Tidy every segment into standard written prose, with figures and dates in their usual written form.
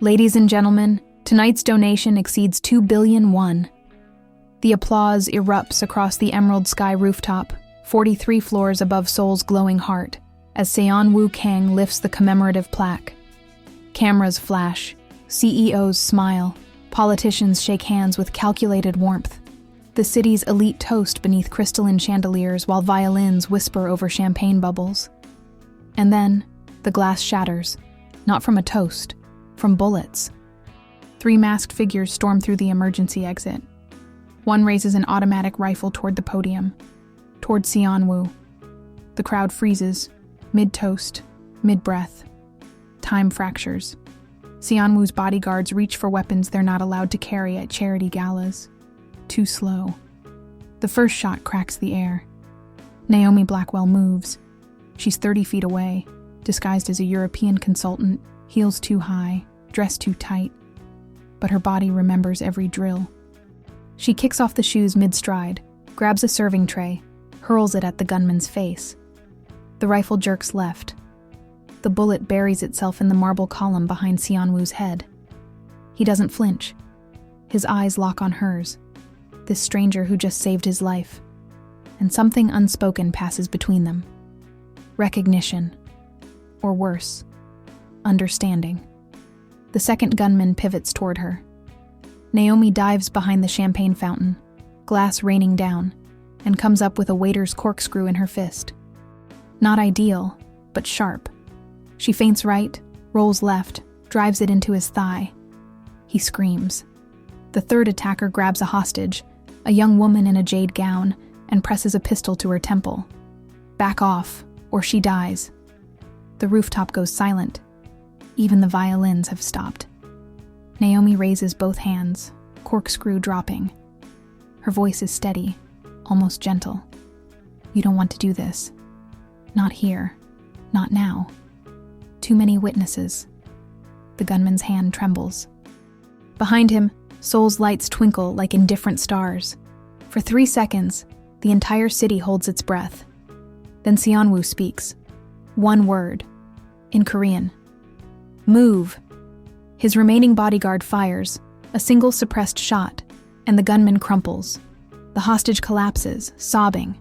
Ladies and gentlemen, tonight's donation exceeds 2 billion won. The applause erupts across the emerald sky rooftop, 43 floors above Seoul's glowing heart, as Seon-woo Kang lifts the commemorative plaque. Cameras flash, CEOs smile, politicians shake hands with calculated warmth. The city's elite toast beneath crystalline chandeliers while violins whisper over champagne bubbles. And then, the glass shatters, not from a toast, from bullets. 3 masked figures storm through the emergency exit. One raises an automatic rifle toward the podium, toward Seon-woo. The crowd freezes, mid-toast, mid-breath. Time fractures. Seon-woo's bodyguards reach for weapons they're not allowed to carry at charity galas. Too slow. The first shot cracks the air. Naomi Blackwell moves. She's 30 feet away, disguised as a European consultant, heels too high, dress too tight. But her body remembers every drill. She kicks off the shoes mid-stride, grabs a serving tray, hurls it at the gunman's face. The rifle jerks left. The bullet buries itself in the marble column behind Seon-woo's head. He doesn't flinch. His eyes lock on hers, this stranger who just saved his life. And something unspoken passes between them. Recognition. Or worse, understanding. The second gunman pivots toward her. Naomi dives behind the champagne fountain, glass raining down, and comes up with a waiter's corkscrew in her fist. Not ideal, but sharp. She feints right, rolls left, drives it into his thigh. He screams. The third attacker grabs a hostage, a young woman in a jade gown, and presses a pistol to her temple. Back off, or she dies. The rooftop goes silent. Even the violins have stopped. Naomi raises both hands, corkscrew dropping. Her voice is steady, almost gentle. You don't want to do this. Not here. Not now. Too many witnesses. The gunman's hand trembles. Behind him, Seoul's lights twinkle like indifferent stars. For 3 seconds, the entire city holds its breath. Then Seon-woo speaks. One word. In Korean. Move. His remaining bodyguard fires, a single suppressed shot, and the gunman crumples. The hostage collapses, sobbing.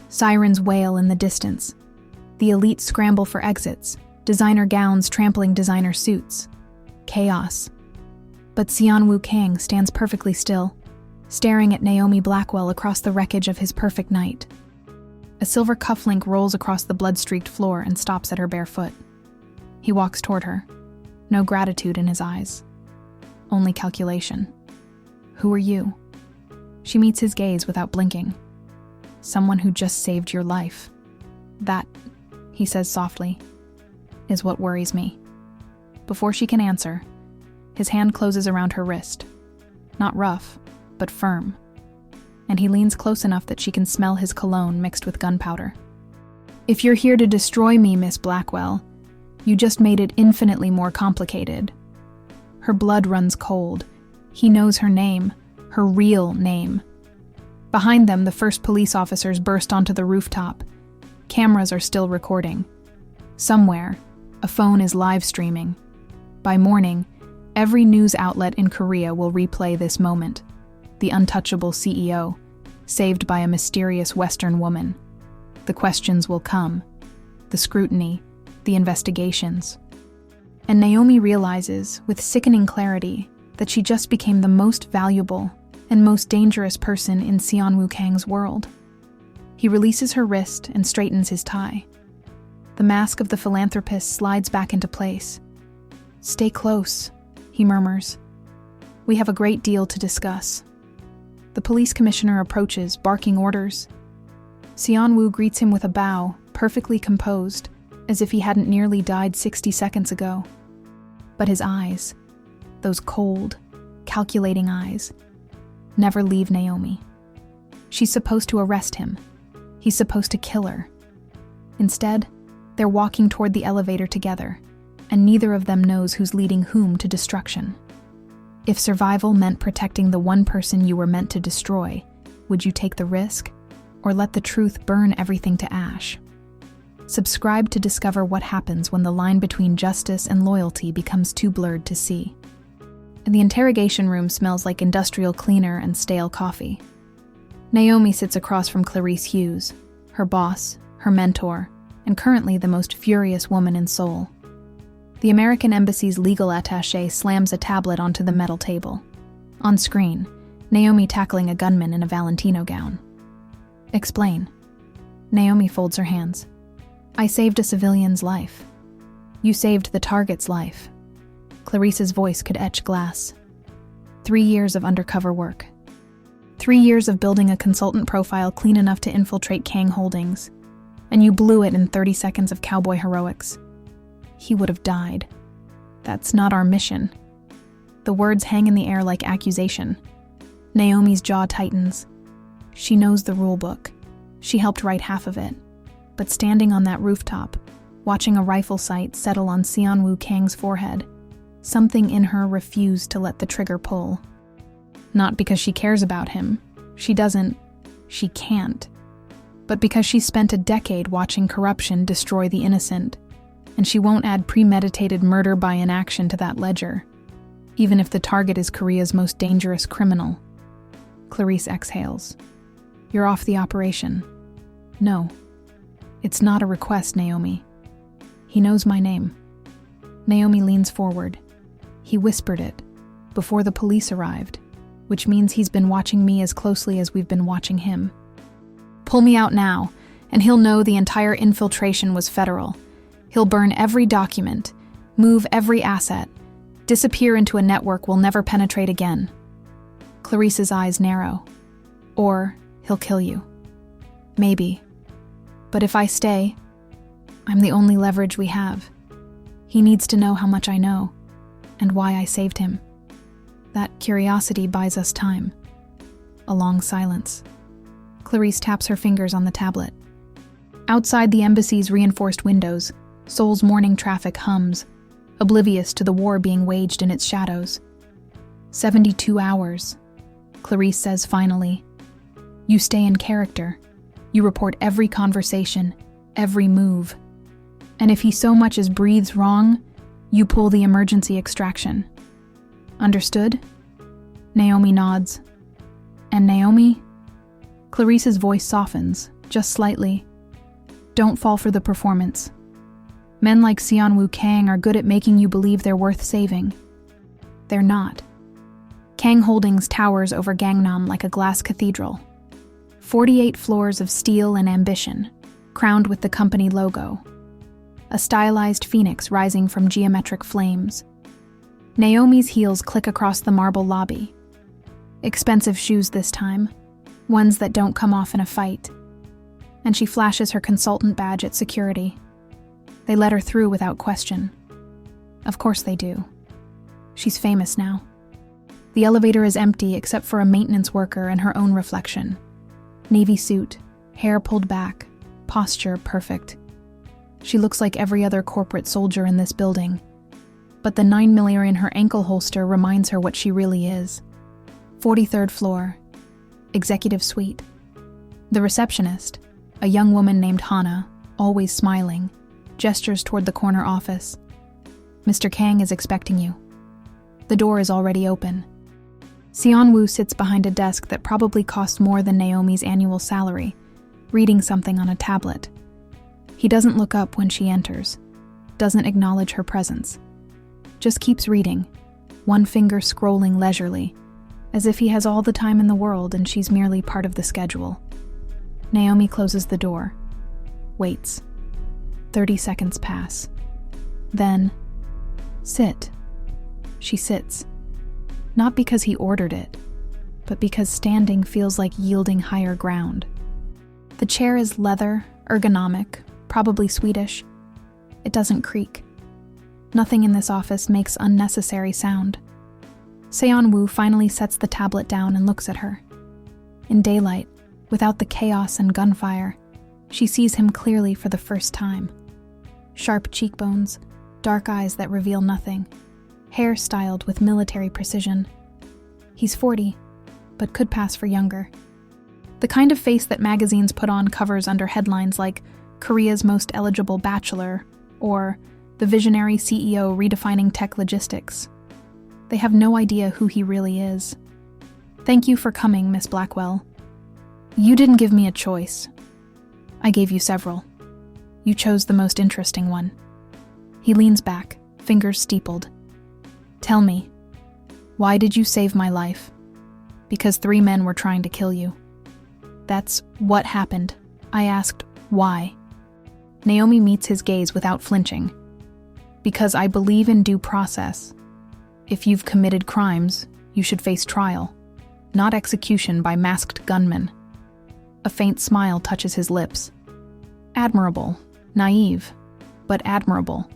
Sirens wail in the distance. The elite scramble for exits, designer gowns trampling designer suits. Chaos. But Seon-woo Kang stands perfectly still, staring at Naomi Blackwell across the wreckage of his perfect night. A silver cufflink rolls across the blood-streaked floor and stops at her bare foot. He walks toward her. No gratitude in his eyes. Only calculation. Who are you? She meets his gaze without blinking. Someone who just saved your life. That, he says softly, is what worries me. Before she can answer, his hand closes around her wrist. Not rough, but firm. And he leans close enough that she can smell his cologne mixed with gunpowder. If you're here to destroy me, Miss Blackwell, you just made it infinitely more complicated. Her blood runs cold. He knows her name, her real name. Behind them, the first police officers burst onto the rooftop. Cameras are still recording. Somewhere, a phone is live streaming. By morning, every news outlet in Korea will replay this moment. The untouchable CEO, saved by a mysterious Western woman. The questions will come. The scrutiny. The investigations. And Naomi realizes, with sickening clarity, that she just became the most valuable and most dangerous person in Seon-woo Kang's world. He releases her wrist and straightens his tie. The mask of the philanthropist slides back into place. Stay close, he murmurs. We have a great deal to discuss. The police commissioner approaches, barking orders. Seon-woo greets him with a bow, perfectly composed, as if he hadn't nearly died 60 seconds ago. But his eyes, those cold, calculating eyes, never leave Naomi. She's supposed to arrest him. He's supposed to kill her. Instead, they're walking toward the elevator together, and neither of them knows who's leading whom to destruction. If survival meant protecting the one person you were meant to destroy, would you take the risk, or let the truth burn everything to ash? Subscribe to discover what happens when the line between justice and loyalty becomes too blurred to see. and the interrogation room smells like industrial cleaner and stale coffee. Naomi sits across from Clarice Hughes, her boss, her mentor, and currently the most furious woman in Seoul. The American Embassy's legal attaché slams a tablet onto the metal table. On screen, Naomi tackling a gunman in a Valentino gown. Explain. Naomi folds her hands. I saved a civilian's life. You saved the target's life. Clarice's voice could etch glass. 3 years of undercover work. 3 years of building a consultant profile clean enough to infiltrate Kang Holdings. And you blew it in 30 seconds of cowboy heroics. He would have died. That's not our mission. The words hang in the air like accusation. Naomi's jaw tightens. She knows the rule book. She helped write half of it. But standing on that rooftop, watching a rifle sight settle on Seon-woo Kang's forehead, something in her refused to let the trigger pull. Not because she cares about him. She doesn't. She can't. But because she spent a decade watching corruption destroy the innocent, and she won't add premeditated murder by inaction to that ledger, even if the target is Korea's most dangerous criminal. Clarice exhales. You're off the operation. No. It's not a request, Naomi. He knows my name. Naomi leans forward. He whispered it, before the police arrived, which means he's been watching me as closely as we've been watching him. Pull me out now, and he'll know the entire infiltration was federal. He'll burn every document, move every asset, disappear into a network we'll never penetrate again. Clarice's eyes narrow. Or he'll kill you. Maybe. But if I stay, I'm the only leverage we have. He needs to know how much I know, and why I saved him. That curiosity buys us time. A long silence. Clarice taps her fingers on the tablet. Outside the embassy's reinforced windows, Seoul's morning traffic hums, oblivious to the war being waged in its shadows. 72 hours, Clarice says finally. You stay in character. You report every conversation, every move. And if he so much as breathes wrong, you pull the emergency extraction. Understood? Naomi nods. And Naomi? Clarice's voice softens, just slightly. Don't fall for the performance. Men like Seon-woo Kang are good at making you believe they're worth saving. They're not. Kang Holdings towers over Gangnam like a glass cathedral. 48 floors of steel and ambition, crowned with the company logo. A stylized phoenix rising from geometric flames. Naomi's heels click across the marble lobby. Expensive shoes this time, ones that don't come off in a fight. And she flashes her consultant badge at security. They let her through without question. Of course they do. She's famous now. The elevator is empty except for a maintenance worker and her own reflection. Navy suit, hair pulled back, posture perfect. She looks like every other corporate soldier in this building. But the 9mm in her ankle holster reminds her what she really is. 43rd floor, executive suite. The receptionist, a young woman named Hana, always smiling, gestures toward the corner office. Mr. Kang is expecting you. The door is already open. Seon-woo sits behind a desk that probably cost more than Naomi's annual salary, reading something on a tablet. He doesn't look up when she enters, doesn't acknowledge her presence. Just keeps reading, one finger scrolling leisurely, as if he has all the time in the world and she's merely part of the schedule. Naomi closes the door, waits. 30 seconds pass. Then, sit. She sits. Not because he ordered it, but because standing feels like yielding higher ground. The chair is leather, ergonomic, probably Swedish. It doesn't creak. Nothing in this office makes unnecessary sound. Seon-woo finally sets the tablet down and looks at her. In daylight, without the chaos and gunfire, she sees him clearly for the first time. Sharp cheekbones, dark eyes that reveal nothing, hair styled with military precision. He's 40, but could pass for younger. The kind of face that magazines put on covers under headlines like Korea's Most Eligible Bachelor or The Visionary CEO Redefining Tech Logistics. They have no idea who he really is. Thank you for coming, Miss Blackwell. You didn't give me a choice. I gave you several. You chose the most interesting one. He leans back, fingers steepled. Tell me, why did you save my life? Because 3 men were trying to kill you. That's what happened. I asked, why? Naomi meets his gaze without flinching. Because I believe in due process. If you've committed crimes, you should face trial, not execution by masked gunmen. A faint smile touches his lips. Admirable, naive, but admirable.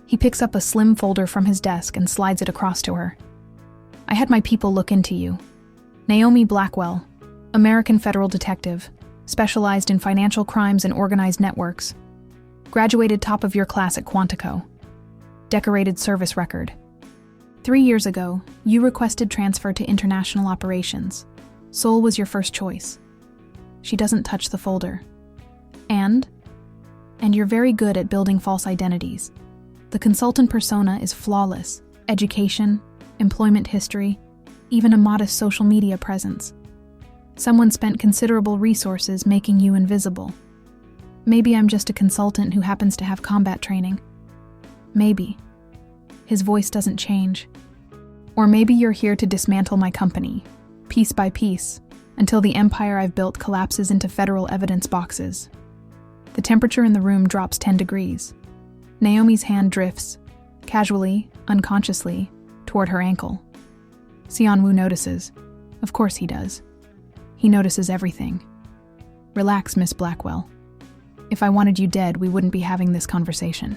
He picks up a slim folder from his desk and slides it across to her. I had my people look into you. Naomi Blackwell, American federal detective, specialized in financial crimes and organized networks. Graduated top of your class at Quantico. Decorated service record. 3 years ago, you requested transfer to international operations. Seoul was your first choice. She doesn't touch the folder. And you're very good at building false identities. The consultant persona is flawless. Education, employment history, even a modest social media presence. Someone spent considerable resources making you invisible. Maybe I'm just a consultant who happens to have combat training. Maybe. His voice doesn't change. Or maybe you're here to dismantle my company, piece by piece, until the empire I've built collapses into federal evidence boxes. The temperature in the room drops 10 degrees. Naomi's hand drifts, casually, unconsciously, toward her ankle. Seon-woo notices. Of course he does. He notices everything. Relax, Miss Blackwell. If I wanted you dead, we wouldn't be having this conversation.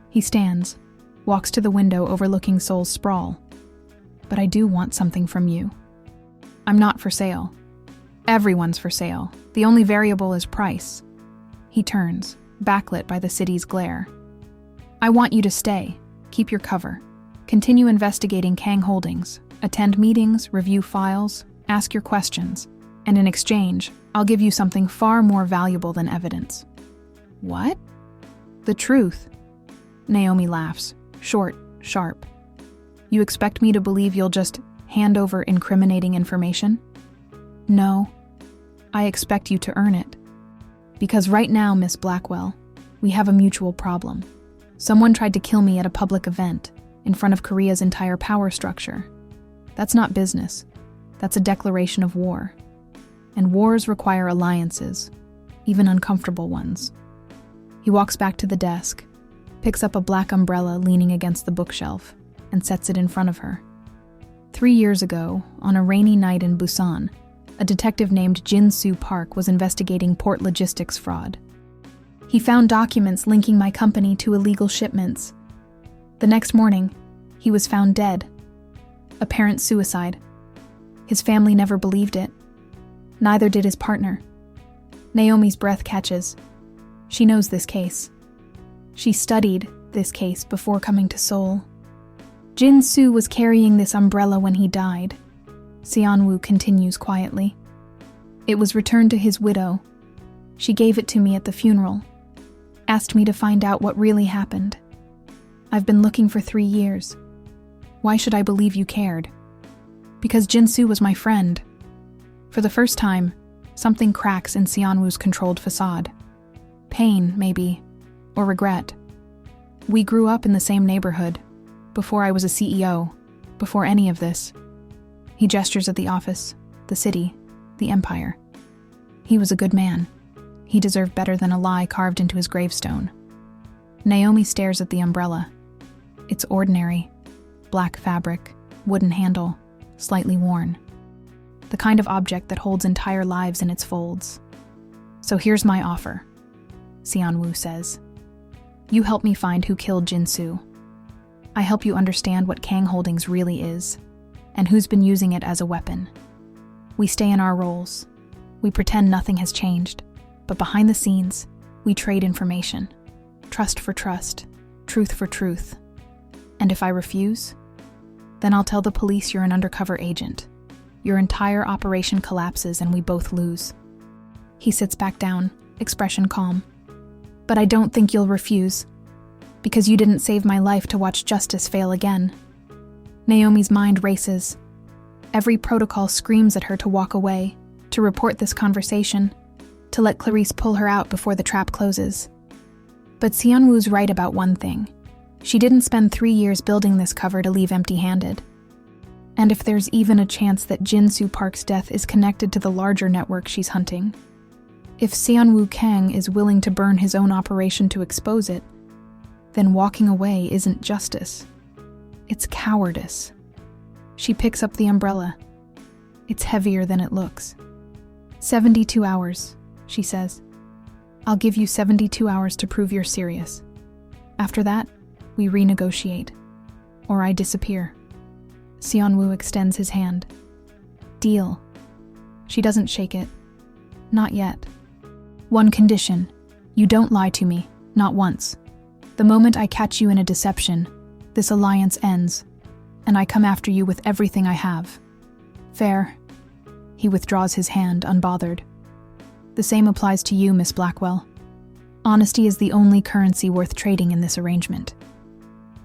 He stands, walks to the window overlooking Seoul's sprawl. But I do want something from you. I'm not for sale. Everyone's for sale. The only variable is price. He turns, backlit by the city's glare. I want you to stay, keep your cover, continue investigating Kang Holdings, attend meetings, review files, ask your questions, and in exchange, I'll give you something far more valuable than evidence. What? The truth. Naomi laughs, short, sharp. You expect me to believe you'll just hand over incriminating information? No. I expect you to earn it. Because right now, Miss Blackwell, we have a mutual problem. Someone tried to kill me at a public event, in front of Korea's entire power structure. That's not business. That's a declaration of war. And wars require alliances, even uncomfortable ones. He walks back to the desk, picks up a black umbrella leaning against the bookshelf, and sets it in front of her. 3 years ago, on a rainy night in Busan, a detective named Jin-Soo Park was investigating port logistics fraud. He found documents linking my company to illegal shipments. The next morning, he was found dead. Apparent suicide. His family never believed it. Neither did his partner. Naomi's breath catches. She knows this case. She studied this case before coming to Seoul. Jin-Soo was carrying this umbrella when he died. Seon-woo continues quietly. It was returned to his widow. She gave it to me at the funeral. Asked me to find out what really happened. I've been looking for 3 years. Why should I believe you cared? Because Jin-Soo was my friend. For the first time, something cracks in Seon-woo's controlled facade. Pain, maybe, or regret. We grew up in the same neighborhood, before I was a CEO, before any of this. He gestures at the office, the city, the empire. He was a good man. He deserved better than a lie carved into his gravestone. Naomi stares at the umbrella. It's ordinary. Black fabric, wooden handle, slightly worn. The kind of object that holds entire lives in its folds. So here's my offer, Seon-woo says. You help me find who killed Jin-Soo. I help you understand what Kang Holdings really is, and who's been using it as a weapon. We stay in our roles. We pretend nothing has changed, but behind the scenes, we trade information. Trust for trust, truth for truth. And if I refuse, then I'll tell the police you're an undercover agent. Your entire operation collapses and we both lose. He sits back down, expression calm. But I don't think you'll refuse, because you didn't save my life to watch justice fail again. Naomi's mind races. Every protocol screams at her to walk away, to report this conversation, to let Clarice pull her out before the trap closes. But Seonwoo's right about one thing. She didn't spend 3 years building this cover to leave empty-handed. And if there's even a chance that Jin-Soo Park's death is connected to the larger network she's hunting, if Seonwoo Kang is willing to burn his own operation to expose it, then walking away isn't justice. It's cowardice. She picks up the umbrella. It's heavier than it looks. 72 hours, she says. I'll give you 72 hours to prove you're serious. After that, we renegotiate. Or I disappear. Seonwoo extends his hand. Deal. She doesn't shake it. Not yet. One condition. You don't lie to me, not once. The moment I catch you in a deception, this alliance ends, and I come after you with everything I have. Fair. He withdraws his hand, unbothered. The same applies to you, Miss Blackwell. Honesty is the only currency worth trading in this arrangement.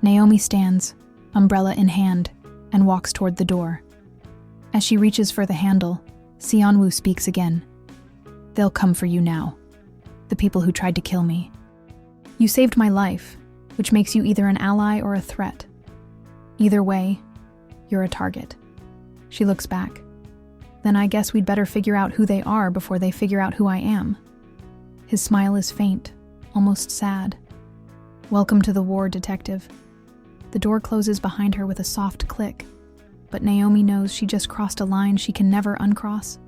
Naomi stands, umbrella in hand, and walks toward the door. As she reaches for the handle, Seonwoo speaks again. They'll come for you now. The people who tried to kill me. You saved my life, which makes you either an ally or a threat. Either way, you're a target. She looks back. Then I guess we'd better figure out who they are before they figure out who I am. His smile is faint, almost sad. Welcome to the war, detective. The door closes behind her with a soft click, but Naomi knows she just crossed a line she can never uncross.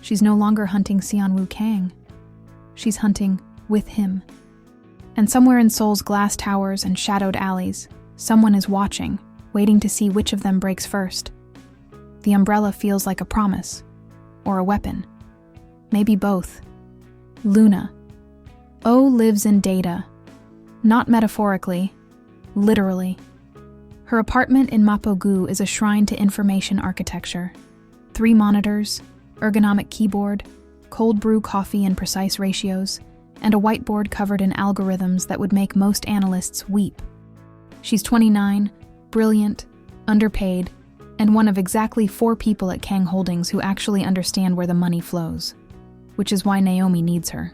She's no longer hunting Seonwoo Kang. She's hunting with him. And somewhere in Seoul's glass towers and shadowed alleys, someone is watching, waiting to see which of them breaks first. The umbrella feels like a promise, or a weapon. Maybe both. Luna. Oh lives in data. Not metaphorically, literally. Her apartment in Mapo-gu is a shrine to information architecture. 3 monitors, ergonomic keyboard, cold brew coffee in precise ratios, and a whiteboard covered in algorithms that would make most analysts weep. She's 29, brilliant, underpaid, and one of exactly 4 people at Kang Holdings who actually understand where the money flows, which is why Naomi needs her.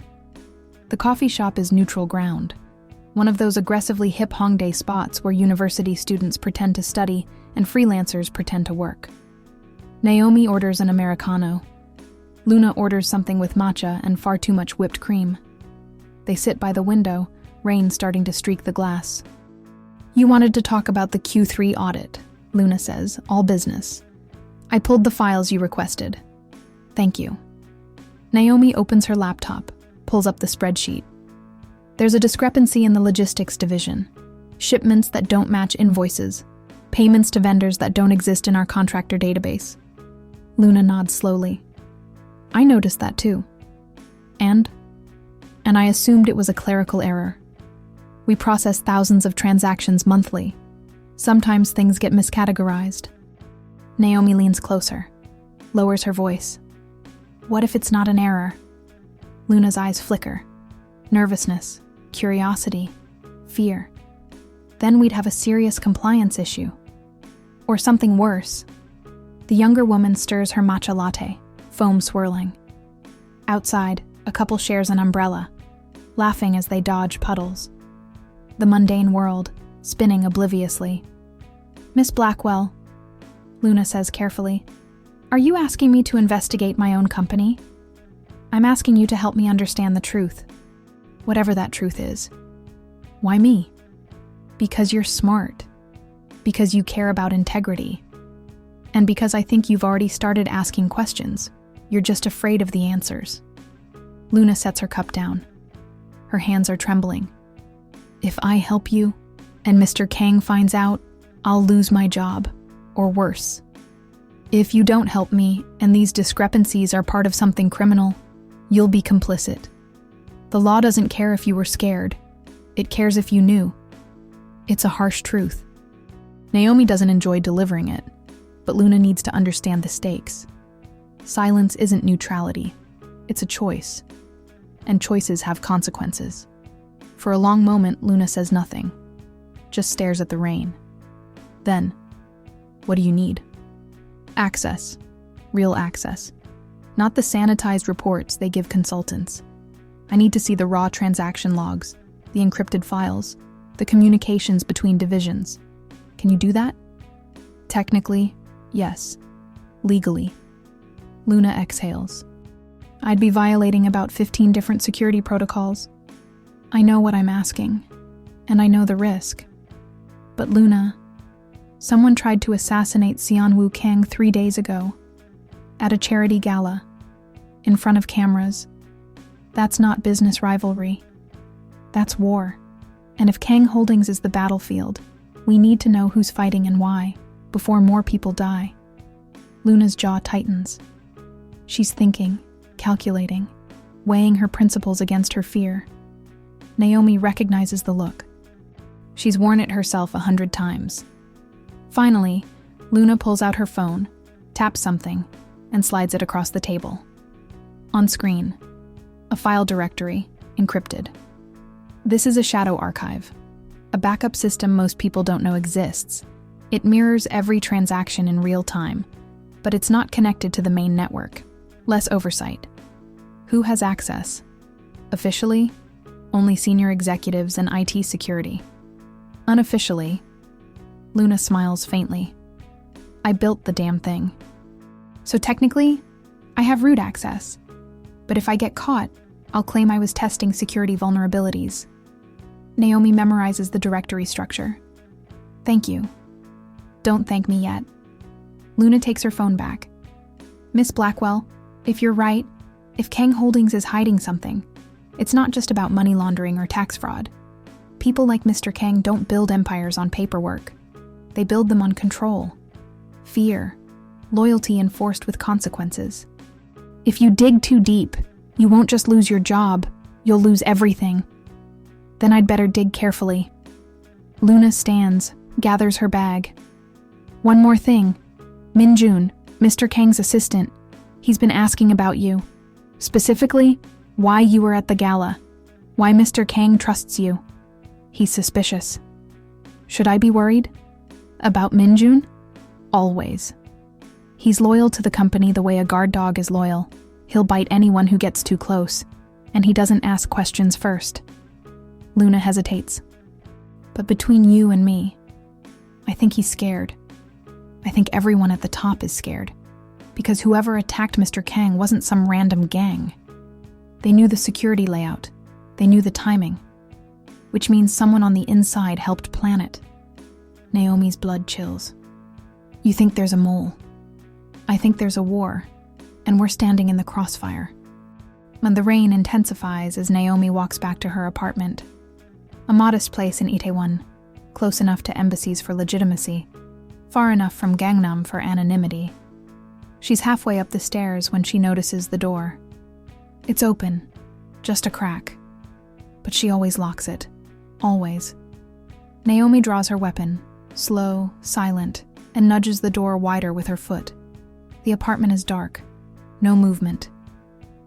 The coffee shop is neutral ground, one of those aggressively hip Hongdae spots where university students pretend to study and freelancers pretend to work. Naomi orders an Americano. Luna orders something with matcha and far too much whipped cream. They sit by the window, rain starting to streak the glass. You wanted to talk about the Q3 audit, Luna says, all business. I pulled the files you requested. Thank you. Naomi opens her laptop, pulls up the spreadsheet. There's a discrepancy in the logistics division. Shipments that don't match invoices. Payments to vendors that don't exist in our contractor database. Luna nods slowly. I noticed that too. And I assumed it was a clerical error. We process thousands of transactions monthly. Sometimes things get miscategorized. Naomi leans closer, lowers her voice. What if it's not an error? Luna's eyes flicker. Nervousness, curiosity, fear. Then we'd have a serious compliance issue. Or something worse. The younger woman stirs her matcha latte, foam swirling. Outside, a couple shares an umbrella, laughing as they dodge puddles. The mundane world, spinning obliviously. Miss Blackwell, Luna says carefully, are you asking me to investigate my own company? I'm asking you to help me understand the truth. Whatever that truth is. Why me? Because you're smart. Because you care about integrity. And because I think you've already started asking questions. You're just afraid of the answers. Luna sets her cup down. Her hands are trembling. If I help you, and Mr. Kang finds out, I'll lose my job, or worse. If you don't help me, and these discrepancies are part of something criminal, you'll be complicit. The law doesn't care if you were scared. It cares if you knew. It's a harsh truth. Naomi doesn't enjoy delivering it, but Luna needs to understand the stakes. Silence isn't neutrality. It's a choice. And choices have consequences. For a long moment, Luna says nothing, just stares at the rain. Then, What do you need? Access. Real access. Not the sanitized reports they give consultants. I need to see the raw transaction logs, the encrypted files, the communications between divisions. Can you do that? Technically, yes. Legally. Luna exhales. I'd be violating about 15 different security protocols. I know what I'm asking, and I know the risk. But Luna, someone tried to assassinate Seonwoo Kang 3 days ago, at a charity gala, in front of cameras. That's not business rivalry. That's war. And if Kang Holdings is the battlefield, we need to know who's fighting and why, before more people die. Luna's jaw tightens. She's thinking, calculating, weighing her principles against her fear. Naomi recognizes the look. She's worn it herself 100 times. Finally, Luna pulls out her phone, taps something, and slides it across the table. On screen, a file directory, encrypted. This is a shadow archive, a backup system most people don't know exists. It mirrors every transaction in real time, but it's not connected to the main network. Less oversight. Who has access? Officially, only senior executives and IT security. Unofficially, Luna smiles faintly. I built the damn thing. So technically, I have root access. But if I get caught, I'll claim I was testing security vulnerabilities. Naomi memorizes the directory structure. Thank you. Don't thank me yet. Luna takes her phone back. Miss Blackwell, if you're right, if Kang Holdings is hiding something, it's not just about money laundering or tax fraud. People like Mr. Kang don't build empires on paperwork. They build them on control, fear, loyalty enforced with consequences. If you dig too deep, you won't just lose your job, you'll lose everything. Then I'd better dig carefully. Luna stands, gathers her bag. One more thing. Minjun, Mr. Kang's assistant, he's been asking about you. Specifically, why you were at the gala. Why Mr. Kang trusts you. He's suspicious. Should I be worried? About Minjun? Always. He's loyal to the company the way a guard dog is loyal. He'll bite anyone who gets too close, and he doesn't ask questions first. Luna hesitates. But between you and me, I think he's scared. I think everyone at the top is scared, because whoever attacked Mr. Kang wasn't some random gang. They knew the security layout. They knew the timing, which means someone on the inside helped plan it. Naomi's blood chills. You think there's a mole. I think there's a war, and we're standing in the crossfire. When the rain intensifies as Naomi walks back to her apartment, a modest place in Itaewon, close enough to embassies for legitimacy, far enough from Gangnam for anonymity. She's halfway up the stairs when she notices the door. It's open, just a crack, but she always locks it, always. Naomi draws her weapon, slow, silent, and nudges the door wider with her foot. The apartment is dark, no movement,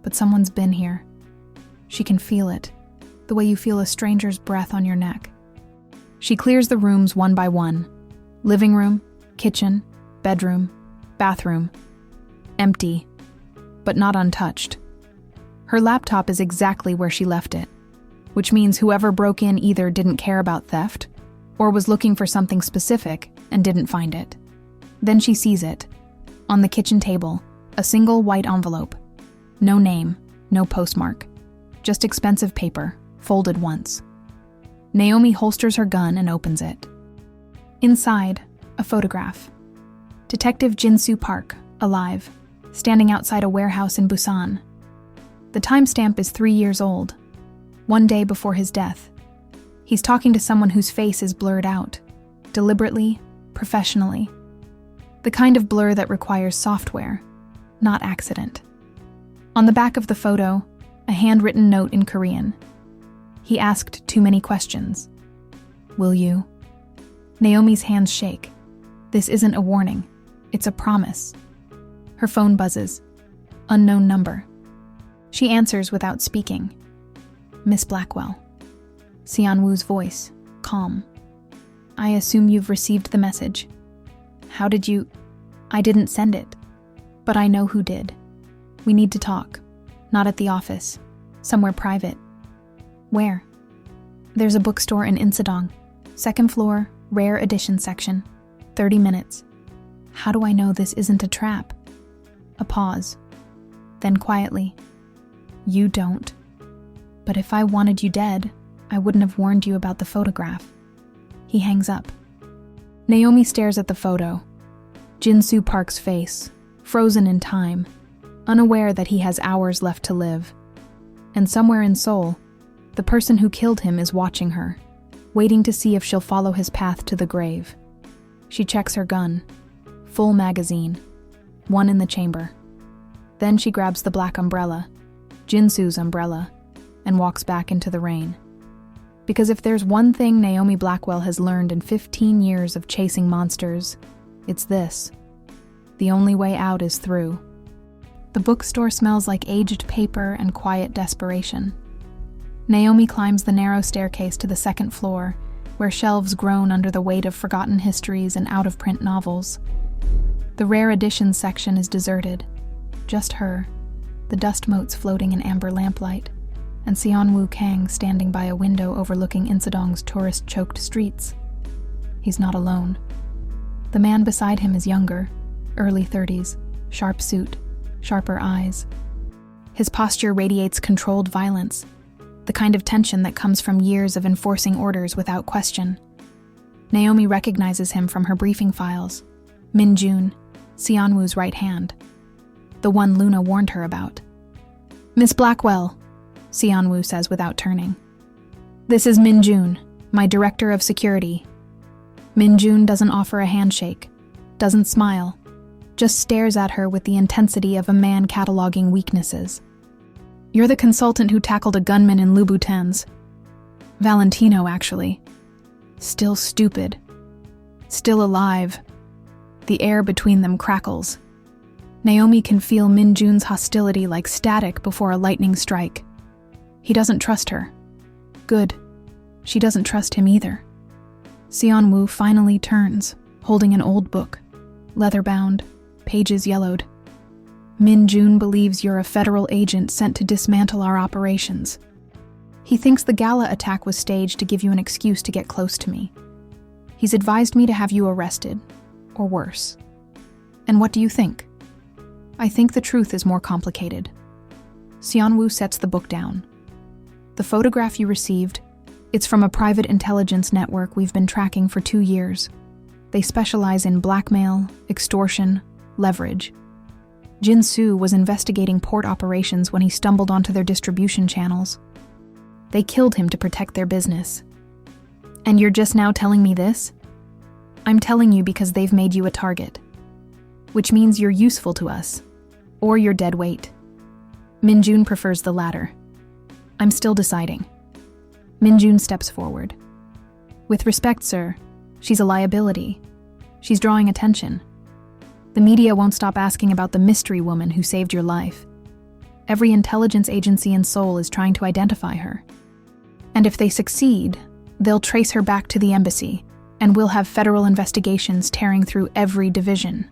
but someone's been here. She can feel it, the way you feel a stranger's breath on your neck. She clears the rooms one by one. Living room, kitchen, bedroom, bathroom. Empty, but not untouched. Her laptop is exactly where she left it, which means whoever broke in either didn't care about theft or was looking for something specific and didn't find it. Then she sees it. On the kitchen table, a single white envelope. No name, no postmark. Just expensive paper, folded once. Naomi holsters her gun and opens it. Inside, a photograph. Detective Jin-Soo Park, alive, standing outside a warehouse in Busan. The timestamp is 3 years old, one day before his death. He's talking to someone whose face is blurred out, deliberately, professionally. The kind of blur that requires software, not accident. On the back of the photo, a handwritten note in Korean. He asked too many questions. Will you? Naomi's hands shake. This isn't a warning. It's a promise. Her phone buzzes. Unknown number. She answers without speaking. Miss Blackwell. Seon-woo's voice, calm. I assume you've received the message. How did you... I didn't send it. But I know who did. We need to talk. Not at the office. Somewhere private. Where? There's a bookstore in Insadong. 2nd floor, rare edition section. 30 minutes. How do I know this isn't a trap? A pause. Then quietly. You don't. But if I wanted you dead, I wouldn't have warned you about the photograph. He hangs up. Naomi stares at the photo. Jin-soo Park's face, frozen in time, unaware that he has hours left to live. And somewhere in Seoul, the person who killed him is watching her, waiting to see if she'll follow his path to the grave. She checks her gun. Full magazine. One in the chamber. Then she grabs the black umbrella, Jin-soo's umbrella, and walks back into the rain. Because if there's one thing Naomi Blackwell has learned in 15 years of chasing monsters, it's this. The only way out is through. The bookstore smells like aged paper and quiet desperation. Naomi climbs the narrow staircase to the 2nd floor, where shelves groan under the weight of forgotten histories and out-of-print novels. The rare editions section is deserted. Just her, the dust motes floating in amber lamplight, and Seon-woo Kang standing by a window overlooking Insadong's tourist-choked streets. He's not alone. The man beside him is younger, early 30s, sharp suit, sharper eyes. His posture radiates controlled violence, the kind of tension that comes from years of enforcing orders without question. Naomi recognizes him from her briefing files. Min Jun, Seon-woo's right hand. The one Luna warned her about. Miss Blackwell, Seon-woo says without turning. This is Min Jun, my director of security. Min Jun doesn't offer a handshake, doesn't smile, just stares at her with the intensity of a man cataloging weaknesses. You're the consultant who tackled a gunman in Louboutins. Valentino, actually. Still stupid. Still alive. The air between them crackles. Naomi can feel Min Jun's hostility like static before a lightning strike. He doesn't trust her. Good. She doesn't trust him either. Seon-woo finally turns, holding an old book, leather-bound, pages yellowed. Min Jun believes you're a federal agent sent to dismantle our operations. He thinks the gala attack was staged to give you an excuse to get close to me. He's advised me to have you arrested, or worse. And what do you think? I think the truth is more complicated. Seon-woo sets the book down. The photograph you received, it's from a private intelligence network we've been tracking for 2 years. They specialize in blackmail, extortion, leverage. Jin-soo was investigating port operations when he stumbled onto their distribution channels. They killed him to protect their business. And you're just now telling me this? I'm telling you because they've made you a target. Which means you're useful to us. Or you're dead weight. Min Jun prefers the latter. I'm still deciding. Min Jun steps forward. With respect, sir, she's a liability. She's drawing attention. The media won't stop asking about the mystery woman who saved your life. Every intelligence agency in Seoul is trying to identify her. And if they succeed, they'll trace her back to the embassy, and we'll have federal investigations tearing through every division.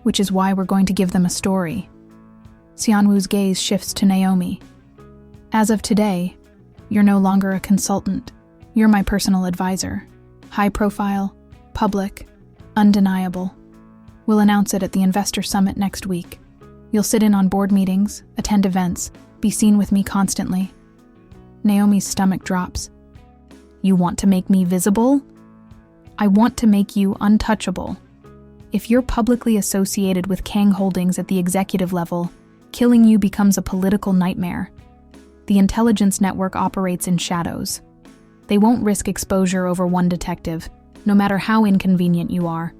Which is why we're going to give them a story. Seon-woo's gaze shifts to Naomi. As of today, you're no longer a consultant. You're my personal advisor. High profile, public, undeniable. We'll announce it at the Investor Summit next week. You'll sit in on board meetings, attend events, be seen with me constantly. Naomi's stomach drops. You want to make me visible? I want to make you untouchable. If you're publicly associated with Kang Holdings at the executive level, killing you becomes a political nightmare. The intelligence network operates in shadows. They won't risk exposure over one detective, no matter how inconvenient you are.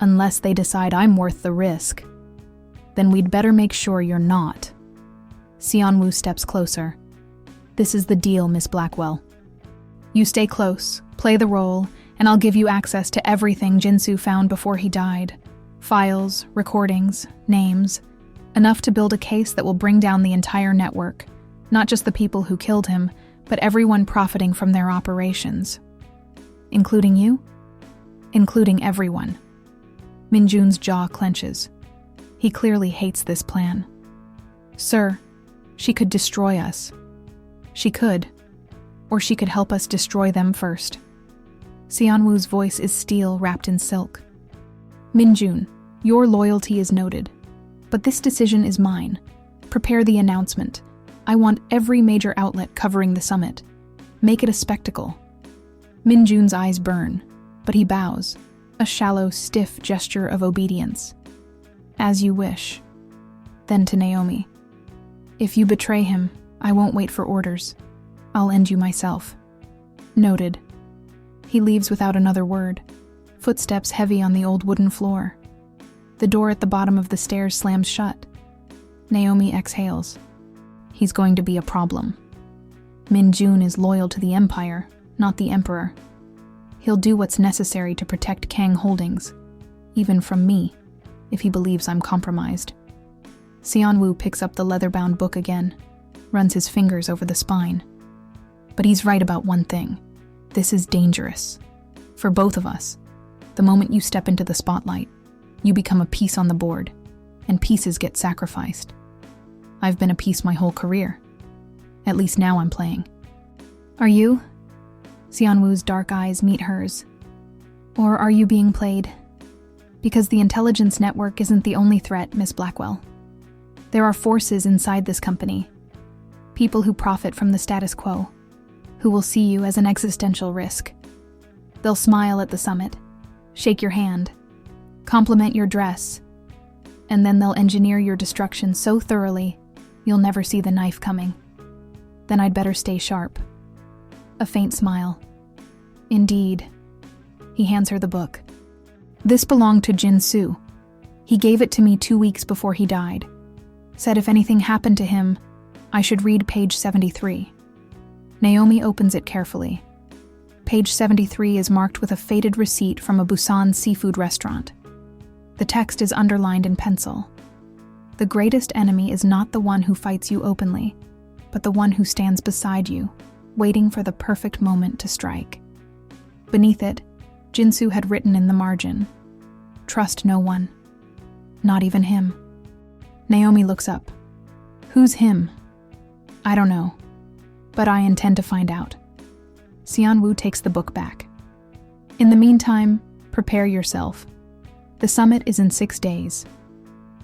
Unless they decide I'm worth the risk. Then we'd better make sure you're not. Seon-woo steps closer. This is the deal, Miss Blackwell. You stay close, play the role, and I'll give you access to everything Jin-soo found before he died. Files, recordings, names. Enough to build a case that will bring down the entire network. Not just the people who killed him, but everyone profiting from their operations. Including you? Including everyone. Minjun's jaw clenches. He clearly hates this plan. Sir, she could destroy us. She could. Or she could help us destroy them first. Seonwoo's voice is steel wrapped in silk. Minjun, your loyalty is noted. But this decision is mine. Prepare the announcement. I want every major outlet covering the summit. Make it a spectacle. Minjun's eyes burn, but he bows, a shallow, stiff gesture of obedience. As you wish. Then to Naomi. If you betray him, I won't wait for orders. I'll end you myself. Noted. He leaves without another word, footsteps heavy on the old wooden floor. The door at the bottom of the stairs slams shut. Naomi exhales. He's going to be a problem. Minjun is loyal to the Empire, not the Emperor. He'll do what's necessary to protect Kang Holdings, even from me, if he believes I'm compromised. Seonwoo picks up the leather-bound book again, runs his fingers over the spine. But he's right about one thing. This is dangerous. For both of us. The moment you step into the spotlight, you become a piece on the board, and pieces get sacrificed. I've been a piece my whole career. At least now I'm playing. Are you? Seonwoo's dark eyes meet hers. Or are you being played? Because the intelligence network isn't the only threat, Miss Blackwell. There are forces inside this company. People who profit from the status quo, who will see you as an existential risk. They'll smile at the summit, shake your hand, compliment your dress, and then they'll engineer your destruction so thoroughly you'll never see the knife coming. Then I'd better stay sharp. A faint smile. Indeed. He hands her the book. This belonged to Jin Soo. He gave it to me 2 weeks before he died. Said if anything happened to him, I should read page 73. Naomi opens it carefully. Page 73 is marked with a faded receipt from a Busan seafood restaurant. The text is underlined in pencil. The greatest enemy is not the one who fights you openly, but the one who stands beside you, waiting for the perfect moment to strike. Beneath it, Jin-soo had written in the margin, "Trust no one. Not even him." Naomi looks up. Who's him? I don't know, but I intend to find out. Seonwoo takes the book back. In the meantime, prepare yourself. The summit is in 6 days.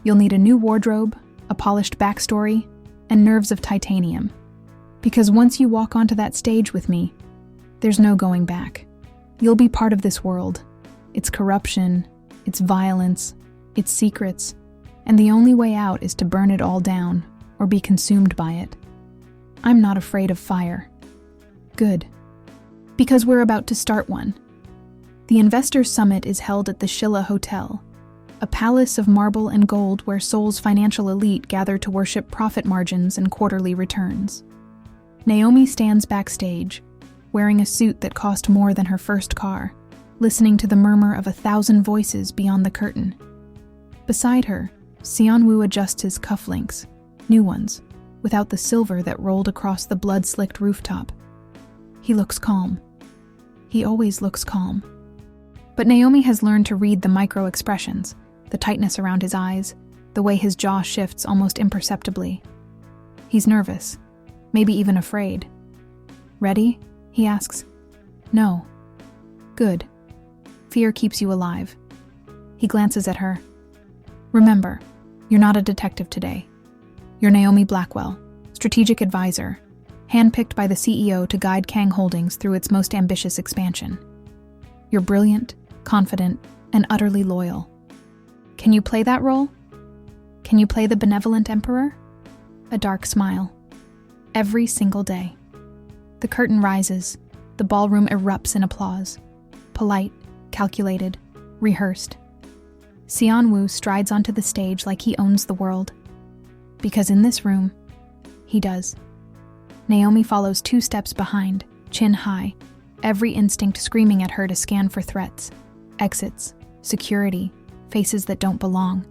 You'll need a new wardrobe, a polished backstory, and nerves of titanium. Because once you walk onto that stage with me, there's no going back. You'll be part of this world, its corruption, its violence, its secrets, and the only way out is to burn it all down or be consumed by it. I'm not afraid of fire. Good. Because we're about to start one. The Investor Summit is held at the Shilla Hotel, a palace of marble and gold where Seoul's financial elite gather to worship profit margins and quarterly returns. Naomi stands backstage, wearing a suit that cost more than her first car, listening to the murmur of 1,000 voices beyond the curtain. Beside her, Seonwoo adjusts his cufflinks, new ones, without the silver that rolled across the blood-slicked rooftop. He looks calm. He always looks calm. But Naomi has learned to read the micro-expressions, the tightness around his eyes, the way his jaw shifts almost imperceptibly. He's nervous, maybe even afraid. Ready? He asks. No. Good. Fear keeps you alive. He glances at her. Remember, you're not a detective today. You're Naomi Blackwell, strategic advisor, handpicked by the CEO to guide Kang Holdings through its most ambitious expansion. You're brilliant, confident, and utterly loyal. Can you play that role? Can you play the benevolent emperor? A dark smile. Every single day. The curtain rises. The ballroom erupts in applause. Polite, calculated, rehearsed. Seonwoo strides onto the stage like he owns the world. Because in this room, he does. Naomi follows 2 steps behind, chin high, every instinct screaming at her to scan for threats, exits, security, faces that don't belong.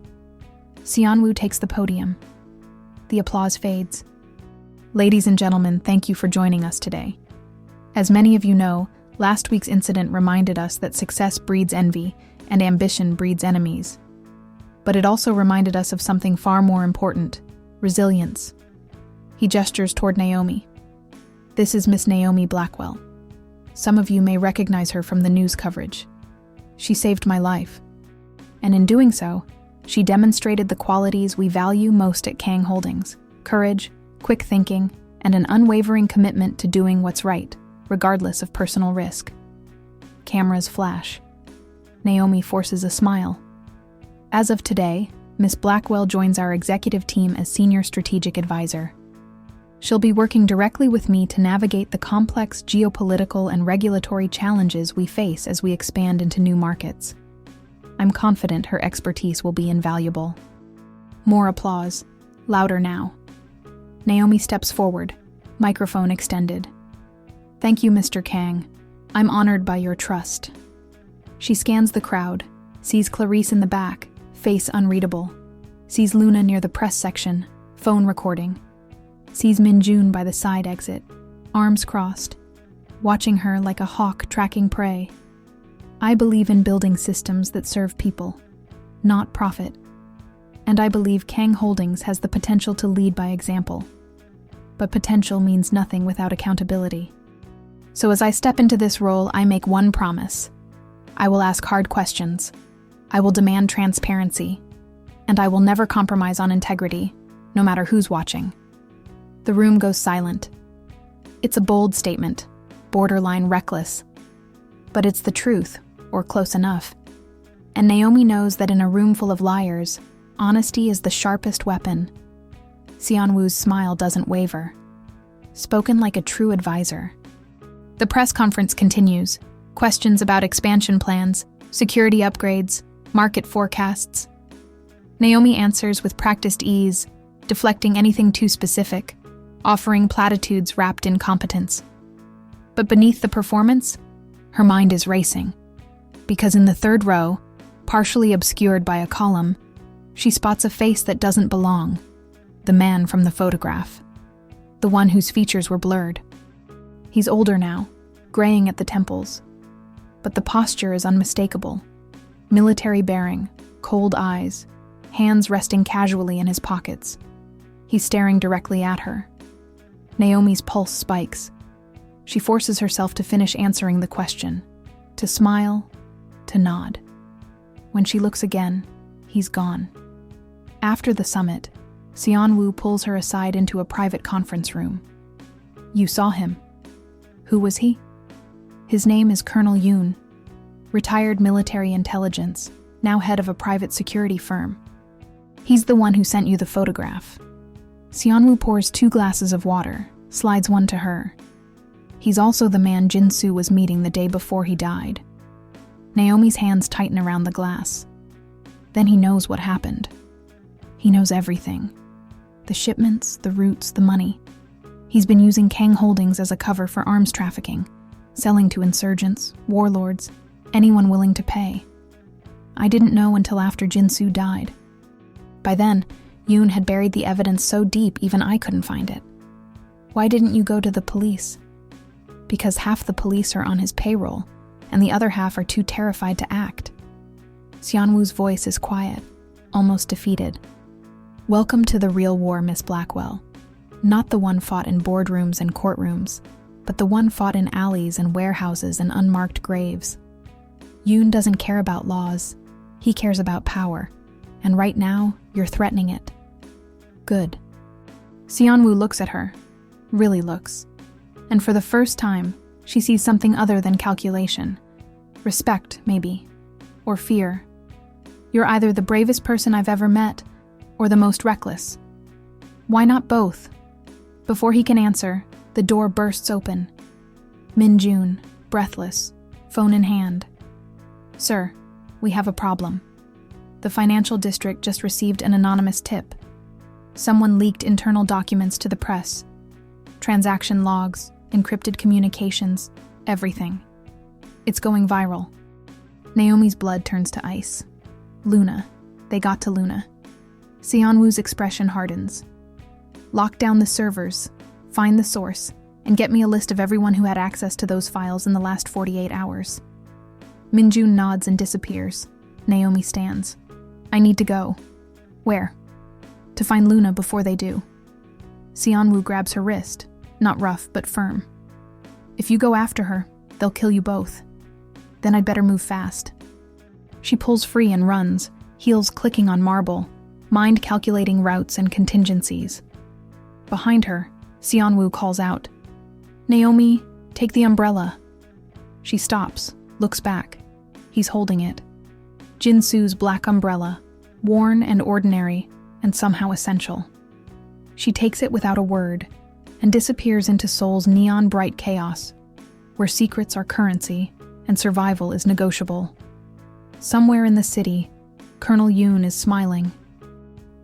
Seonwoo takes the podium. The applause fades. Ladies and gentlemen, thank you for joining us today. As many of you know, Last week's incident reminded us that success breeds envy and ambition breeds enemies. But it also reminded us of something far more important: resilience. He gestures toward Naomi. This is Miss Naomi Blackwell. Some of you may recognize her from the news coverage. She saved my life. And in doing so, she demonstrated the qualities we value most at Kang Holdings: courage, quick thinking, and an unwavering commitment to doing what's right, regardless of personal risk. Cameras flash. Naomi forces a smile. As of today, Miss Blackwell joins our executive team as Senior Strategic Advisor. She'll be working directly with me to navigate the complex geopolitical and regulatory challenges we face as we expand into new markets. I'm confident her expertise will be invaluable. More applause, louder now. Naomi steps forward, microphone extended. Thank you, Mr. Kang. I'm honored by your trust. She scans the crowd, sees Clarice in the back, face unreadable, sees Luna near the press section, phone recording, sees Minjun by the side exit, arms crossed, watching her like a hawk tracking prey. I believe in building systems that serve people, not profit. And I believe Kang Holdings has the potential to lead by example. But potential means nothing without accountability. So as I step into this role, I make one promise. I will ask hard questions. I will demand transparency. And I will never compromise on integrity, no matter who's watching. The room goes silent. It's a bold statement, borderline reckless. But it's the truth, or close enough. And Naomi knows that in a room full of liars, honesty is the sharpest weapon. Seonwoo's smile doesn't waver. Spoken like a true advisor. The press conference continues. Questions about expansion plans, security upgrades, market forecasts. Naomi answers with practiced ease, deflecting anything too specific, offering platitudes wrapped in competence. But beneath the performance, her mind is racing. Because in the third row, partially obscured by a column, she spots a face that doesn't belong. The man from the photograph. The one whose features were blurred. He's older now, graying at the temples. But the posture is unmistakable. Military bearing, cold eyes, hands resting casually in his pockets. He's staring directly at her. Naomi's pulse spikes. She forces herself to finish answering the question, to smile, to nod. When she looks again, he's gone. After the summit, Seonwoo pulls her aside into a private conference room. You saw him. Who was he? His name is Colonel Yoon, retired military intelligence, now head of a private security firm. He's the one who sent you the photograph. Seonwoo pours 2 glasses of water, slides one to her. He's also the man Jin-soo was meeting the day before he died. Naomi's hands tighten around the glass. Then he knows what happened. He knows everything. The shipments, the routes, the money. He's been using Kang Holdings as a cover for arms trafficking, selling to insurgents, warlords, anyone willing to pay. I didn't know until after Jin-soo died. By then, Yoon had buried the evidence so deep even I couldn't find it. Why didn't you go to the police? Because half the police are on his payroll, and the other half are too terrified to act. Seonwoo's voice is quiet, almost defeated. Welcome to the real war, Miss Blackwell. Not the one fought in boardrooms and courtrooms, but the one fought in alleys and warehouses and unmarked graves. Yoon doesn't care about laws. He cares about power. And right now, you're threatening it. Good. Seonwoo looks at her. Really looks. And for the first time, she sees something other than calculation. Respect, maybe. Or fear. You're either the bravest person I've ever met, or the most reckless. Why not both? Before he can answer, the door bursts open. Minjun, breathless, phone in hand. Sir, we have a problem. The financial district just received an anonymous tip. Someone leaked internal documents to the press. Transaction logs, encrypted communications, everything. It's going viral. Naomi's blood turns to ice. Luna. They got to Luna. Seonwoo's expression hardens. Lock down the servers, find the source, and get me a list of everyone who had access to those files in the last 48 hours. Minjun nods and disappears. Naomi stands. I need to go. Where? To find Luna before they do. Seonwoo grabs her wrist, not rough but firm. If you go after her, they'll kill you both. Then I'd better move fast. She pulls free and runs, heels clicking on marble, mind calculating routes and contingencies. Behind her, Seonwoo calls out, Naomi, take the umbrella. She stops, looks back. He's holding it. Jin-soo's black umbrella, worn and ordinary, and somehow essential. She takes it without a word, and disappears into Seoul's neon-bright chaos, where secrets are currency and survival is negotiable. Somewhere in the city, Colonel Yoon is smiling.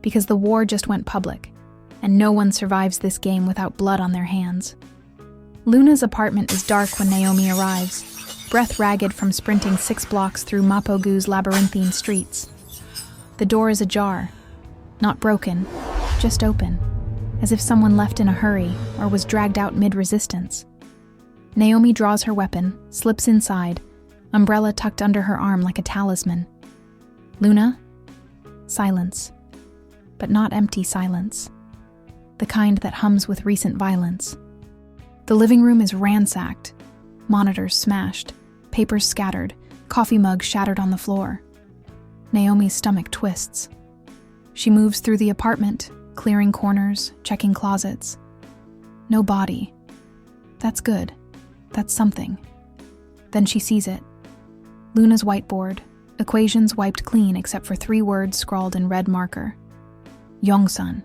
Because the war just went public, and no one survives this game without blood on their hands. Luna's apartment is dark when Naomi arrives, breath ragged from sprinting 6 blocks through Mapogu's labyrinthine streets. The door is ajar, not broken, just open, as if someone left in a hurry or was dragged out mid-resistance. Naomi draws her weapon, slips inside, umbrella tucked under her arm like a talisman. Luna? Silence. But not empty silence. The kind that hums with recent violence. The living room is ransacked, monitors smashed, papers scattered, coffee mugs shattered on the floor. Naomi's stomach twists. She moves through the apartment, clearing corners, checking closets. No body. That's good. That's something. Then she sees it. Luna's whiteboard, equations wiped clean except for 3 words scrawled in red marker. Yongsan.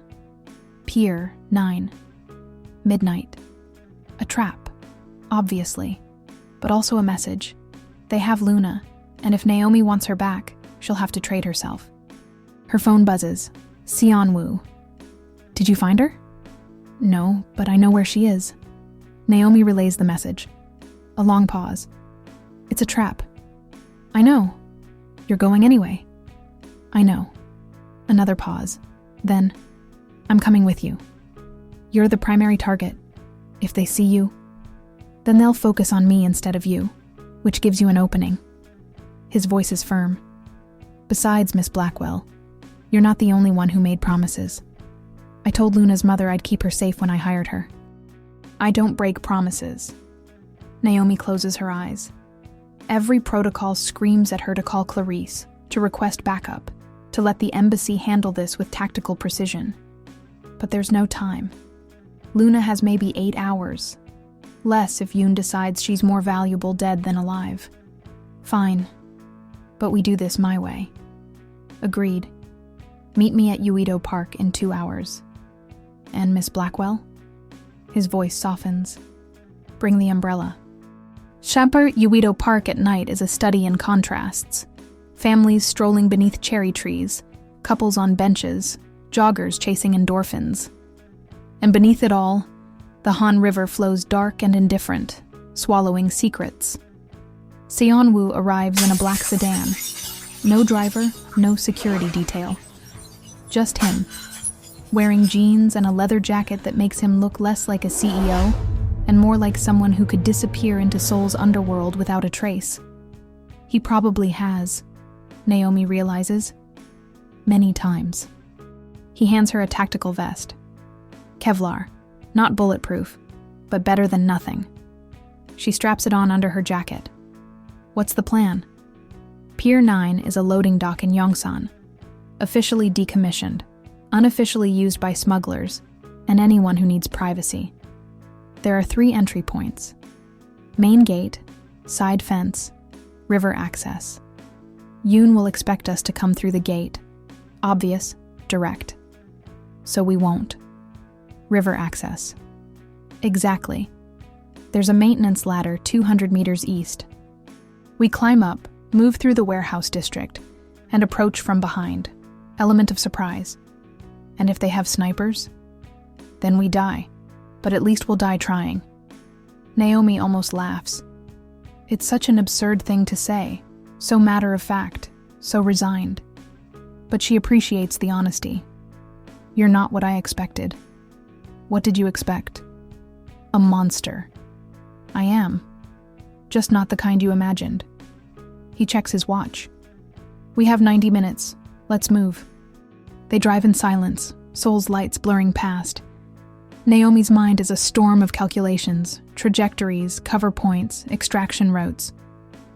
Pier 9. Midnight. A trap, obviously, but also a message. They have Luna, and if Naomi wants her back, she'll have to trade herself. Her phone buzzes. Seonwoo. Did you find her? No, but I know where she is. Naomi relays the message. A long pause. It's a trap. I know. You're going anyway. I know. Another pause. Then, I'm coming with you. You're the primary target. If they see you, then they'll focus on me instead of you, which gives you an opening. His voice is firm. Besides, Miss Blackwell, you're not the only one who made promises. I told Luna's mother I'd keep her safe when I hired her. I don't break promises. Naomi closes her eyes. Every protocol screams at her to call Clarice, to request backup, to let the embassy handle this with tactical precision. But there's no time. Luna has maybe 8 hours. Less if Yoon decides she's more valuable dead than alive. Fine. But we do this my way. Agreed. Meet me at Uedo Park in 2 hours. And Miss Blackwell? His voice softens. Bring the umbrella. Shapur Uedo Park at night is a study in contrasts. Families strolling beneath cherry trees, couples on benches, joggers chasing endorphins. And beneath it all, the Han River flows dark and indifferent, swallowing secrets. Seonwoo arrives in a black sedan. No driver, no security detail. Just him, wearing jeans and a leather jacket that makes him look less like a CEO and more like someone who could disappear into Seoul's underworld without a trace. He probably has, Naomi realizes, many times. He hands her a tactical vest. Kevlar, not bulletproof, but better than nothing. She straps it on under her jacket. What's the plan? Pier 9 is a loading dock in Yongsan, officially decommissioned, unofficially used by smugglers, and anyone who needs privacy. There are 3 entry points: main gate, side fence, river access. Yoon will expect us to come through the gate. Obvious, direct. So we won't. River access. Exactly. There's a maintenance ladder 200 meters east. We climb up, move through the warehouse district, and approach from behind. Element of surprise. And if they have snipers? Then we die. But at least we'll die trying. Naomi almost laughs. It's such an absurd thing to say, so matter of fact, so resigned. But she appreciates the honesty. You're not what I expected. What did you expect? A monster. I am. Just not the kind you imagined. He checks his watch. We have 90 minutes. Let's move. They drive in silence, Seoul's lights blurring past. Naomi's mind is a storm of calculations, trajectories, cover points, extraction routes.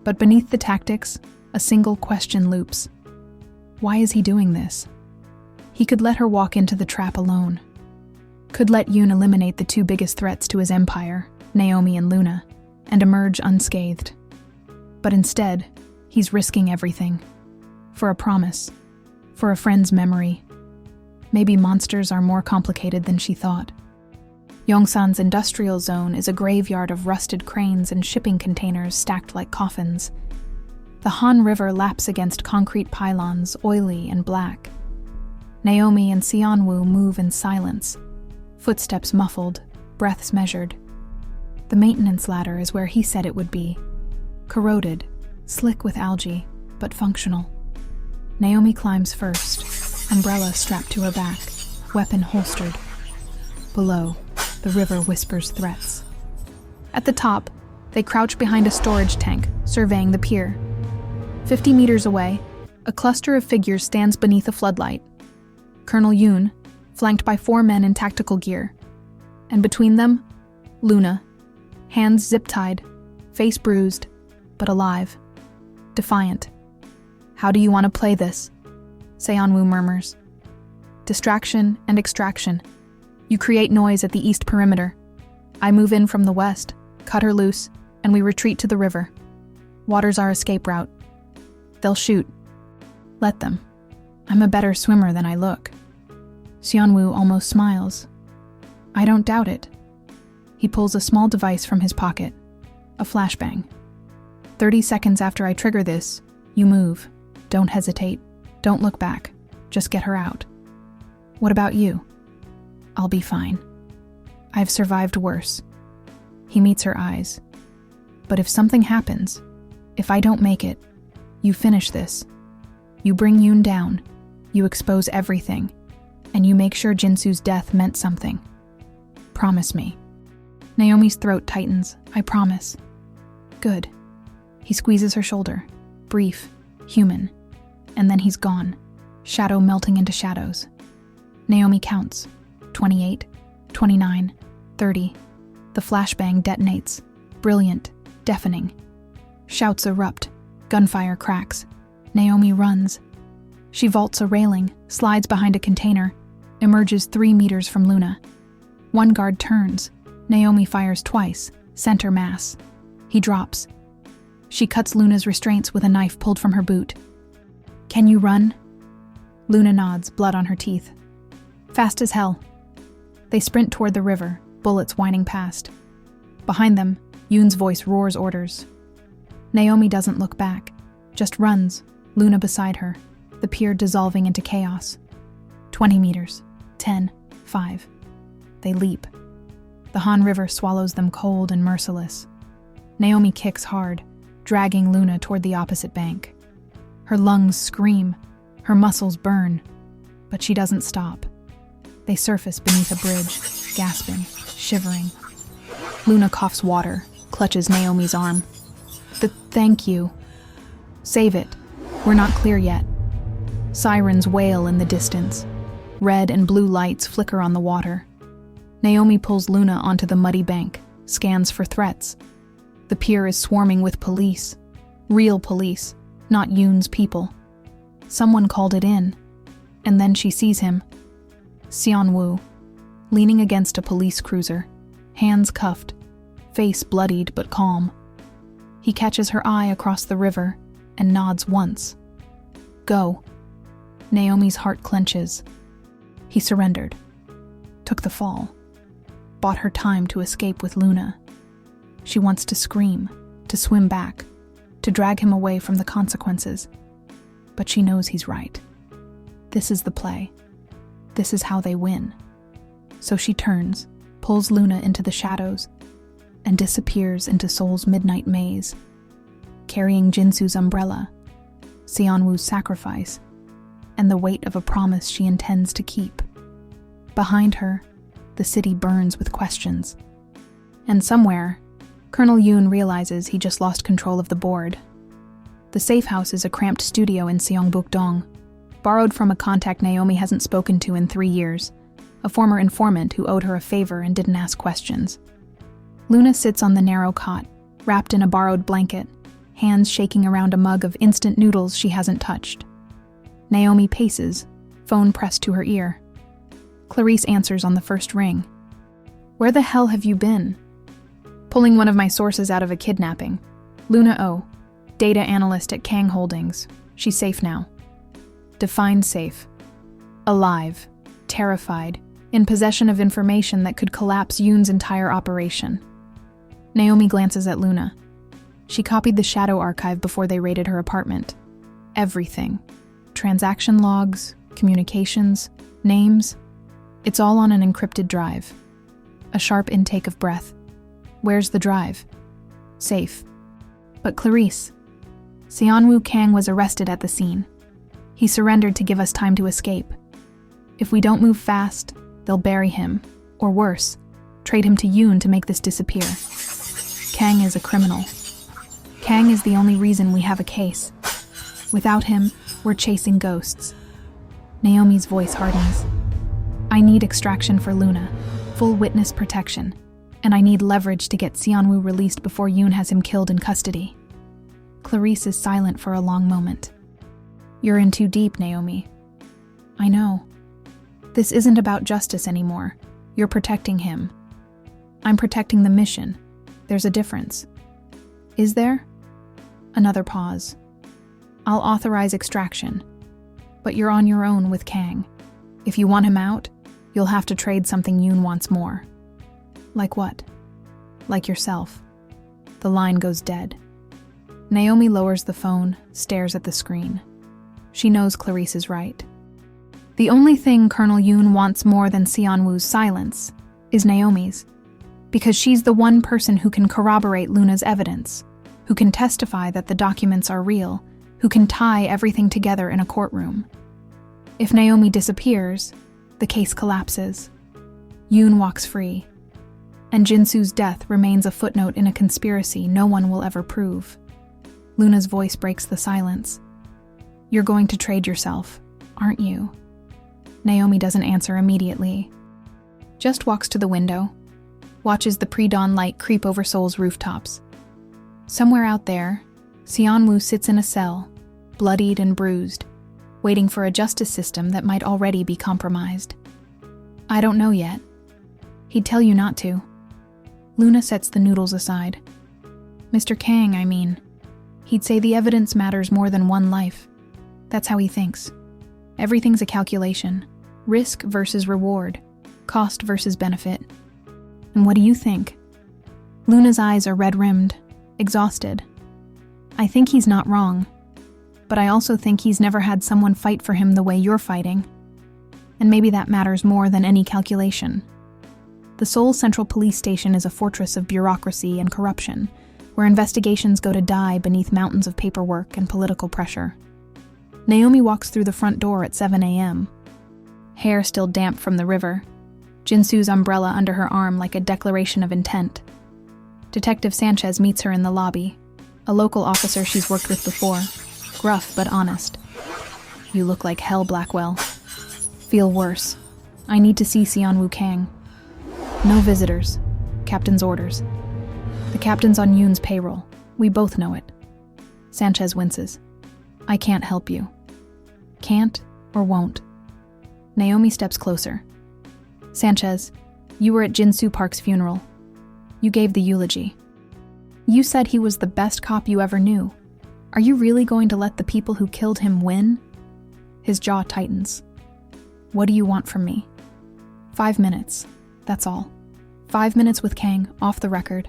But beneath the tactics, a single question loops. Why is he doing this? He could let her walk into the trap alone. Could let Yoon eliminate the two biggest threats to his empire, Naomi and Luna, and emerge unscathed. But instead, he's risking everything. For a promise. For a friend's memory. Maybe monsters are more complicated than she thought. Yongsan's industrial zone is a graveyard of rusted cranes and shipping containers stacked like coffins. The Han River laps against concrete pylons, oily and black. Naomi and Seonwoo move in silence, footsteps muffled, breaths measured. The maintenance ladder is where he said it would be. Corroded, slick with algae, but functional. Naomi climbs first, umbrella strapped to her back, weapon holstered. Below, the river whispers threats. At the top, they crouch behind a storage tank, surveying the pier. 50 meters away, a cluster of figures stands beneath a floodlight. Colonel Yoon, flanked by 4 men in tactical gear. And between them, Luna, hands zip-tied, face bruised, but alive. Defiant. How do you want to play this? Seonwoo murmurs. Distraction and extraction. You create noise at the east perimeter. I move in from the west, cut her loose, and we retreat to the river. Water's our escape route. They'll shoot. Let them. I'm a better swimmer than I look. Seonwoo almost smiles. I don't doubt it. He pulls a small device from his pocket. A flashbang. 30 seconds after I trigger this, you move. Don't hesitate. Don't look back. Just get her out. What about you? I'll be fine. I've survived worse. He meets her eyes. But if something happens, if I don't make it, you finish this. You bring Yoon down. You expose everything. And you make sure Jinsu's death meant something. Promise me. Naomi's throat tightens. I promise. Good. He squeezes her shoulder. Brief. Human. And then he's gone. Shadow melting into shadows. Naomi counts. 28, 29, 30. The flashbang detonates. Brilliant. Deafening. Shouts erupt. Gunfire cracks. Naomi runs. She vaults a railing, slides behind a container, emerges 3 meters from Luna. One guard turns. Naomi fires twice, center mass. He drops. She cuts Luna's restraints with a knife pulled from her boot. Can you run? Luna nods, blood on her teeth. Fast as hell. They sprint toward the river, bullets whining past. Behind them, Yoon's voice roars orders. Naomi doesn't look back, just runs, Luna beside her, the pier dissolving into chaos. 20 meters, 10, 5. They leap. The Han River swallows them cold and merciless. Naomi kicks hard, dragging Luna toward the opposite bank. Her lungs scream, her muscles burn, but she doesn't stop. They surface beneath a bridge, gasping, shivering. Luna coughs water, clutches Naomi's arm. Thank you. Save it. We're not clear yet. Sirens wail in the distance. Red and blue lights flicker on the water. Naomi pulls Luna onto the muddy bank, scans for threats. The pier is swarming with police. Real police, not Yoon's people. Someone called it in. And then she sees him. Seonwoo, leaning against a police cruiser, hands cuffed, face bloodied but calm. He catches her eye across the river and nods once. Go. Naomi's heart clenches. He surrendered. Took the fall. Bought her time to escape with Luna. She wants to scream, to swim back, to drag him away from the consequences. But she knows he's right. This is the play. This is how they win. So she turns, pulls Luna into the shadows, and disappears into Seoul's midnight maze, carrying Jinsu's umbrella, Seonwoo's sacrifice, and the weight of a promise she intends to keep. Behind her, the city burns with questions. And somewhere, Colonel Yoon realizes he just lost control of the board. The safe house is a cramped studio in Seongbuk-dong, borrowed from a contact Naomi hasn't spoken to in 3 years, a former informant who owed her a favor and didn't ask questions. Luna sits on the narrow cot, wrapped in a borrowed blanket, hands shaking around a mug of instant noodles she hasn't touched. Naomi paces, phone pressed to her ear. Clarice answers on the first ring. "Where the hell have you been?" "Pulling one of my sources out of a kidnapping. Luna Oh, data analyst at Kang Holdings. She's safe now." Defined safe. Alive, terrified, in possession of information that could collapse Yoon's entire operation. Naomi glances at Luna. She copied the shadow archive before they raided her apartment. Everything. Transaction logs, communications, names. It's all on an encrypted drive. A sharp intake of breath. Where's the drive? Safe. But Clarice. Seonwoo Kang was arrested at the scene. He surrendered to give us time to escape. If we don't move fast, they'll bury him, or worse, trade him to Yoon to make this disappear. Kang is a criminal. Kang is the only reason we have a case. Without him, we're chasing ghosts. Naomi's voice hardens. I need extraction for Luna, full witness protection, and I need leverage to get Seonwoo released before Yoon has him killed in custody. Clarice is silent for a long moment. You're in too deep, Naomi. I know. This isn't about justice anymore. You're protecting him. I'm protecting the mission. There's a difference. Is there? Another pause. I'll authorize extraction, but you're on your own with Kang. If you want him out, you'll have to trade something Yoon wants more. Like what? Like yourself. The line goes dead. Naomi lowers the phone, stares at the screen. She knows Clarice is right. The only thing Colonel Yoon wants more than Seonwoo's silence is Naomi's, because she's the one person who can corroborate Luna's evidence, who can testify that the documents are real, who can tie everything together in a courtroom. If Naomi disappears, the case collapses. Yoon walks free, and Jinsu's death remains a footnote in a conspiracy no one will ever prove. Luna's voice breaks the silence. You're going to trade yourself, aren't you? Naomi doesn't answer immediately. Just walks to the window, watches the pre-dawn light creep over Seoul's rooftops. Somewhere out there, Seonwoo sits in a cell, bloodied and bruised, waiting for a justice system that might already be compromised. I don't know yet. He'd tell you not to. Luna sets the noodles aside. Mr. Kang, I mean. He'd say the evidence matters more than one life. That's how he thinks. Everything's a calculation. Risk versus reward. Cost versus benefit. And what do you think? Luna's eyes are red-rimmed, exhausted. I think he's not wrong. But I also think he's never had someone fight for him the way you're fighting. And maybe that matters more than any calculation. The Seoul Central Police Station is a fortress of bureaucracy and corruption, where investigations go to die beneath mountains of paperwork and political pressure. Naomi walks through the front door at 7 a.m. Hair still damp from the river, Jinsu's umbrella under her arm like a declaration of intent. Detective Sanchez meets her in the lobby, a local officer she's worked with before, gruff but honest. You look like hell, Blackwell. Feel worse. I need to see Seonwoo Kang. No visitors. Captain's orders. The captain's on Yoon's payroll. We both know it. Sanchez winces. I can't help you. Can't or won't. Naomi steps closer. Sanchez, you were at Jinsu Park's funeral. You gave the eulogy. You said he was the best cop you ever knew. Are you really going to let the people who killed him win? His jaw tightens. What do you want from me? 5 minutes. That's all. 5 minutes with Kang, off the record.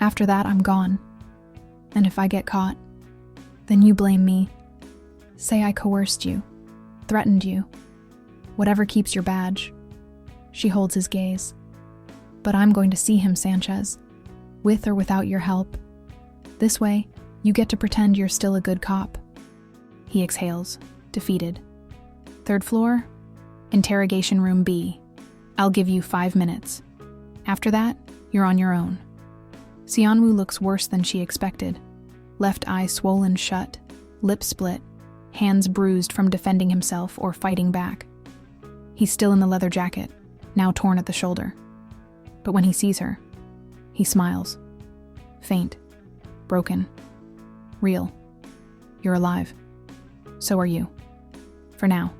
After that, I'm gone. And if I get caught, then you blame me. Say I coerced you, threatened you. Whatever keeps your badge. She holds his gaze. But I'm going to see him, Sanchez. With or without your help. This way, you get to pretend you're still a good cop. He exhales, defeated. 3rd floor? Interrogation room B. I'll give you 5 minutes. After that, You're on your own. Seonwoo looks worse than she expected. Left eye swollen shut, lip split, hands bruised from defending himself or fighting back. He's still in the leather jacket, now torn at the shoulder. But when he sees her, he smiles. Faint, broken, real. You're alive. So are you. For now.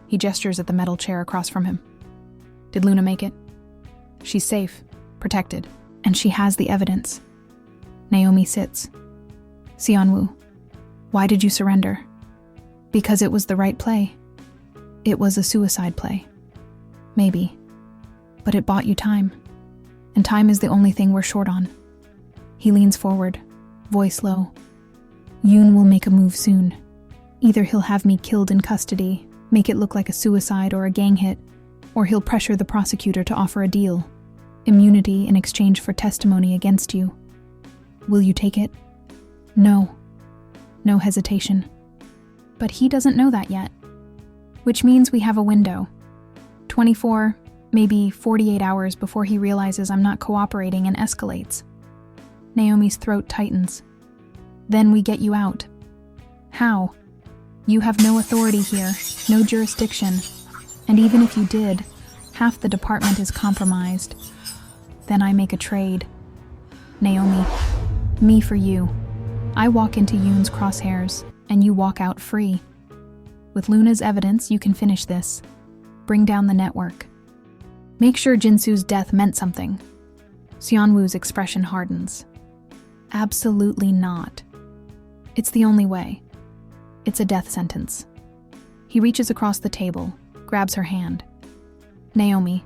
He gestures at the metal chair across from him. Did Luna make it? She's safe, protected, and she has the evidence. Naomi sits. Seonwoo, why did you surrender? Because it was the right play. It was a suicide play. Maybe. But it bought you time. And time is the only thing we're short on. He leans forward, voice low. Yoon will make a move soon. Either he'll have me killed in custody, make it look like a suicide or a gang hit, or he'll pressure the prosecutor to offer a deal. Immunity in exchange for testimony against you. Will you take it? No. No hesitation. But he doesn't know that yet. Which means we have a window. 24, maybe 48 hours before he realizes I'm not cooperating and escalates. Naomi's throat tightens. Then we get you out. How? You have no authority here, no jurisdiction. And even if you did, half the department is compromised. Then I make a trade. Naomi, me for you. I walk into Yoon's crosshairs, and you walk out free. With Luna's evidence, you can finish this. Bring down the network. Make sure Jinsu's death meant something. Seonwoo's expression hardens. Absolutely not. It's the only way. It's a death sentence. He reaches across the table, grabs her hand. Naomi,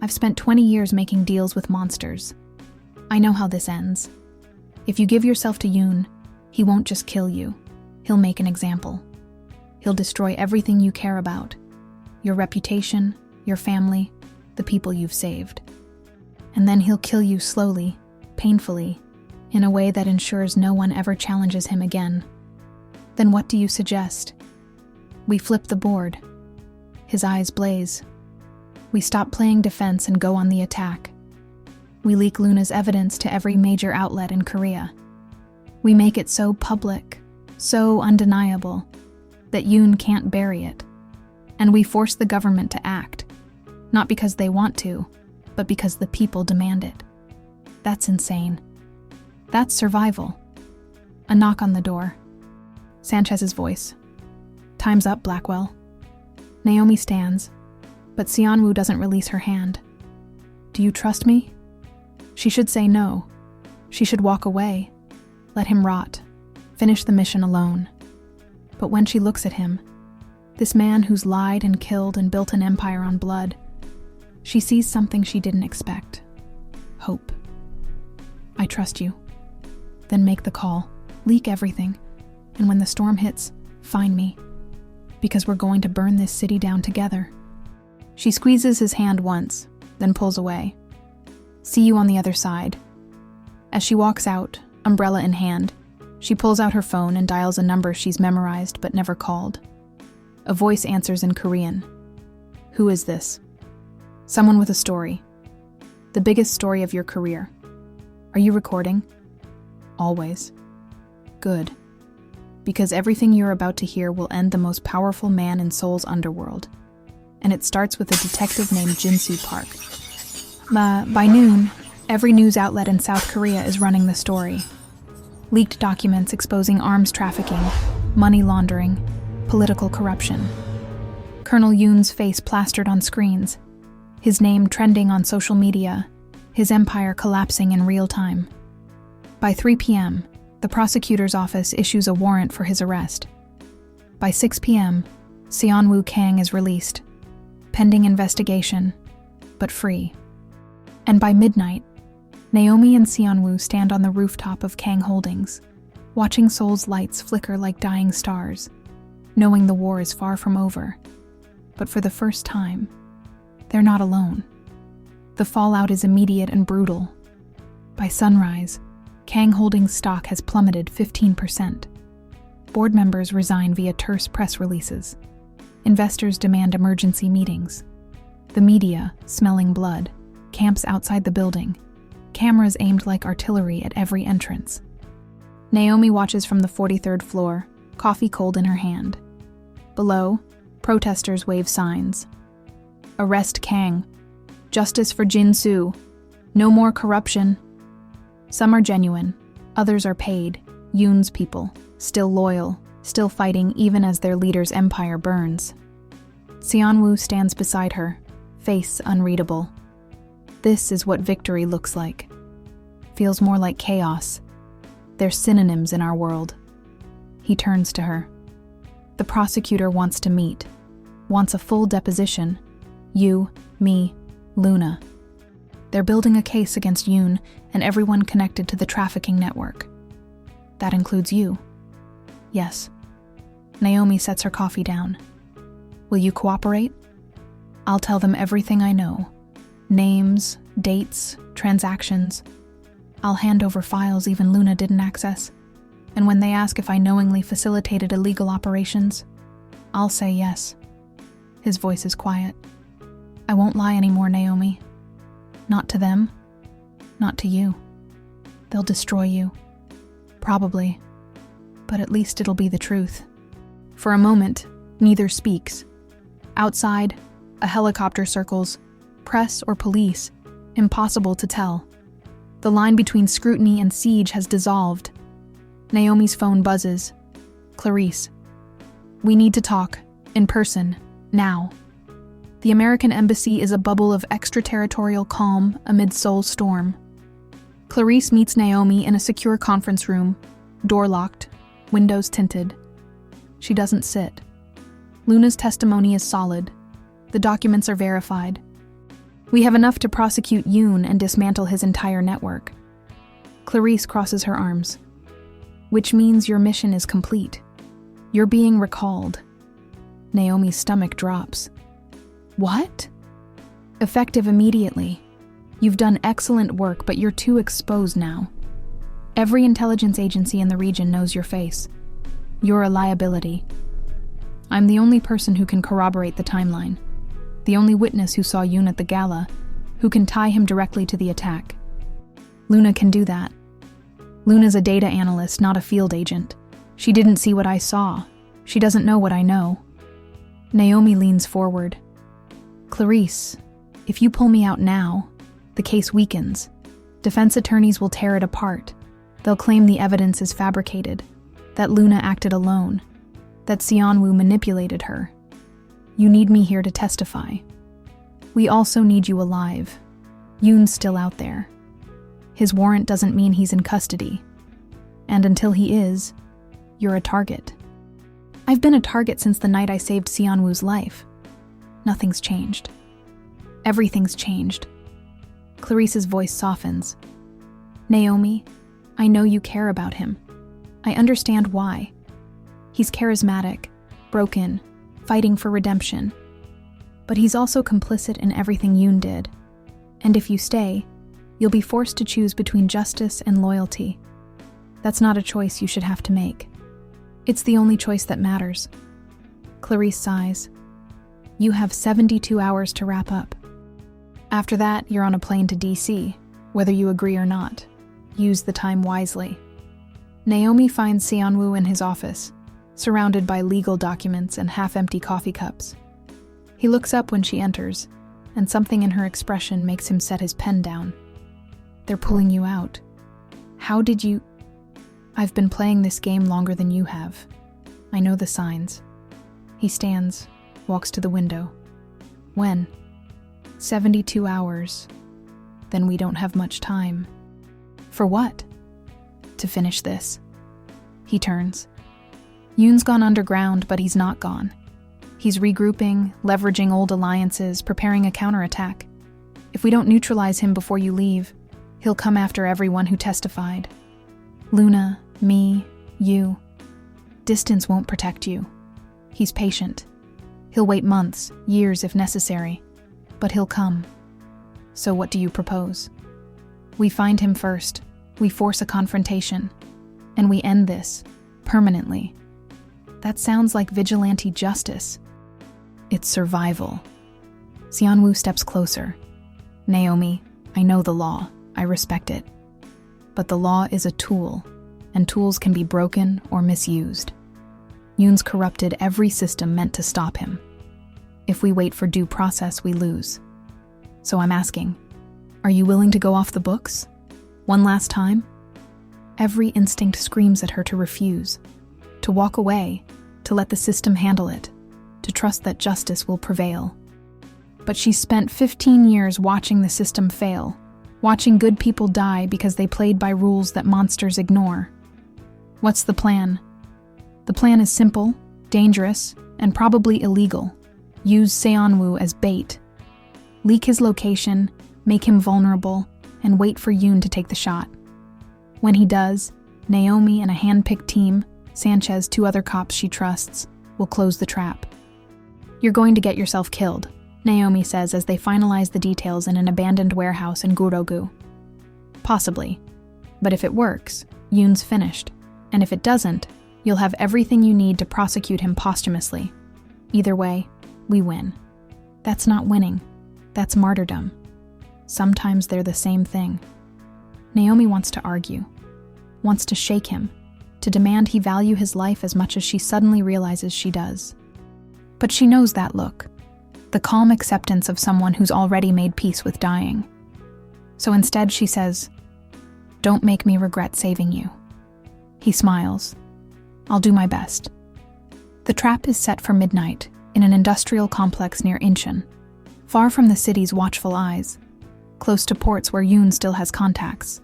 I've spent 20 years making deals with monsters. I know how this ends. If you give yourself to Yoon, he won't just kill you. He'll make an example. He'll destroy everything you care about. Your reputation, your family, the people you've saved. And then he'll kill you slowly, painfully, in a way that ensures no one ever challenges him again. Then what do you suggest? We flip the board. His eyes blaze. We stop playing defense and go on the attack. We leak Luna's evidence to every major outlet in Korea. We make it so public, so undeniable, that Yoon can't bury it. And we force the government to act, not because they want to, but because the people demand it. That's insane. That's survival. A knock on the door. Sanchez's voice. Time's up, Blackwell. Naomi stands, but Seonwoo doesn't release her hand. Do you trust me? She should say no. She should walk away. Let him rot. Finish the mission alone. But when she looks at him, this man who's lied and killed and built an empire on blood, she sees something she didn't expect. Hope. I trust you. Then make the call. Leak everything. And when the storm hits, find me. Because we're going to burn this city down together. She squeezes his hand once, then pulls away. See you on the other side. As she walks out, umbrella in hand, she pulls out her phone and dials a number she's memorized but never called. A voice answers in Korean. Who is this? Someone with a story. The biggest story of your career. Are you recording? Always. Good. Because everything you're about to hear will end the most powerful man in Seoul's underworld. And it starts with a detective named Jinsu Park. By noon, every news outlet in South Korea is running the story. Leaked documents exposing arms trafficking, money laundering, political corruption. Colonel Yoon's face plastered on screens, his name trending on social media, his empire collapsing in real time. By 3 p.m., the prosecutor's office issues a warrant for his arrest. By 6 p.m., Seonwoo Kang is released, pending investigation, but free. And by midnight, Naomi and Seonwoo stand on the rooftop of Kang Holdings, watching Seoul's lights flicker like dying stars, knowing the war is far from over. But for the first time, they're not alone. The fallout is immediate and brutal. By sunrise, Kang Holdings stock has plummeted 15%. Board members resign via terse press releases. Investors demand emergency meetings. The media, smelling blood, camps outside the building, cameras aimed like artillery at every entrance. Naomi watches from the 43rd floor, coffee cold in her hand. Below, protesters wave signs. Arrest Kang. Justice for Jin Soo. No more corruption. Some are genuine, others are paid, Yoon's people, still loyal, still fighting even as their leader's empire burns. Seonwoo stands beside her, face unreadable. This is what victory looks like. Feels more like chaos. They're synonyms in our world. He turns to her. The prosecutor wants to meet, wants a full deposition. You, me, Luna. They're building a case against Yoon and everyone connected to the trafficking network. That includes you. Yes. Naomi sets her coffee down. Will you cooperate? I'll tell them everything I know. Names, dates, transactions. I'll hand over files even Luna didn't access. And when they ask if I knowingly facilitated illegal operations, I'll say yes. His voice is quiet. I won't lie anymore, Naomi. Not to them. Not to you. They'll destroy you. Probably. But at least it'll be the truth. For a moment, neither speaks. Outside, a helicopter circles. Press or police. Impossible to tell. The line between scrutiny and siege has dissolved. Naomi's phone buzzes. Clarice. We need to talk. In person. Now. The American embassy is a bubble of extraterritorial calm amid Seoul's storm. Clarice meets Naomi in a secure conference room, door locked, windows tinted. She doesn't sit. Luna's testimony is solid. The documents are verified. We have enough to prosecute Yoon and dismantle his entire network. Clarice crosses her arms. Which means your mission is complete. You're being recalled. Naomi's stomach drops. What? Effective immediately. You've done excellent work, but you're too exposed now. Every intelligence agency in the region knows your face. You're a liability. I'm the only person who can corroborate the timeline. The only witness who saw Yoon at the gala, who can tie him directly to the attack. Luna can do that. Luna's a data analyst, not a field agent. She didn't see what I saw. She doesn't know what I know. Naomi leans forward. Clarice, if you pull me out now, the case weakens. Defense attorneys will tear it apart. They'll claim the evidence is fabricated, that Luna acted alone, that Seonwoo manipulated her. You need me here to testify. We also need you alive. Yoon's still out there. His warrant doesn't mean he's in custody. And until he is, you're a target. I've been a target since the night I saved Seonwoo's life. Nothing's changed. Everything's changed. Clarice's voice softens. Naomi, I know you care about him. I understand why. He's charismatic, broken, fighting for redemption. But he's also complicit in everything Yoon did. And if you stay, you'll be forced to choose between justice and loyalty. That's not a choice you should have to make. It's the only choice that matters. Clarice sighs. You have 72 hours to wrap up. After that, you're on a plane to DC, whether you agree or not. Use the time wisely. Naomi finds Seonwoo in his office, surrounded by legal documents and half-empty coffee cups. He looks up when she enters, and something in her expression makes him set his pen down. They're pulling you out. How did you... I've been playing this game longer than you have. I know the signs. He stands, walks to the window. When? 72 hours. Then we don't have much time. For what? To finish this. He turns. Yoon's gone underground, but he's not gone. He's regrouping, leveraging old alliances, preparing a counterattack. If we don't neutralize him before you leave, he'll come after everyone who testified. Luna, me, you. Distance won't protect you. He's patient. He'll wait months, years if necessary, but he'll come. So what do you propose? We find him first, we force a confrontation, and we end this, permanently. That sounds like vigilante justice. It's survival. Seonwoo steps closer. Naomi, I know the law. I respect it. But the law is a tool, and tools can be broken or misused. Yoon's corrupted every system meant to stop him. If we wait for due process, we lose. So I'm asking, are you willing to go off the books? One last time? Every instinct screams at her to refuse, to walk away, to let the system handle it, to trust that justice will prevail. But she's spent 15 years watching the system fail, watching good people die because they played by rules that monsters ignore. What's the plan? The plan is simple, dangerous, and probably illegal. Use Seonwoo as bait. Leak his location, make him vulnerable, and wait for Yoon to take the shot. When he does, Naomi and a hand-picked team, Sanchez, 2 other cops she trusts, will close the trap. You're going to get yourself killed, Naomi says as they finalize the details in an abandoned warehouse in Gurogu. Possibly. But if it works, Yoon's finished. And if it doesn't, you'll have everything you need to prosecute him posthumously. Either way, we win. That's not winning. That's martyrdom. Sometimes they're the same thing. Naomi wants to argue, wants to shake him, to demand he value his life as much as she suddenly realizes she does. But she knows that look, the calm acceptance of someone who's already made peace with dying. So instead she says, "Don't make me regret saving you." He smiles. "I'll do my best." The trap is set for midnight in an industrial complex near Incheon, far from the city's watchful eyes, close to ports where Yoon still has contacts.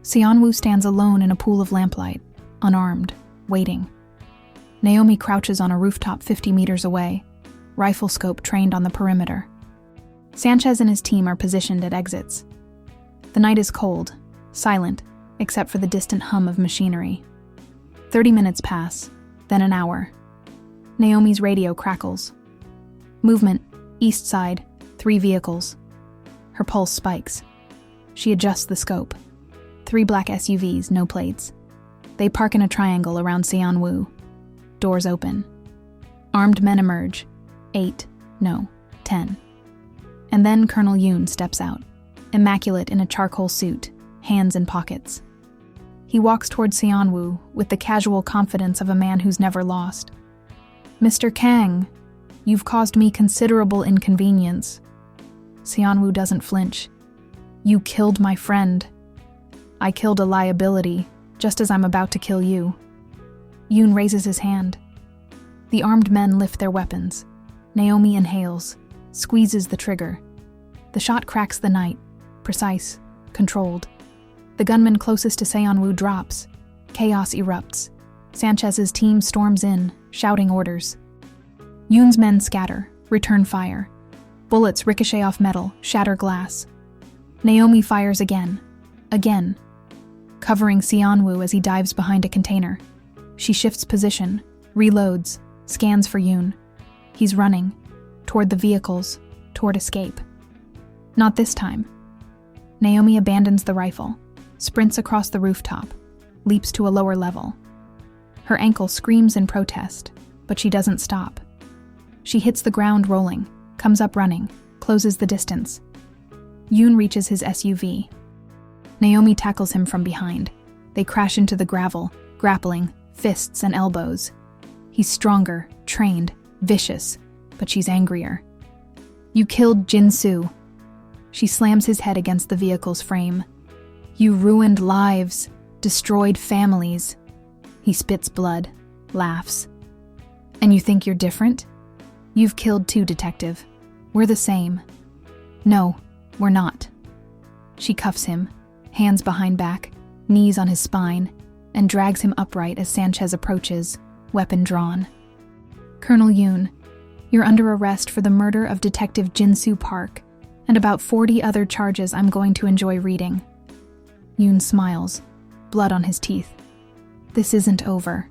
Seonwoo stands alone in a pool of lamplight, unarmed, waiting. Naomi crouches on a rooftop 50 meters away, rifle scope trained on the perimeter. Sanchez and his team are positioned at exits. The night is cold, silent, except for the distant hum of machinery. 30 minutes pass, then an hour. Naomi's radio crackles. Movement, east side, 3 vehicles. Her pulse spikes. She adjusts the scope. 3 black SUVs, no plates. They park in a triangle around Seonwoo. Doors open. Armed men emerge. 8, no, 10. And then Colonel Yoon steps out, immaculate in a charcoal suit, hands in pockets. He walks toward Seonwoo with the casual confidence of a man who's never lost. "Mr. Kang, you've caused me considerable inconvenience." Seonwoo doesn't flinch. "You killed my friend. I killed a liability, just as I'm about to kill you." Yoon raises his hand. The armed men lift their weapons. Naomi inhales, squeezes the trigger. The shot cracks the night, precise, controlled. The gunman closest to Seonwoo drops. Chaos erupts. Sanchez's team storms in, shouting orders. Yoon's men scatter, return fire. Bullets ricochet off metal, shatter glass. Naomi fires again, covering Seonwoo as he dives behind a container. She shifts position, reloads, scans for Yoon. He's running, toward the vehicles, toward escape. Not this time. Naomi abandons the rifle, sprints across the rooftop, leaps to a lower level. Her ankle screams in protest, but she doesn't stop. She hits the ground rolling, comes up running, closes the distance. Yoon reaches his SUV. Naomi tackles him from behind. They crash into the gravel, grappling, fists and elbows. He's stronger, trained, vicious, but she's angrier. "You killed Jin-soo." She slams his head against the vehicle's frame. "You ruined lives, destroyed families." He spits blood, laughs. "And you think you're different? You've killed too, detective. We're the same." "No, we're not." She cuffs him, hands behind back, knees on his spine, and drags him upright as Sanchez approaches, weapon drawn. "Colonel Yoon, you're under arrest for the murder of Detective Jin-soo Park and about 40 other charges I'm going to enjoy reading." Yoon smiles, blood on his teeth. "This isn't over."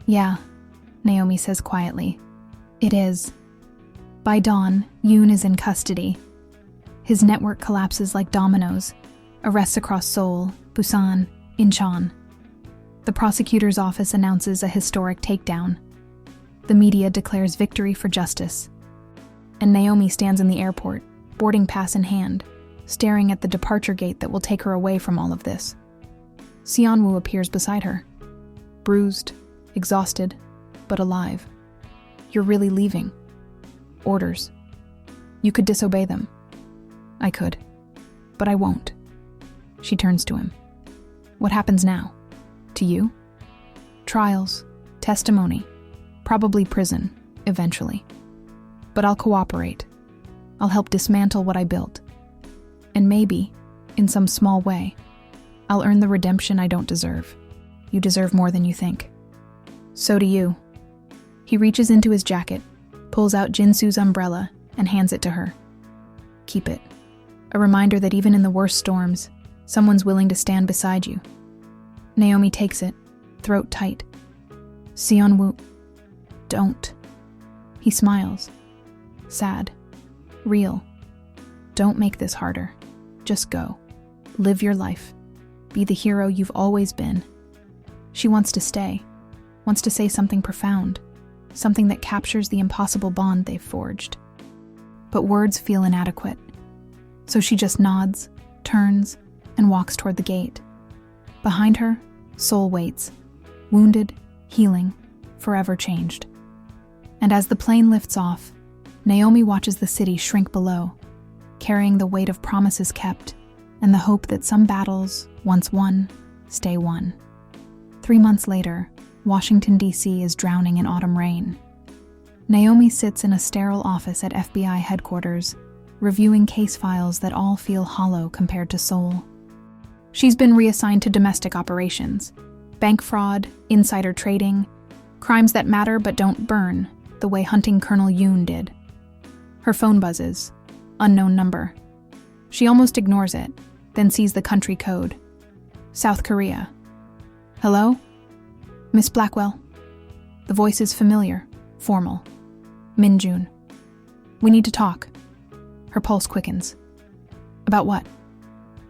"Yeah," Naomi says quietly. "It is." By dawn, Yoon is in custody. His network collapses like dominoes, arrests across Seoul, Busan, Incheon. The prosecutor's office announces a historic takedown. The media declares victory for justice. And Naomi stands in the airport, boarding pass in hand, staring at the departure gate that will take her away from all of this. Seonwoo appears beside her, bruised, exhausted, but alive. You're really leaving. Orders. You could disobey them. I could, but I won't. She turns to him. What happens now? To you? Trials, testimony, probably prison, eventually. But I'll cooperate. I'll help dismantle what I built. And maybe, in some small way, I'll earn the redemption I don't deserve. You deserve more than you think. So do you. He reaches into his jacket, pulls out Jinsu's umbrella, and hands it to her. Keep it. A reminder that even in the worst storms, someone's willing to stand beside you. Naomi takes it, throat tight. Seonwoo, don't. He smiles. Sad. Real. Don't make this harder. Just go. Live your life. Be the hero you've always been. She wants to stay. Wants to say something profound. Something that captures the impossible bond they've forged. But words feel inadequate. So she just nods, turns, and walks toward the gate. Behind her, Soul waits. Wounded, healing, forever changed. And as the plane lifts off, Naomi watches the city shrink below, carrying the weight of promises kept and the hope that some battles, once won, stay won. 3 months later, Washington, D.C. is drowning in autumn rain. Naomi sits in a sterile office at FBI headquarters, reviewing case files that all feel hollow compared to Seoul. She's been reassigned to domestic operations, bank fraud, insider trading, crimes that matter but don't burn, the way hunting Colonel Yoon did. Her phone buzzes, unknown number. She almost ignores it, then sees the country code. South Korea. Hello? Miss Blackwell. The voice is familiar, formal. Min-jun. We need to talk. Her pulse quickens. About what?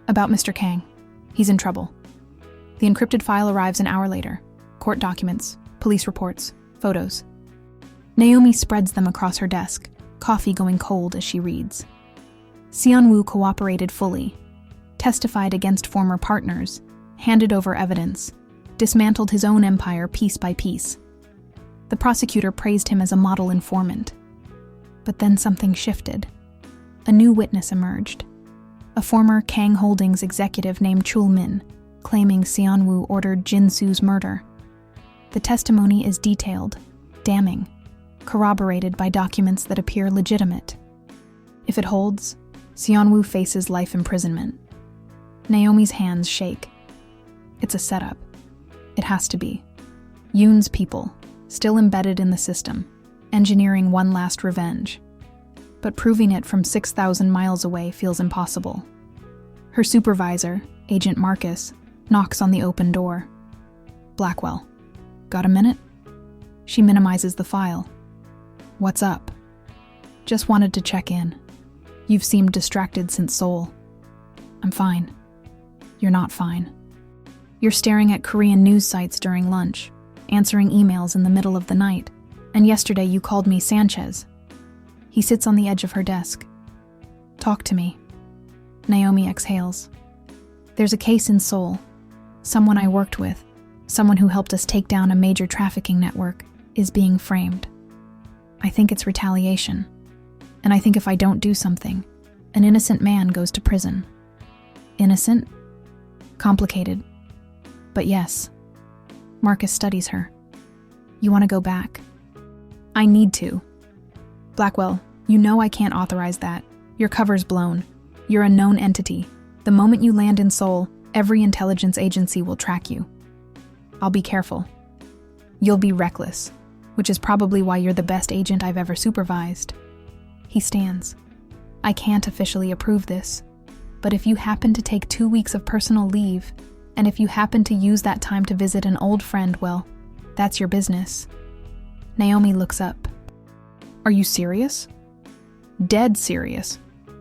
About Mr. Kang. He's in trouble. The encrypted file arrives an hour later. Court documents, police reports, photos. Naomi spreads them across her desk, coffee going cold as she reads. Seonwoo cooperated fully, testified against former partners, handed over evidence, dismantled his own empire piece by piece. The prosecutor praised him as a model informant. But then something shifted. A new witness emerged. A former Kang Holdings executive named Chul Min, claiming Seonwoo ordered Jinsu's murder. The testimony is detailed, damning, corroborated by documents that appear legitimate. If it holds, Seonwoo faces life imprisonment. Naomi's hands shake. It's a setup. It has to be. Yoon's people, still embedded in the system, engineering one last revenge. But proving it from 6,000 miles away feels impossible. Her supervisor, Agent Marcus, knocks on the open door. Blackwell. Got a minute? She minimizes the file. What's up? Just wanted to check in. You've seemed distracted since Seoul. I'm fine. You're not fine. You're staring at Korean news sites during lunch, answering emails in the middle of the night, and yesterday you called me Sanchez. He sits on the edge of her desk. Talk to me. Naomi exhales. There's a case in Seoul. Someone I worked with, someone who helped us take down a major trafficking network, is being framed. I think it's retaliation. And I think if I don't do something, an innocent man goes to prison. Innocent? Complicated. But yes. Marcus studies her. You want to go back? I need to. Blackwell, you know I can't authorize that. Your cover's blown. You're a known entity. The moment you land in Seoul, every intelligence agency will track you. I'll be careful. You'll be reckless, which is probably why you're the best agent I've ever supervised. He stands. I can't officially approve this, but if you happen to take 2 weeks of personal leave, and if you happen to use that time to visit an old friend, well, that's your business. Naomi looks up. Are you serious? Dead serious.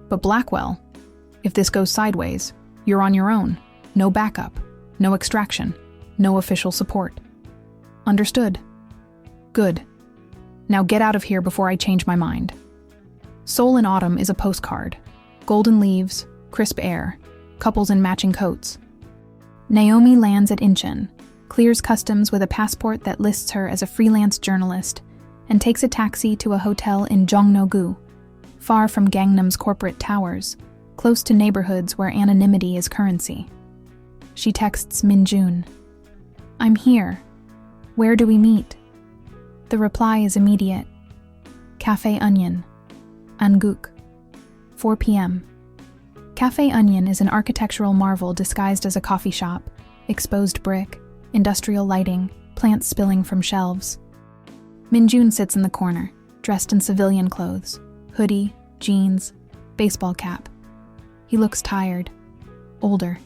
But Blackwell, if this goes sideways, you're on your own. No backup, no extraction, no official support. Understood. Good. Now get out of here before I change my mind. Seoul in autumn is a postcard. Golden leaves, crisp air, couples in matching coats. Naomi lands at Incheon, clears customs with a passport that lists her as a freelance journalist, and takes a taxi to a hotel in Jongno-gu, far from Gangnam's corporate towers, close to neighborhoods where anonymity is currency. She texts Min-jun, "I'm here. Where do we meet?" The reply is immediate. Cafe Onion, Anguk, 4 p.m. Cafe Onion is an architectural marvel disguised as a coffee shop, exposed brick, industrial lighting, plants spilling from shelves. Min-jun sits in the corner, dressed in civilian clothes, hoodie, jeans, baseball cap. He looks tired, older.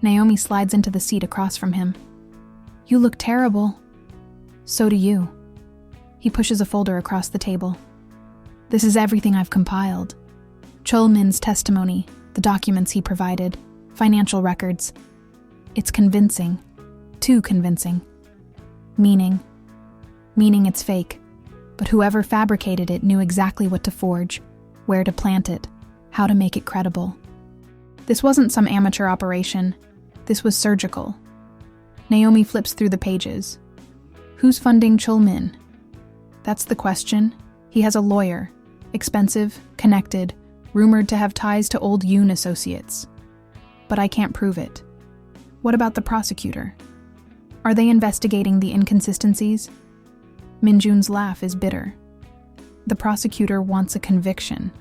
Naomi slides into the seat across from him. "You look terrible." "So do you." He pushes a folder across the table. "This is everything I've compiled. Chol-min's testimony, the documents he provided, financial records. It's convincing. Too convincing. Meaning it's fake. But whoever fabricated it knew exactly what to forge, where to plant it, how to make it credible. This wasn't some amateur operation. This was surgical." Naomi flips through the pages. Who's funding Chol-min? That's the question. He has a lawyer, expensive, connected, rumored to have ties to old Yoon associates. But I can't prove it. What about the prosecutor? Are they investigating the inconsistencies? Min-jun's laugh is bitter. The prosecutor wants a conviction.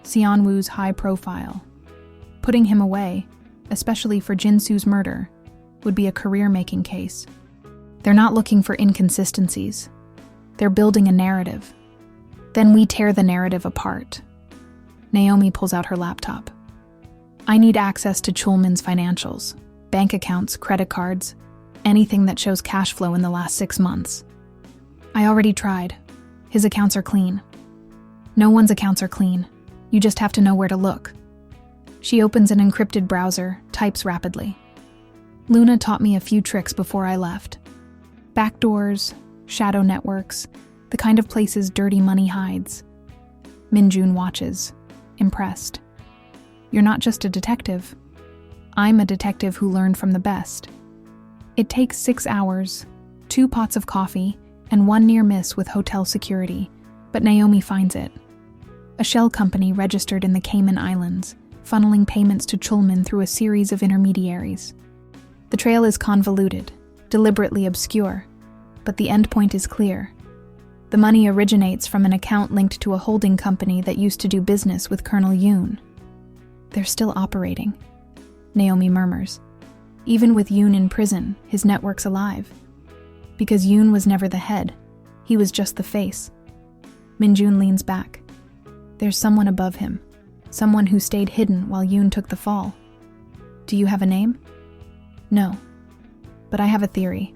Seon-woo's high profile. Putting him away, especially for Jin-soo's murder, would be a career-making case. They're not looking for inconsistencies. They're building a narrative. Then we tear the narrative apart. Naomi pulls out her laptop. "I need access to Chol-min's financials, bank accounts, credit cards, anything that shows cash flow in the last 6 months. I already tried. His accounts are clean." "No one's accounts are clean. You just have to know where to look." She opens an encrypted browser, types rapidly. "Luna taught me a few tricks before I left. Backdoors, shadow networks, the kind of places dirty money hides." Min-jun watches, impressed. "You're not just a detective. I'm a detective who learned from the best." It takes 6 hours, 2 pots of coffee, and 1 near miss with hotel security, but Naomi finds it. A shell company registered in the Cayman Islands, funneling payments to Chol-min through a series of intermediaries. The trail is convoluted, deliberately obscure, but the endpoint is clear. The money originates from an account linked to a holding company that used to do business with Colonel Yoon. "They're still operating," Naomi murmurs. "Even with Yoon in prison, his network's alive. Because Yoon was never the head, he was just the face." Min-jun leans back. "There's someone above him, someone who stayed hidden while Yoon took the fall. Do you have a name?" "No, but I have a theory."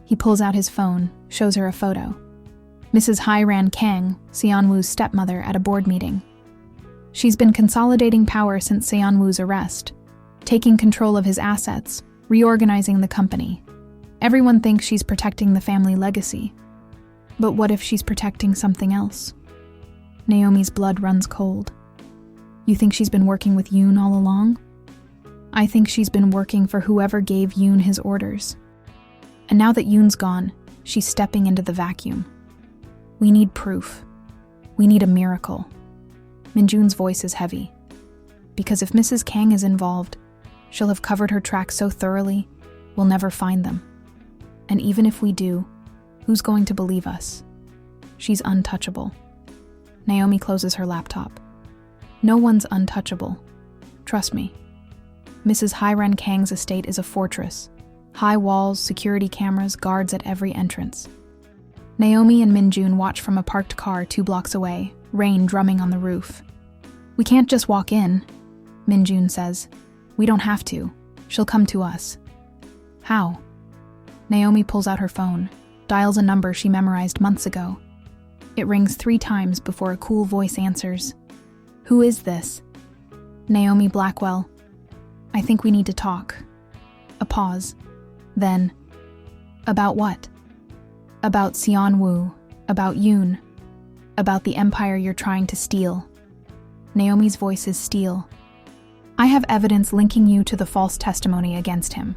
He pulls out his phone, shows her a photo. Mrs. Hai-ran Kang, Seon-woo's stepmother, at a board meeting. She's been consolidating power since Seon-woo's arrest, taking control of his assets, reorganizing the company. Everyone thinks she's protecting the family legacy. But what if she's protecting something else? Naomi's blood runs cold. "You think she's been working with Yoon all along?" "I think she's been working for whoever gave Yoon his orders. And now that Yoon's gone, she's stepping into the vacuum. We need proof. We need a miracle." Min-jun's voice is heavy. "Because if Mrs. Kang is involved, she'll have covered her tracks so thoroughly, we'll never find them. And even if we do, who's going to believe us? She's untouchable." Naomi closes her laptop. "No one's untouchable. Trust me. Mrs. Hai-ran Kang's estate is a fortress. High walls, security cameras, guards at every entrance." Naomi and Min-jun watch from a parked car 2 blocks away, rain drumming on the roof. "We can't just walk in," Min-jun says. "We don't have to. She'll come to us." "How?" Naomi pulls out her phone, dials a number she memorized months ago. It rings 3 times before a cool voice answers. "Who is this?" "Naomi Blackwell. I think we need to talk." A pause. Then, "About what?" "About Seon-woo, about Yoon, about the empire you're trying to steal." Naomi's voice is steel. I have evidence linking you to the false testimony against him.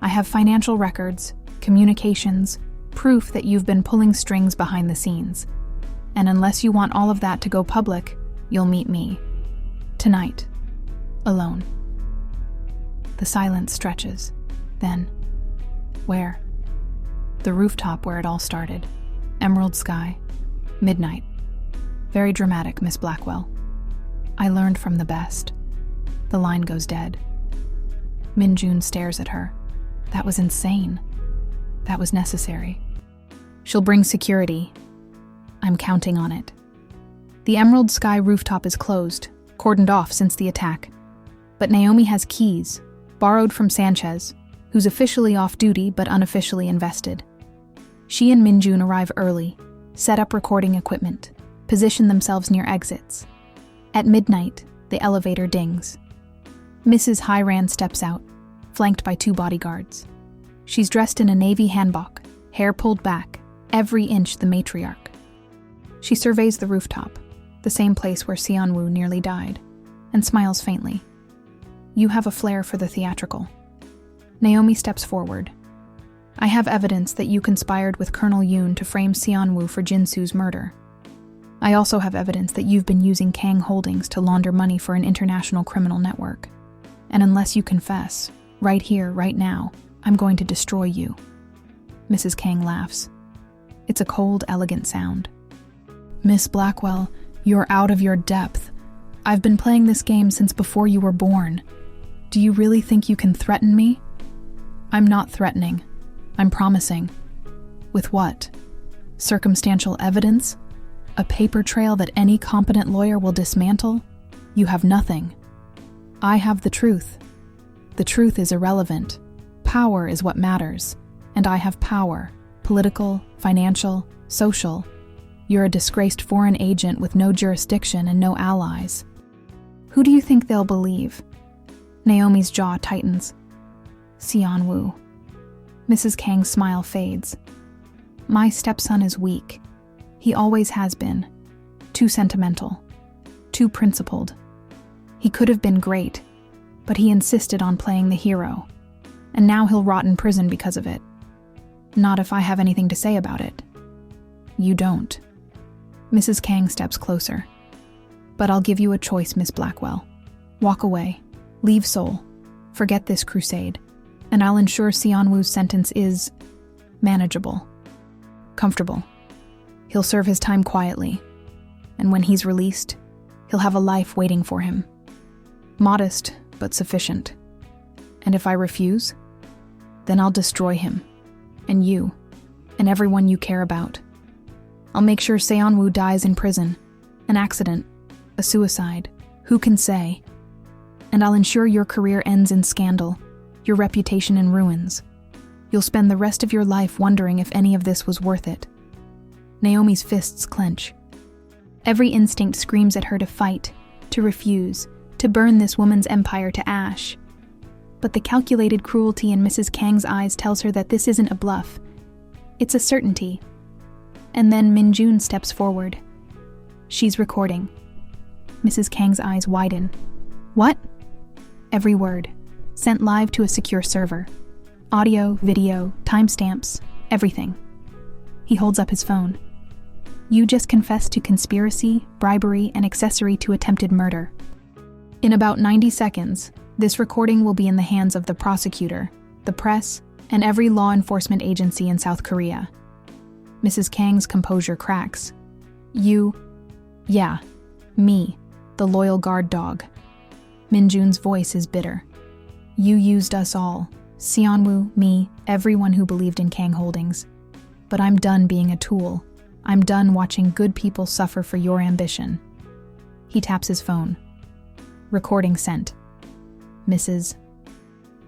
I have financial records, communications, proof that you've been pulling strings behind the scenes. And unless you want all of that to go public, you'll meet me. Tonight. Alone. The silence stretches. Then, where? The rooftop where it all started. Emerald sky. Midnight. Very dramatic, Miss Blackwell. I learned from the best. The line goes dead. Min-jun stares at her. That was insane. That was necessary. She'll bring security. I'm counting on it. The Emerald Sky rooftop is closed, cordoned off since the attack. But Naomi has keys, borrowed from Sanchez, who's officially off duty but unofficially invested. She and Min-jun arrive early, set up recording equipment, position themselves near exits. At midnight, the elevator dings. Mrs. Hyran steps out, flanked by 2 bodyguards. She's dressed in a navy hanbok, hair pulled back, every inch the matriarch. She surveys the rooftop, the same place where Seon-woo nearly died, and smiles faintly. You have a flair for the theatrical. Naomi steps forward. I have evidence that you conspired with Colonel Yoon to frame Seon-woo for Jin-soo's murder. I also have evidence that you've been using Kang Holdings to launder money for an international criminal network. And unless you confess, right here, right now, I'm going to destroy you. Mrs. Kang laughs. It's a cold, elegant sound. Miss Blackwell, you're out of your depth. I've been playing this game since before you were born. Do you really think you can threaten me? I'm not threatening. I'm promising. With what? Circumstantial evidence? A paper trail that any competent lawyer will dismantle? You have nothing. I have the truth. The truth is irrelevant. Power is what matters. And I have power. Political, financial, social. You're a disgraced foreign agent with no jurisdiction and no allies. Who do you think they'll believe? Naomi's jaw tightens. Seon-woo. Mrs. Kang's smile fades. My stepson is weak. He always has been. Too sentimental. Too principled. He could have been great, but he insisted on playing the hero. And now he'll rot in prison because of it. Not if I have anything to say about it. You don't. Mrs. Kang steps closer. But I'll give you a choice, Miss Blackwell. Walk away. Leave Seoul. Forget this crusade. And I'll ensure Seon-woo's sentence is manageable. Comfortable. He'll serve his time quietly. And when he's released, he'll have a life waiting for him. Modest, but sufficient. And if I refuse, then I'll destroy him. And you. And everyone you care about. I'll make sure Seon-woo dies in prison. An accident. A suicide. Who can say? And I'll ensure your career ends in scandal. Your reputation in ruins. You'll spend the rest of your life wondering if any of this was worth it. Naomi's fists clench. Every instinct screams at her to fight, to refuse, to burn this woman's empire to ash. But the calculated cruelty in Mrs. Kang's eyes tells her that this isn't a bluff. It's a certainty. And then Min-jun steps forward. She's recording. Mrs. Kang's eyes widen. What? Every word. Sent live to a secure server. Audio, video, timestamps, everything. He holds up his phone. You just confessed to conspiracy, bribery, and accessory to attempted murder. In about 90 seconds, this recording will be in the hands of the prosecutor, the press, and every law enforcement agency in South Korea. Mrs. Kang's composure cracks. You? Yeah, me, the loyal guard dog. Min-jun's voice is bitter. You used us all. Seon-woo, me, everyone who believed in Kang Holdings. But I'm done being a tool. I'm done watching good people suffer for your ambition. He taps his phone. Recording sent. Mrs.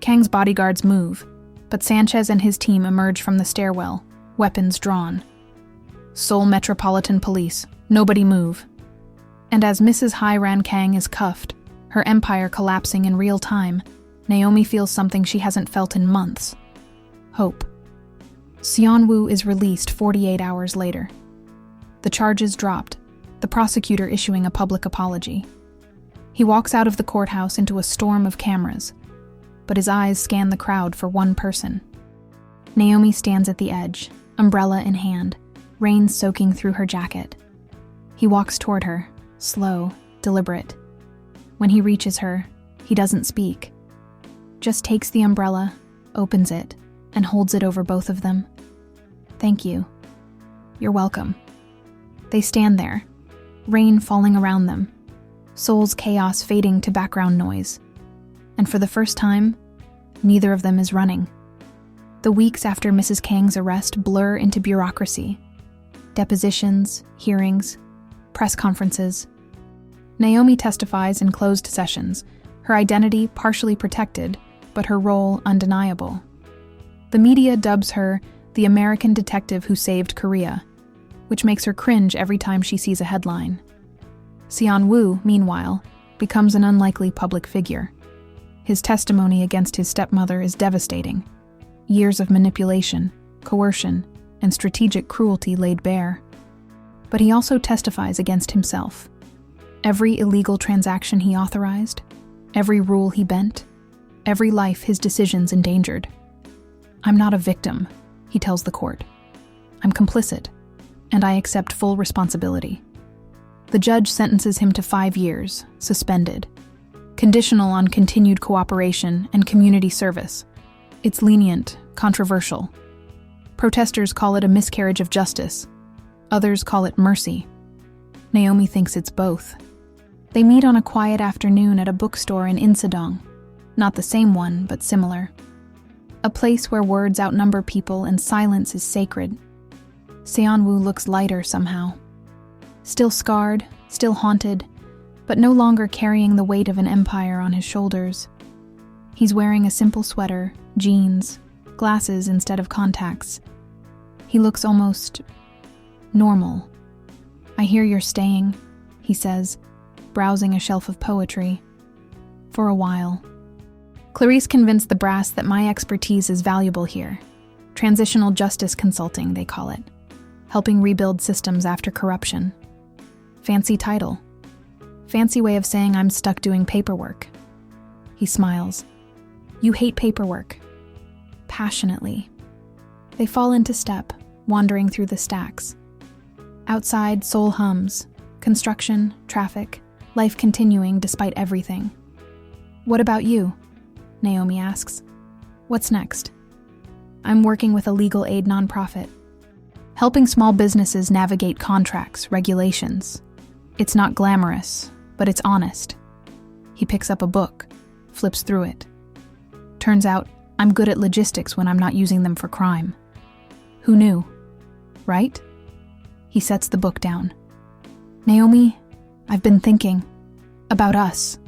Kang's bodyguards move, but Sanchez and his team emerge from the stairwell, weapons drawn. Seoul Metropolitan Police, nobody move. And as Mrs. Hyran Kang is cuffed, her empire collapsing in real time, Naomi feels something she hasn't felt in months. Hope. Seon-woo is released 48 hours later. The charges dropped, the prosecutor issuing a public apology. He walks out of the courthouse into a storm of cameras, but his eyes scan the crowd for one person. Naomi stands at the edge, umbrella in hand, rain soaking through her jacket. He walks toward her, slow, deliberate. When he reaches her, he doesn't speak. Just takes the umbrella, opens it, and holds it over both of them. "Thank you. You're welcome." They stand there, rain falling around them, Seoul's chaos fading to background noise. And for the first time, neither of them is running. The weeks after Mrs. Kang's arrest blur into bureaucracy. Depositions, hearings, press conferences. Naomi testifies in closed sessions, her identity partially protected, but her role undeniable. The media dubs her the American detective who saved Korea, which makes her cringe every time she sees a headline. Seon-woo, meanwhile, becomes an unlikely public figure. His testimony against his stepmother is devastating. Years of manipulation, coercion, and strategic cruelty laid bare. But he also testifies against himself. Every illegal transaction he authorized, every rule he bent, every life his decisions endangered. "I'm not a victim," he tells the court. "I'm complicit, and I accept full responsibility." The judge sentences him to 5 years, suspended, conditional on continued cooperation and community service. It's lenient, controversial. Protesters call it a miscarriage of justice. Others call it mercy. Naomi thinks it's both. They meet on a quiet afternoon at a bookstore in Insadong. Not the same one, but similar. A place where words outnumber people and silence is sacred. Seon-woo looks lighter somehow. Still scarred, still haunted, but no longer carrying the weight of an empire on his shoulders. He's wearing a simple sweater, jeans, glasses instead of contacts. He looks almost normal. "I hear you're staying," he says, browsing a shelf of poetry. "For a while." Clarice convinced the brass that my expertise is valuable here. Transitional justice consulting, they call it. Helping rebuild systems after corruption. Fancy title. Fancy way of saying I'm stuck doing paperwork. He smiles. "You hate paperwork." Passionately. They fall into step, wandering through the stacks. Outside, Seoul hums. Construction, traffic, life continuing despite everything. "What about you?" Naomi asks. "What's next?" "I'm working with a legal aid nonprofit. Helping small businesses navigate contracts, regulations. It's not glamorous, but it's honest." He picks up a book, flips through it. "Turns out, I'm good at logistics when I'm not using them for crime." "Who knew? Right?" He sets the book down. "Naomi, I've been thinking. About us.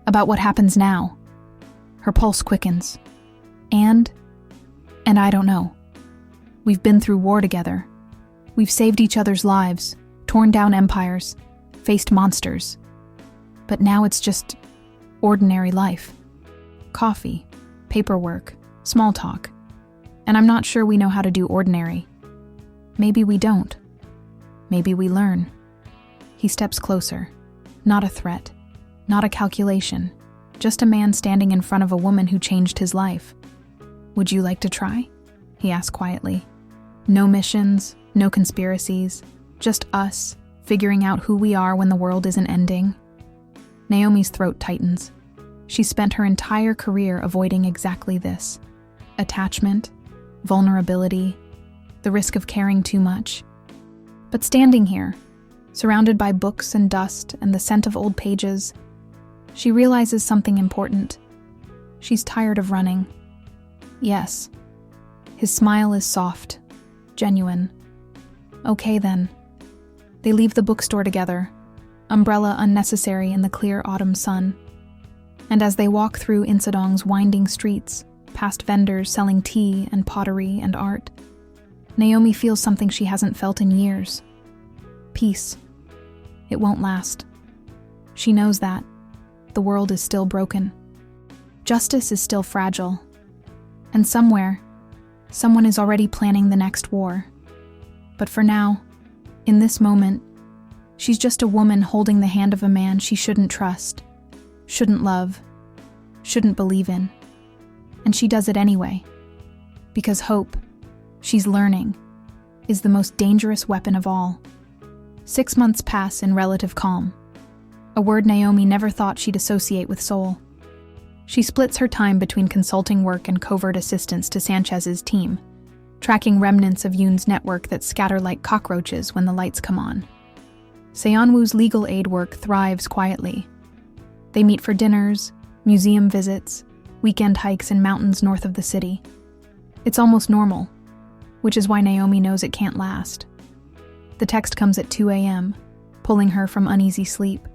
About what happens now." Her pulse quickens. And I don't know. We've been through war together. We've saved each other's lives, torn down empires, faced monsters. But now it's just ordinary life. Coffee, paperwork, small talk. And I'm not sure we know how to do ordinary. Maybe we don't. Maybe we learn. He steps closer. Not a threat. Not a calculation. Just a man standing in front of a woman who changed his life. "Would you like to try?" he asked quietly. No missions, no conspiracies. Just us, figuring out who we are when the world isn't ending. Naomi's throat tightens. She spent her entire career avoiding exactly this. Attachment, vulnerability, the risk of caring too much. But standing here, surrounded by books and dust and the scent of old pages, she realizes something important. She's tired of running. Yes. His smile is soft, genuine. Okay then. They leave the bookstore together, umbrella unnecessary in the clear autumn sun. And as they walk through Insadong's winding streets, past vendors selling tea and pottery and art, Naomi feels something she hasn't felt in years. Peace. It won't last. She knows that. The world is still broken. Justice is still fragile. And somewhere, someone is already planning the next war. But for now, in this moment, she's just a woman holding the hand of a man she shouldn't trust, shouldn't love, shouldn't believe in. And she does it anyway. Because hope, she's learning, is the most dangerous weapon of all. 6 months pass in relative calm. A word Naomi never thought she'd associate with Seoul. She splits her time between consulting work and covert assistance to Sanchez's team, tracking remnants of Yoon's network that scatter like cockroaches when the lights come on. Seonwoo's legal aid work thrives quietly. They meet for dinners, museum visits, weekend hikes in mountains north of the city. It's almost normal, which is why Naomi knows it can't last. The text comes at 2 a.m., pulling her from uneasy sleep.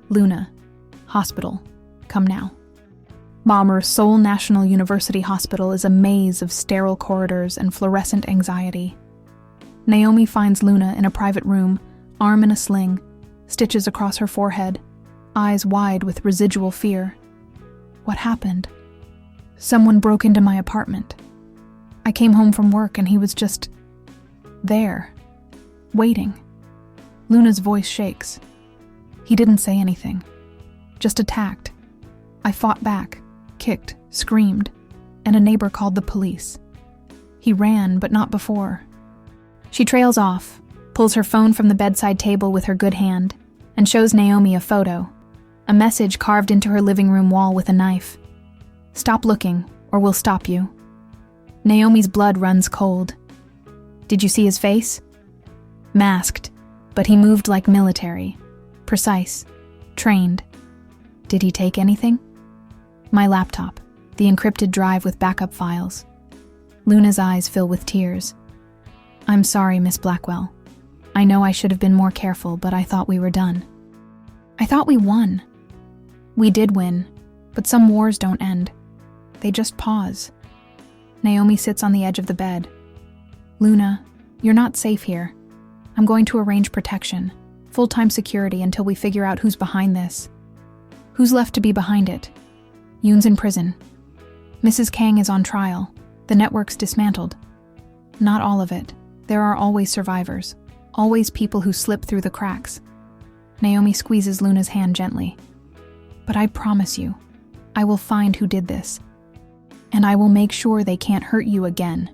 Luna, hospital, come now. Bomber's Seoul National University Hospital is a maze of sterile corridors and fluorescent anxiety. Naomi finds Luna in a private room, arm in a sling, stitches across her forehead, eyes wide with residual fear. What happened? Someone broke into my apartment. I came home from work and he was just there, waiting. Luna's voice shakes. He didn't say anything, just attacked. I fought back, kicked, screamed, and a neighbor called the police. He ran, but not before. She trails off, pulls her phone from the bedside table with her good hand, and shows Naomi a photo, a message carved into her living room wall with a knife. Stop looking, or we'll stop you. Naomi's blood runs cold. Did you see his face? Masked, but he moved like military, precise, trained. Did he take anything? My laptop, the encrypted drive with backup files. Luna's eyes fill with tears. I'm sorry, Miss Blackwell. I know I should have been more careful, but I thought we were done. I thought we won. We did win, but some wars don't end. They just pause. Naomi sits on the edge of the bed. Luna, you're not safe here. I'm going to arrange protection, full-time security until we figure out who's behind this. Who's left to be behind it? Yoon's in prison. Mrs. Kang is on trial. The network's dismantled. Not all of it. There are always survivors. Always people who slip through the cracks. Naomi squeezes Luna's hand gently. But I promise you, I will find who did this. And I will make sure they can't hurt you again.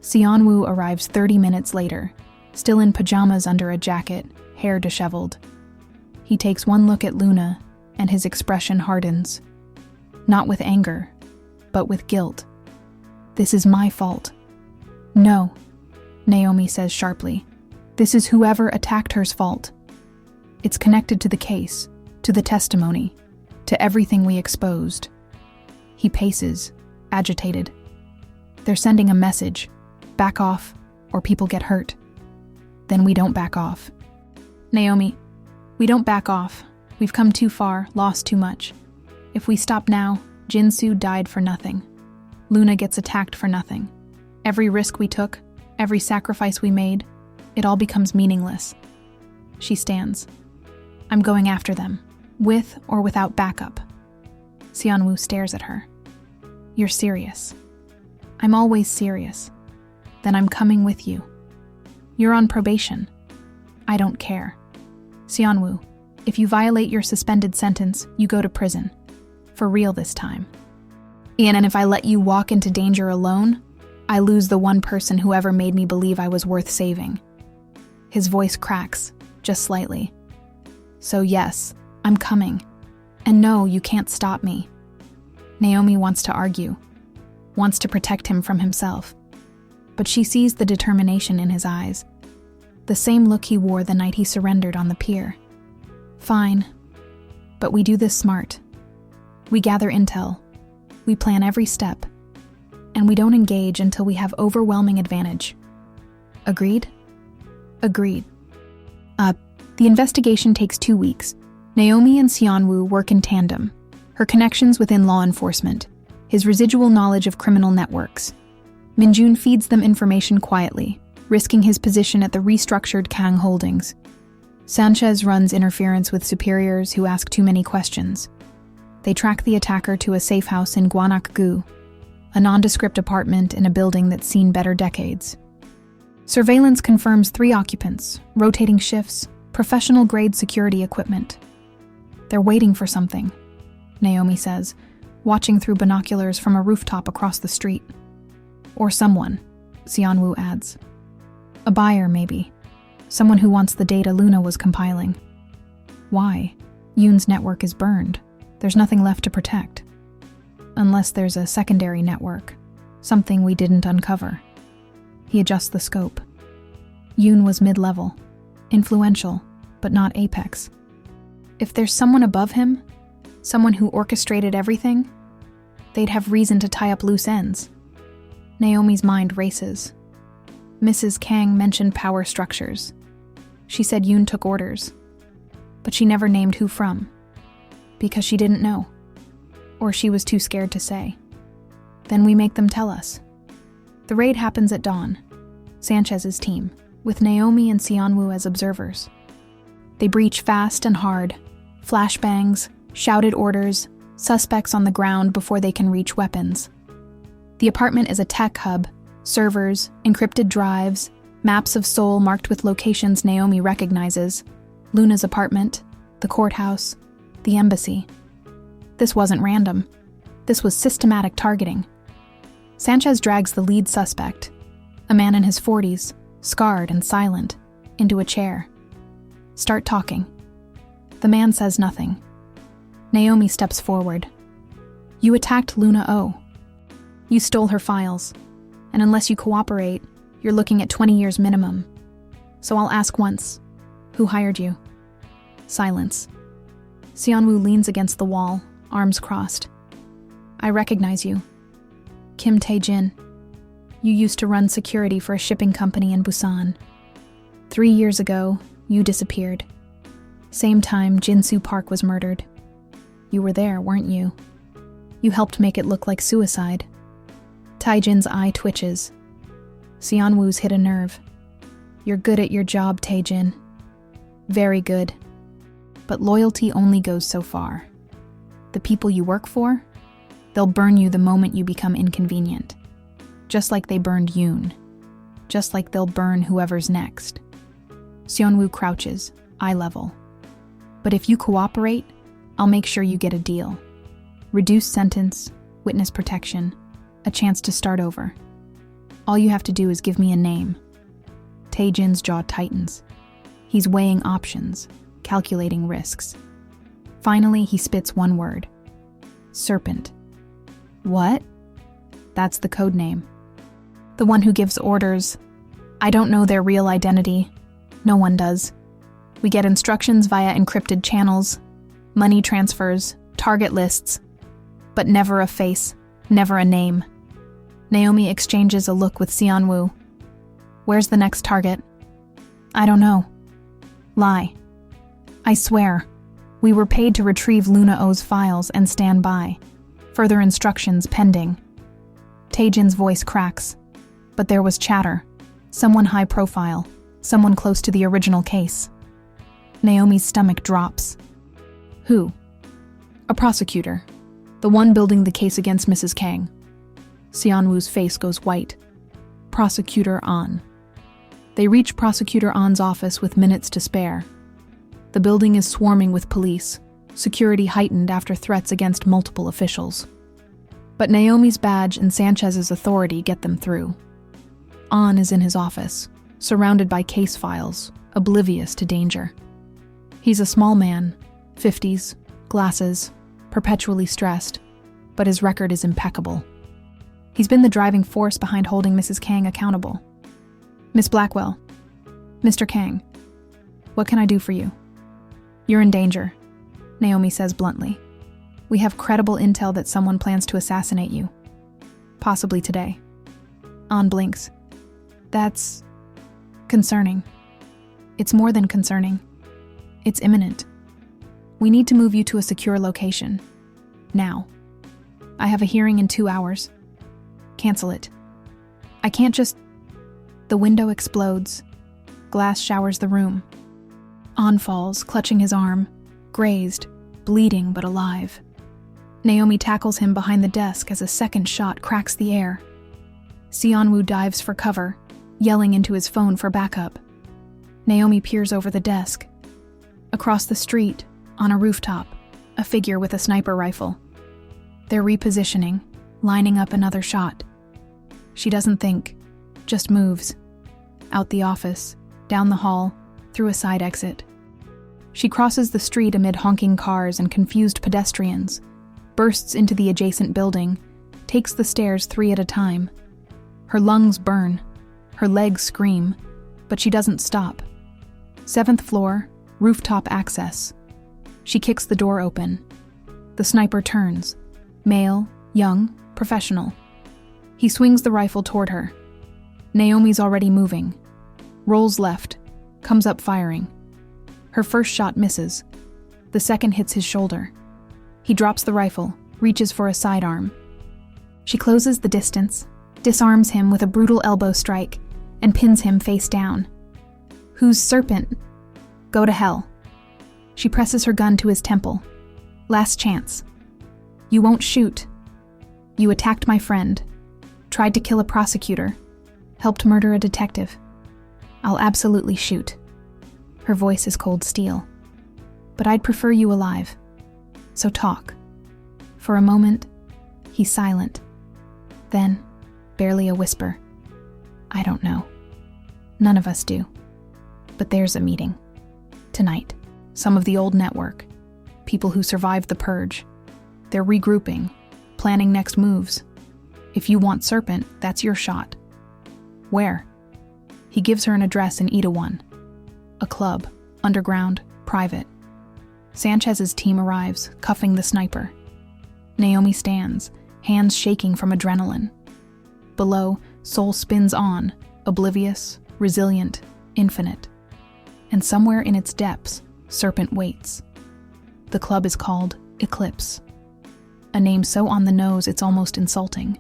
Seonwoo arrives 30 minutes later, still in pajamas under a jacket, hair disheveled. He takes one look at Luna, and his expression hardens. Not with anger, but with guilt. This is my fault. No, Naomi says sharply. This is whoever attacked her's fault. It's connected to the case, to the testimony, to everything we exposed. He paces, agitated. They're sending a message. Back off, or people get hurt. Then we don't back off. Naomi, we don't back off. We've come too far, lost too much. If we stop now, Jin-soo died for nothing. Luna gets attacked for nothing. Every risk we took, every sacrifice we made, it all becomes meaningless. She stands. I'm going after them, with or without backup. Seonwoo stares at her. You're serious. I'm always serious. Then I'm coming with you. You're on probation. I don't care. Seonwoo, if you violate your suspended sentence, you go to prison. For real this time. And if I let you walk into danger alone, I lose the one person who ever made me believe I was worth saving. His voice cracks, just slightly. So yes, I'm coming. And no, you can't stop me. Naomi wants to argue, wants to protect him from himself. But she sees the determination in his eyes. The same look he wore the night he surrendered on the pier. Fine, but we do this smart. We gather intel, we plan every step, and we don't engage until we have overwhelming advantage. Agreed? Agreed. The investigation takes 2 weeks. Naomi and Seonwoo work in tandem. Her connections within law enforcement, his residual knowledge of criminal networks. Minjun feeds them information quietly, risking his position at the restructured Kang Holdings. Sanchez runs interference with superiors who ask too many questions. They track the attacker to a safe house in Gwanak-gu, a nondescript apartment in a building that's seen better decades. Surveillance confirms 3 occupants, rotating shifts, professional-grade security equipment. They're waiting for something, Naomi says, watching through binoculars from a rooftop across the street. Or someone, Seonwoo adds. A buyer, maybe. Someone who wants the data Luna was compiling. Why? Yoon's network is burned. There's nothing left to protect. Unless there's a secondary network, something we didn't uncover. He adjusts the scope. Yoon was mid-level, influential, but not apex. If there's someone above him, someone who orchestrated everything, they'd have reason to tie up loose ends. Naomi's mind races. Mrs. Kang mentioned power structures. She said Yoon took orders, but she never named who from, because she didn't know, or she was too scared to say. Then we make them tell us. The raid happens at dawn, Sanchez's team, with Naomi and Seonwoo as observers. They breach fast and hard, flashbangs, shouted orders, suspects on the ground before they can reach weapons. The apartment is a tech hub, servers, encrypted drives, maps of Seoul marked with locations Naomi recognizes, Luna's apartment, the courthouse, the embassy. This wasn't random. This was systematic targeting. Sanchez drags the lead suspect, a man in his 40s, scarred and silent, into a chair. Start talking. The man says nothing. Naomi steps forward. You attacked Luna Oh. You stole her files, and unless you cooperate, you're looking at 20 years minimum. So I'll ask once, who hired you? Silence. Seonwoo leans against the wall, arms crossed. I recognize you. Kim Tae-jin. You used to run security for a shipping company in Busan. 3 years ago, you disappeared. Same time Jin-soo Park was murdered. You were there, weren't you? You helped make it look like suicide. Tae-jin's eye twitches. Seonwoo's hit a nerve. You're good at your job, Tae-jin. Very good. But loyalty only goes so far. The people you work for, they'll burn you the moment you become inconvenient. Just like they burned Yoon. Just like they'll burn whoever's next. Seonwoo crouches, eye level. But if you cooperate, I'll make sure you get a deal. Reduced sentence, witness protection, a chance to start over. All you have to do is give me a name. Tae-jin's jaw tightens. He's weighing options, calculating risks. Finally, he spits one word. Serpent. What? That's the code name. The one who gives orders. I don't know their real identity. No one does. We get instructions via encrypted channels, money transfers, target lists, but never a face, never a name. Naomi exchanges a look with Seonwoo. Where's the next target? I don't know. Lie. I swear. We were paid to retrieve Luna Oh's files and stand by. Further instructions pending. Tae-jin's voice cracks. But there was chatter. Someone high profile. Someone close to the original case. Naomi's stomach drops. Who? A prosecutor. The one building the case against Mrs. Kang. Seonwoo's face goes white. Prosecutor An. They reach Prosecutor An's office with minutes to spare. The building is swarming with police, security heightened after threats against multiple officials. But Naomi's badge and Sanchez's authority get them through. An is in his office, surrounded by case files, oblivious to danger. He's a small man, 50s, glasses, perpetually stressed, but his record is impeccable. He's been the driving force behind holding Mrs. Kang accountable. Miss Blackwell. Mr. Kang. What can I do for you? You're in danger, Naomi says bluntly. We have credible intel that someone plans to assassinate you. Possibly today. An blinks. That's concerning. It's more than concerning. It's imminent. We need to move you to a secure location. Now. I have a hearing in 2 hours. Cancel it. I can't just... The window explodes. Glass showers the room. An falls, clutching his arm, grazed, bleeding but alive. Naomi tackles him behind the desk as a second shot cracks the air. Seonwoo dives for cover, yelling into his phone for backup. Naomi peers over the desk. Across the street, on a rooftop, a figure with a sniper rifle. They're repositioning, lining up another shot. She doesn't think, just moves. Out the office, down the hall, through a side exit. She crosses the street amid honking cars and confused pedestrians, bursts into the adjacent building, takes the stairs 3 at a time. Her lungs burn, her legs scream, but she doesn't stop. 7th floor, rooftop access. She kicks the door open. The sniper turns. Male, young, professional. He swings the rifle toward her. Naomi's already moving. Rolls left, comes up firing. Her first shot misses. The second hits his shoulder. He drops the rifle, reaches for a sidearm. She closes the distance, disarms him with a brutal elbow strike, and pins him face down. Who's Serpent? Go to hell. She presses her gun to his temple. Last chance. You won't shoot. You attacked my friend. Tried to kill a prosecutor. Helped murder a detective. I'll absolutely shoot. Her voice is cold steel. But I'd prefer you alive. So talk. For a moment, he's silent. Then, barely a whisper. I don't know. None of us do. But there's a meeting. Tonight. Some of the old network. People who survived the purge. They're regrouping, planning next moves. If you want Serpent, that's your shot. Where? He gives her an address in Itaewon. A club, underground, private. Sanchez's team arrives, cuffing the sniper. Naomi stands, hands shaking from adrenaline. Below, Soul spins on, oblivious, resilient, infinite. And somewhere in its depths, Serpent waits. The club is called Eclipse. A name so on the nose it's almost insulting.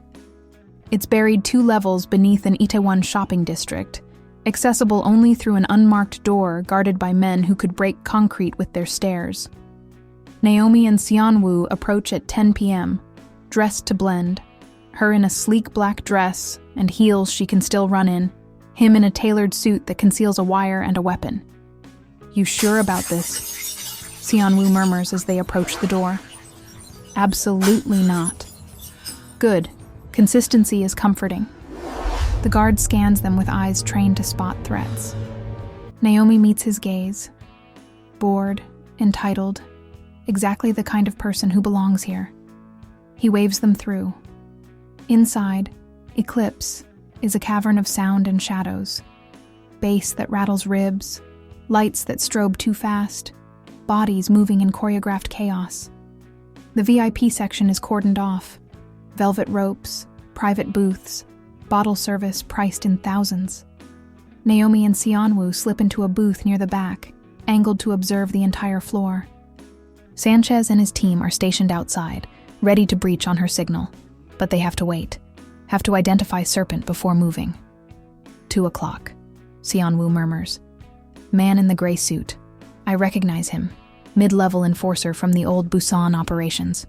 It's buried 2 levels beneath an Itaewon shopping district, accessible only through an unmarked door guarded by men who could break concrete with their stares. Naomi and Seonwoo approach at 10 p.m., dressed to blend, her in a sleek black dress and heels she can still run in, him in a tailored suit that conceals a wire and a weapon. You sure about this? Seonwoo murmurs as they approach the door. Absolutely not. Good. Consistency is comforting. The guard scans them with eyes trained to spot threats. Naomi meets his gaze. Bored, entitled, exactly the kind of person who belongs here. He waves them through. Inside, Eclipse is a cavern of sound and shadows. Bass that rattles ribs, lights that strobe too fast, bodies moving in choreographed chaos. The VIP section is cordoned off. Velvet ropes, private booths, bottle service priced in thousands. Naomi and Seonwoo slip into a booth near the back, angled to observe the entire floor. Sanchez and his team are stationed outside, ready to breach on her signal, but they have to wait, have to identify Serpent before moving. 2 o'clock, Seonwoo murmurs. Man in the gray suit. I recognize him, mid-level enforcer from the old Busan operations.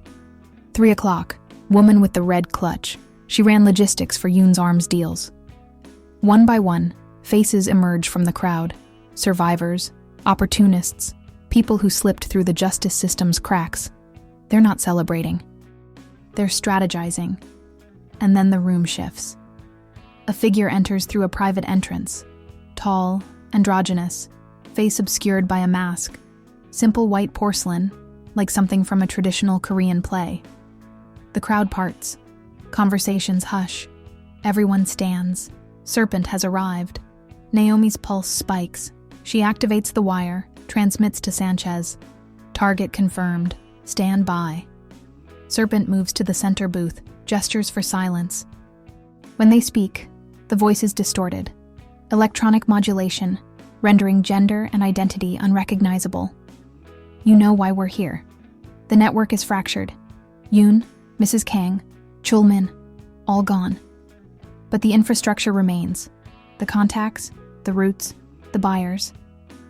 3 o'clock, woman with the red clutch. She ran logistics for Yoon's arms deals. One by one, faces emerge from the crowd. Survivors, opportunists, people who slipped through the justice system's cracks. They're not celebrating. They're strategizing. And then the room shifts. A figure enters through a private entrance. Tall, androgynous, face obscured by a mask. Simple white porcelain, like something from a traditional Korean play. The crowd parts. Conversations hush. Everyone stands. Serpent has arrived. Naomi's pulse spikes. She activates the wire, transmits to Sanchez. Target confirmed. Stand by. Serpent moves to the center booth, gestures for silence. When they speak, the voice is distorted. Electronic modulation, rendering gender and identity unrecognizable. You know why we're here. The network is fractured. Yoon, Mrs. Kang, Chulmin, all gone. But the infrastructure remains. The contacts, the routes, the buyers.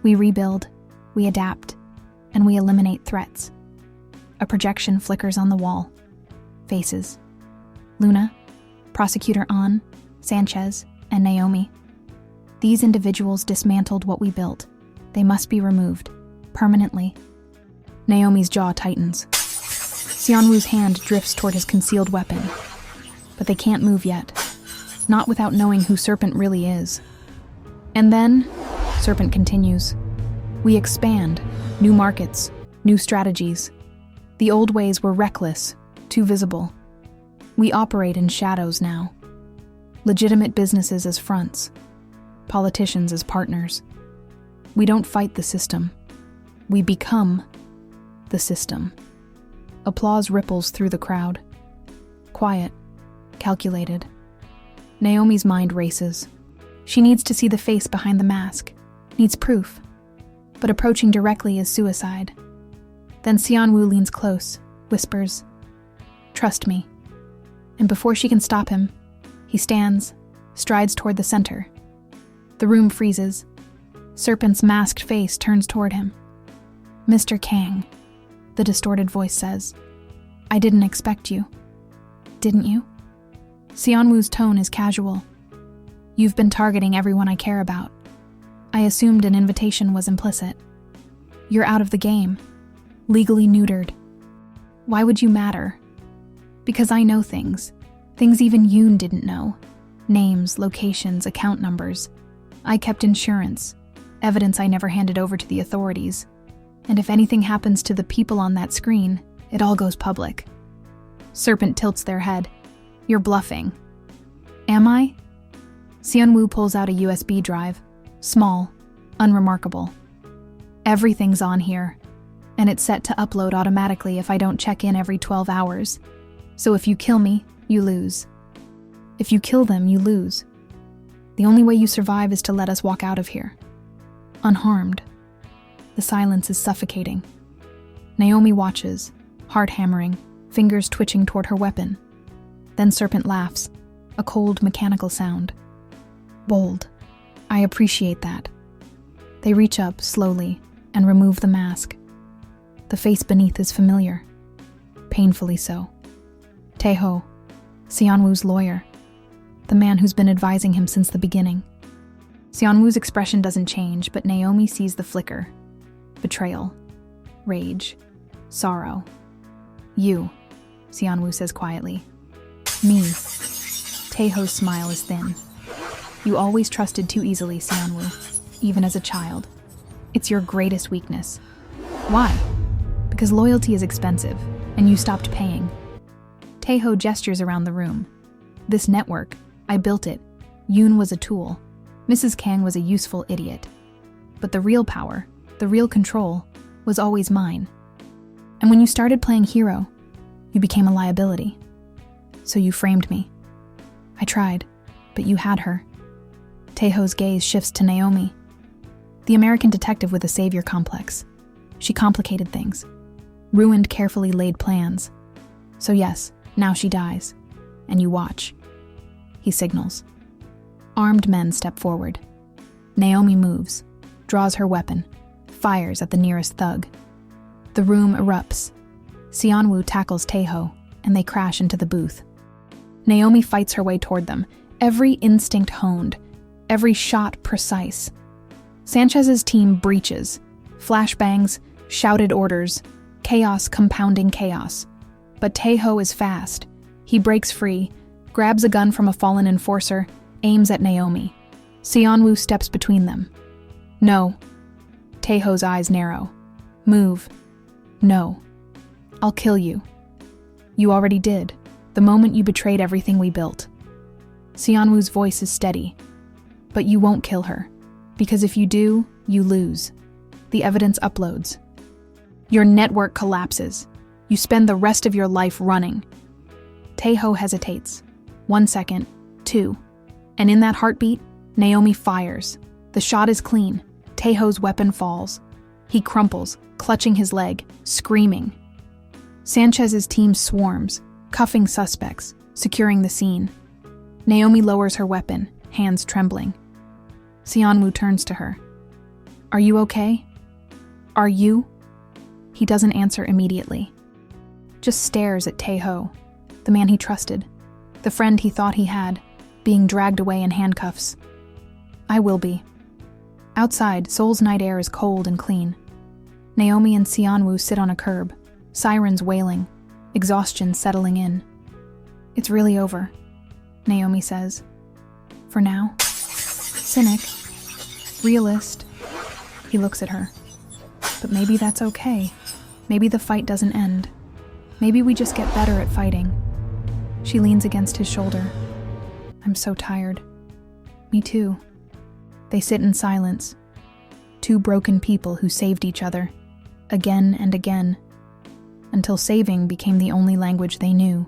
We rebuild, we adapt, and we eliminate threats. A projection flickers on the wall. Faces. Luna, Prosecutor An, Sanchez, and Naomi. These individuals dismantled what we built. They must be removed, permanently. Naomi's jaw tightens. Xianwu's hand drifts toward his concealed weapon. But they can't move yet. Not without knowing who Serpent really is. And then, Serpent continues. We expand. New markets. New strategies. The old ways were reckless. Too visible. We operate in shadows now. Legitimate businesses as fronts. Politicians as partners. We don't fight the system. We become the system. Applause ripples through the crowd. Quiet. Calculated. Naomi's mind races. She needs to see the face behind the mask. Needs proof. But approaching directly is suicide. Then Xianwu leans close, whispers, "Trust me." And before she can stop him, he stands, strides toward the center. The room freezes. Serpent's masked face turns toward him. "Mr. Kang," the distorted voice says, "I didn't expect you." "Didn't you?" Xianwu's tone is casual. "You've been targeting everyone I care about. I assumed an invitation was implicit. You're out of the game. Legally neutered. Why would you matter? Because I know things. Things even Yoon didn't know. Names, locations, account numbers. I kept insurance. Evidence I never handed over to the authorities. And if anything happens to the people on that screen, it all goes public." Serpent tilts their head. "You're bluffing." "Am I?" Xianwu pulls out a USB drive. Small, unremarkable. "Everything's on here, and it's set to upload automatically if I don't check in every 12 hours. So if you kill me, you lose. If you kill them, you lose. The only way you survive is to let us walk out of here. Unharmed." The silence is suffocating. Naomi watches, heart hammering, fingers twitching toward her weapon. Then Serpent laughs, a cold mechanical sound. "Bold. I appreciate that." They reach up slowly and remove the mask. The face beneath is familiar. Painfully so. Taeho, Xianwu's lawyer. The man who's been advising him since the beginning. Xianwu's expression doesn't change, but Naomi sees the flicker. Betrayal. Rage. Sorrow. "You," Xianwu says quietly. "Me." Taeho's smile is thin. "You always trusted too easily, Xianwu, even as a child. It's your greatest weakness." "Why?" "Because loyalty is expensive, and you stopped paying." Taeho gestures around the room. "This network, I built it. Yoon was a tool. Mrs. Kang was a useful idiot. But the real power, the real control, was always mine. And when you started playing hero, you became a liability. So you framed me. I tried, but you had her." Taeho's gaze shifts to Naomi. The American detective with a savior complex. She complicated things. Ruined carefully laid plans. So yes, now she dies. And you watch. He signals. Armed men step forward. Naomi moves, draws her weapon, fires at the nearest thug. The room erupts. Xianwu tackles Taeho, and they crash into the booth. Naomi fights her way toward them, every instinct honed, every shot precise. Sanchez's team breaches. Flashbangs, shouted orders, chaos compounding chaos. But Taeho is fast. He breaks free, grabs a gun from a fallen enforcer, aims at Naomi. Xianwu steps between them. "No." Taeho's eyes narrow. "Move." "No. I'll kill you." "You already did, the moment you betrayed everything we built." Xianwu's voice is steady. "But you won't kill her, because if you do, you lose. The evidence uploads. Your network collapses. You spend the rest of your life running." Taeho hesitates. 1 second, 2. And in that heartbeat, Naomi fires. The shot is clean. Taeho's weapon falls. He crumples, clutching his leg, screaming. Sanchez's team swarms, cuffing suspects, securing the scene. Naomi lowers her weapon, hands trembling. Xianwu turns to her. "Are you okay? Are you?" He doesn't answer immediately. Just stares at Taeho, the man he trusted, the friend he thought he had, being dragged away in handcuffs. "I will be." Outside, Seoul's night air is cold and clean. Naomi and Seonwoo sit on a curb, sirens wailing, exhaustion settling in. "It's really over," Naomi says. "For now." Cynic. Realist. He looks at her. "But maybe that's okay. Maybe the fight doesn't end. Maybe we just get better at fighting." She leans against his shoulder. "I'm so tired." "Me too." They sit in silence. Two broken people who saved each other, again and again, until saving became the only language they knew.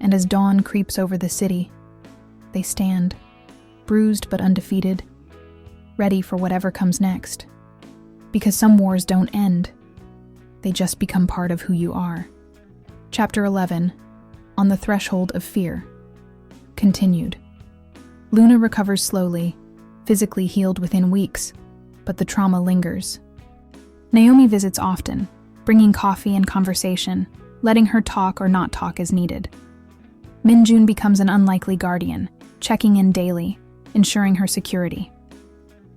And as dawn creeps over the city, they stand, bruised but undefeated, ready for whatever comes next. Because some wars don't end. They just become part of who you are. Chapter 11, On the Threshold of Fear. Continued. Luna recovers slowly, physically healed within weeks, but the trauma lingers. Naomi visits often, bringing coffee and conversation, letting her talk or not talk as needed. Minjun becomes an unlikely guardian, checking in daily, ensuring her security.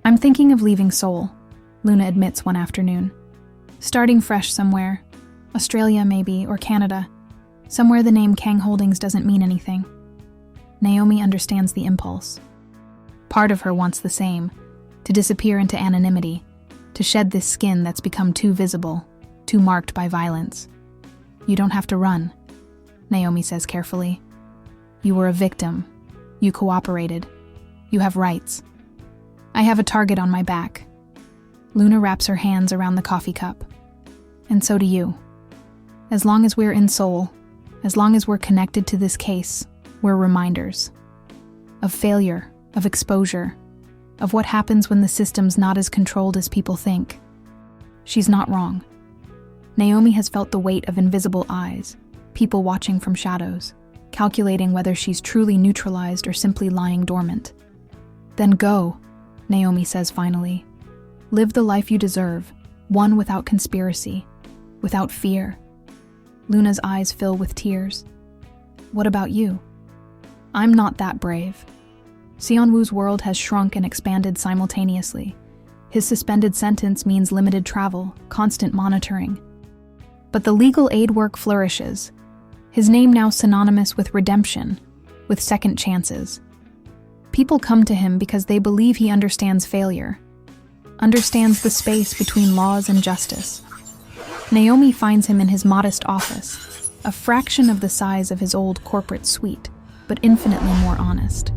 "I'm thinking of leaving Seoul," Luna admits one afternoon. "Starting fresh somewhere. Australia maybe, or Canada. Somewhere the name Kang Holdings doesn't mean anything." Naomi understands the impulse. Part of her wants the same, to disappear into anonymity, to shed this skin that's become too visible, too marked by violence. "You don't have to run," Naomi says carefully. "You were a victim. You cooperated. You have rights. I have a target on my back." Luna wraps her hands around the coffee cup. "And so do you. As long as we're in Seoul, as long as we're connected to this case, we're reminders. Of failure, of exposure, of what happens when the system's not as controlled as people think." She's not wrong. Naomi has felt the weight of invisible eyes, people watching from shadows, calculating whether she's truly neutralized or simply lying dormant. "Then go," Naomi says finally. "Live the life you deserve, one without conspiracy, without fear." Luna's eyes fill with tears. "What about you?" "I'm not that brave." Seonwoo's world has shrunk and expanded simultaneously. His suspended sentence means limited travel, constant monitoring. But the legal aid work flourishes, his name now synonymous with redemption, with second chances. People come to him because they believe he understands failure, understands the space between laws and justice. Naomi finds him in his modest office, a fraction of the size of his old corporate suite, but infinitely more honest.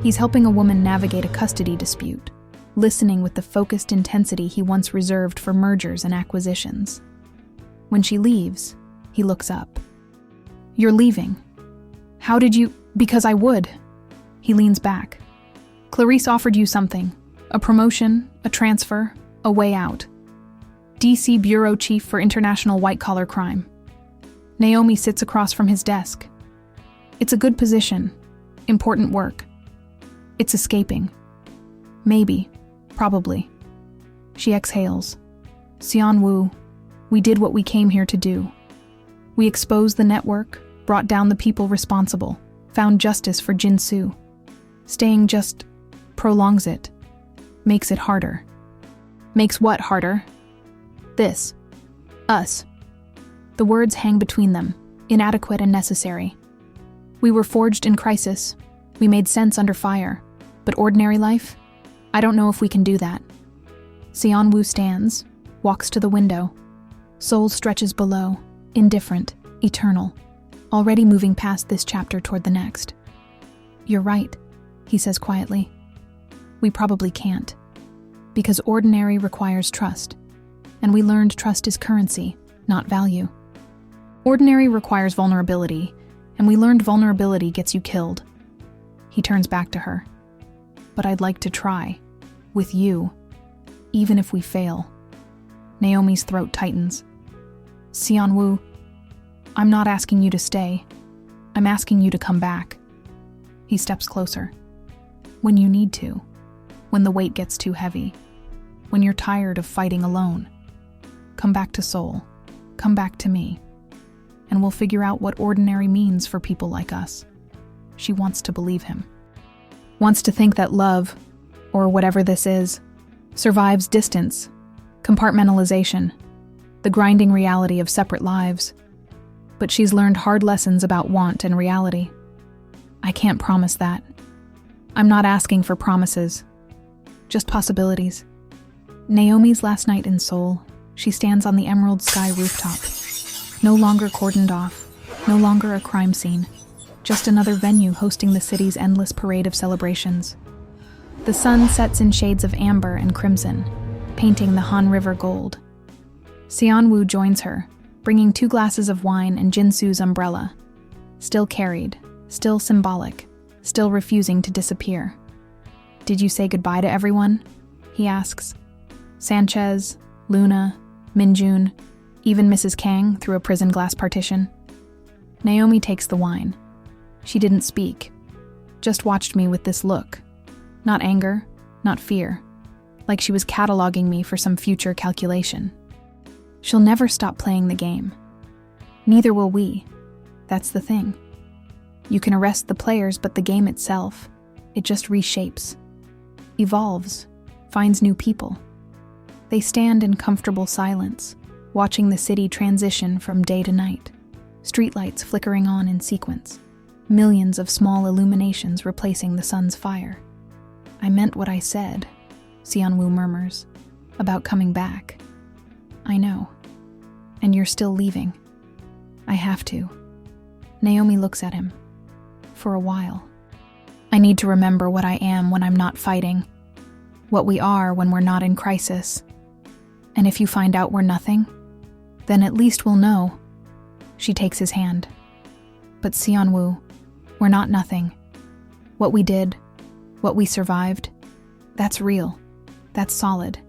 He's helping a woman navigate a custody dispute, listening with the focused intensity he once reserved for mergers and acquisitions. When she leaves, he looks up. "You're leaving. How did you—" "Because I would." He leans back. "Clarice offered you something. A promotion, a transfer, a way out. DC Bureau Chief for International White-Collar Crime." Naomi sits across from his desk. "It's a good position. Important work. It's escaping. Maybe. Probably." She exhales. "Seonwoo, we did what we came here to do. We exposed the network, brought down the people responsible, found justice for Jin-soo. Staying just prolongs it, makes it harder." "Makes what harder?" "This. Us." The words hang between them, inadequate and necessary. "We were forged in crisis. We made sense under fire. But ordinary life? I don't know if we can do that." Seonwoo stands, walks to the window. Seoul stretches below, indifferent, eternal, already moving past this chapter toward the next. "You're right," he says quietly. "We probably can't. Because ordinary requires trust. And we learned trust is currency, not value. Ordinary requires vulnerability, and we learned vulnerability gets you killed." He turns back to her. "But I'd like to try. With you. Even if we fail." Naomi's throat tightens. "Seonwoo, I'm not asking you to stay. I'm asking you to come back." He steps closer. "When you need to. When the weight gets too heavy. When you're tired of fighting alone. Come back to Seoul. Come back to me. And we'll figure out what ordinary means for people like us." She wants to believe him. Wants to think that love, or whatever this is, survives distance, Compartmentalization, the grinding reality of separate lives. But she's learned hard lessons about want and reality. I can't promise that. I'm not asking for promises, just possibilities. Naomi's last night in Seoul, she stands on the emerald sky rooftop. No longer cordoned off, no longer a crime scene, just another venue hosting the city's endless parade of celebrations. The sun sets in shades of amber and crimson, painting the Han River gold. Seon-woo joins her, bringing 2 glasses of wine and Jin-soo's umbrella. Still carried, still symbolic, still refusing to disappear. "Did you say goodbye to everyone?" he asks. Sanchez, Luna, Minjun, even Mrs. Kang through a prison glass partition. Naomi takes the wine. She didn't speak, just watched me with this look. Not anger, not fear, like she was cataloging me for some future calculation. She'll never stop playing the game. Neither will we. That's the thing. You can arrest the players, but the game itself, it just reshapes, evolves, finds new people. They stand in comfortable silence, watching the city transition from day to night, streetlights flickering on in sequence, millions of small illuminations replacing the sun's fire. "I meant what I said," Seon-woo murmurs, "about coming back. I know. And you're still leaving." "I have to." Naomi looks at him. "For a while. I need to remember what I am when I'm not fighting, what we are when we're not in crisis. And if you find out we're nothing, then at least we'll know." She takes his hand. "But Seon-woo, we're not nothing. What we did, what we survived, that's real, that's solid,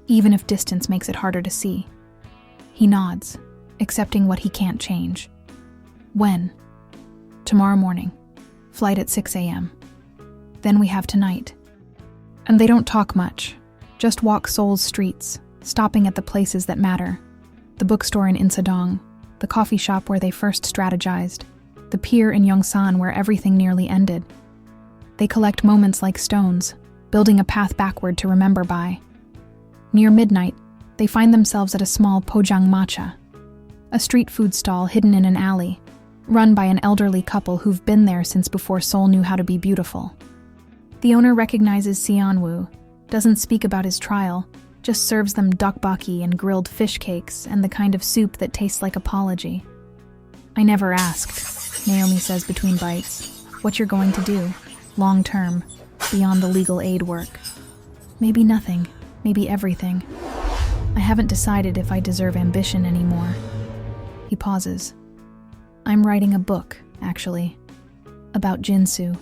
even if distance makes it harder to see." He nods, accepting what he can't change. "When?" "Tomorrow morning. Flight at 6 a.m. Then we have tonight." And they don't talk much, just walk Seoul's streets, stopping at the places that matter. The bookstore in Insadong, the coffee shop where they first strategized, the pier in Yongsan where everything nearly ended. They collect moments like stones, building a path backward to remember by. Near midnight, they find themselves at a small pojang matcha, a street food stall hidden in an alley, run by an elderly couple who've been there since before Seoul knew how to be beautiful. The owner recognizes Seon-woo, doesn't speak about his trial, just serves them dokbokki and grilled fish cakes and the kind of soup that tastes like apology. "I never asked," Naomi says between bites, "what you're going to do, long term, beyond the legal aid work. Maybe nothing, maybe everything. I haven't decided if I deserve ambition anymore." He pauses. "I'm writing a book, actually, about Jin-soo,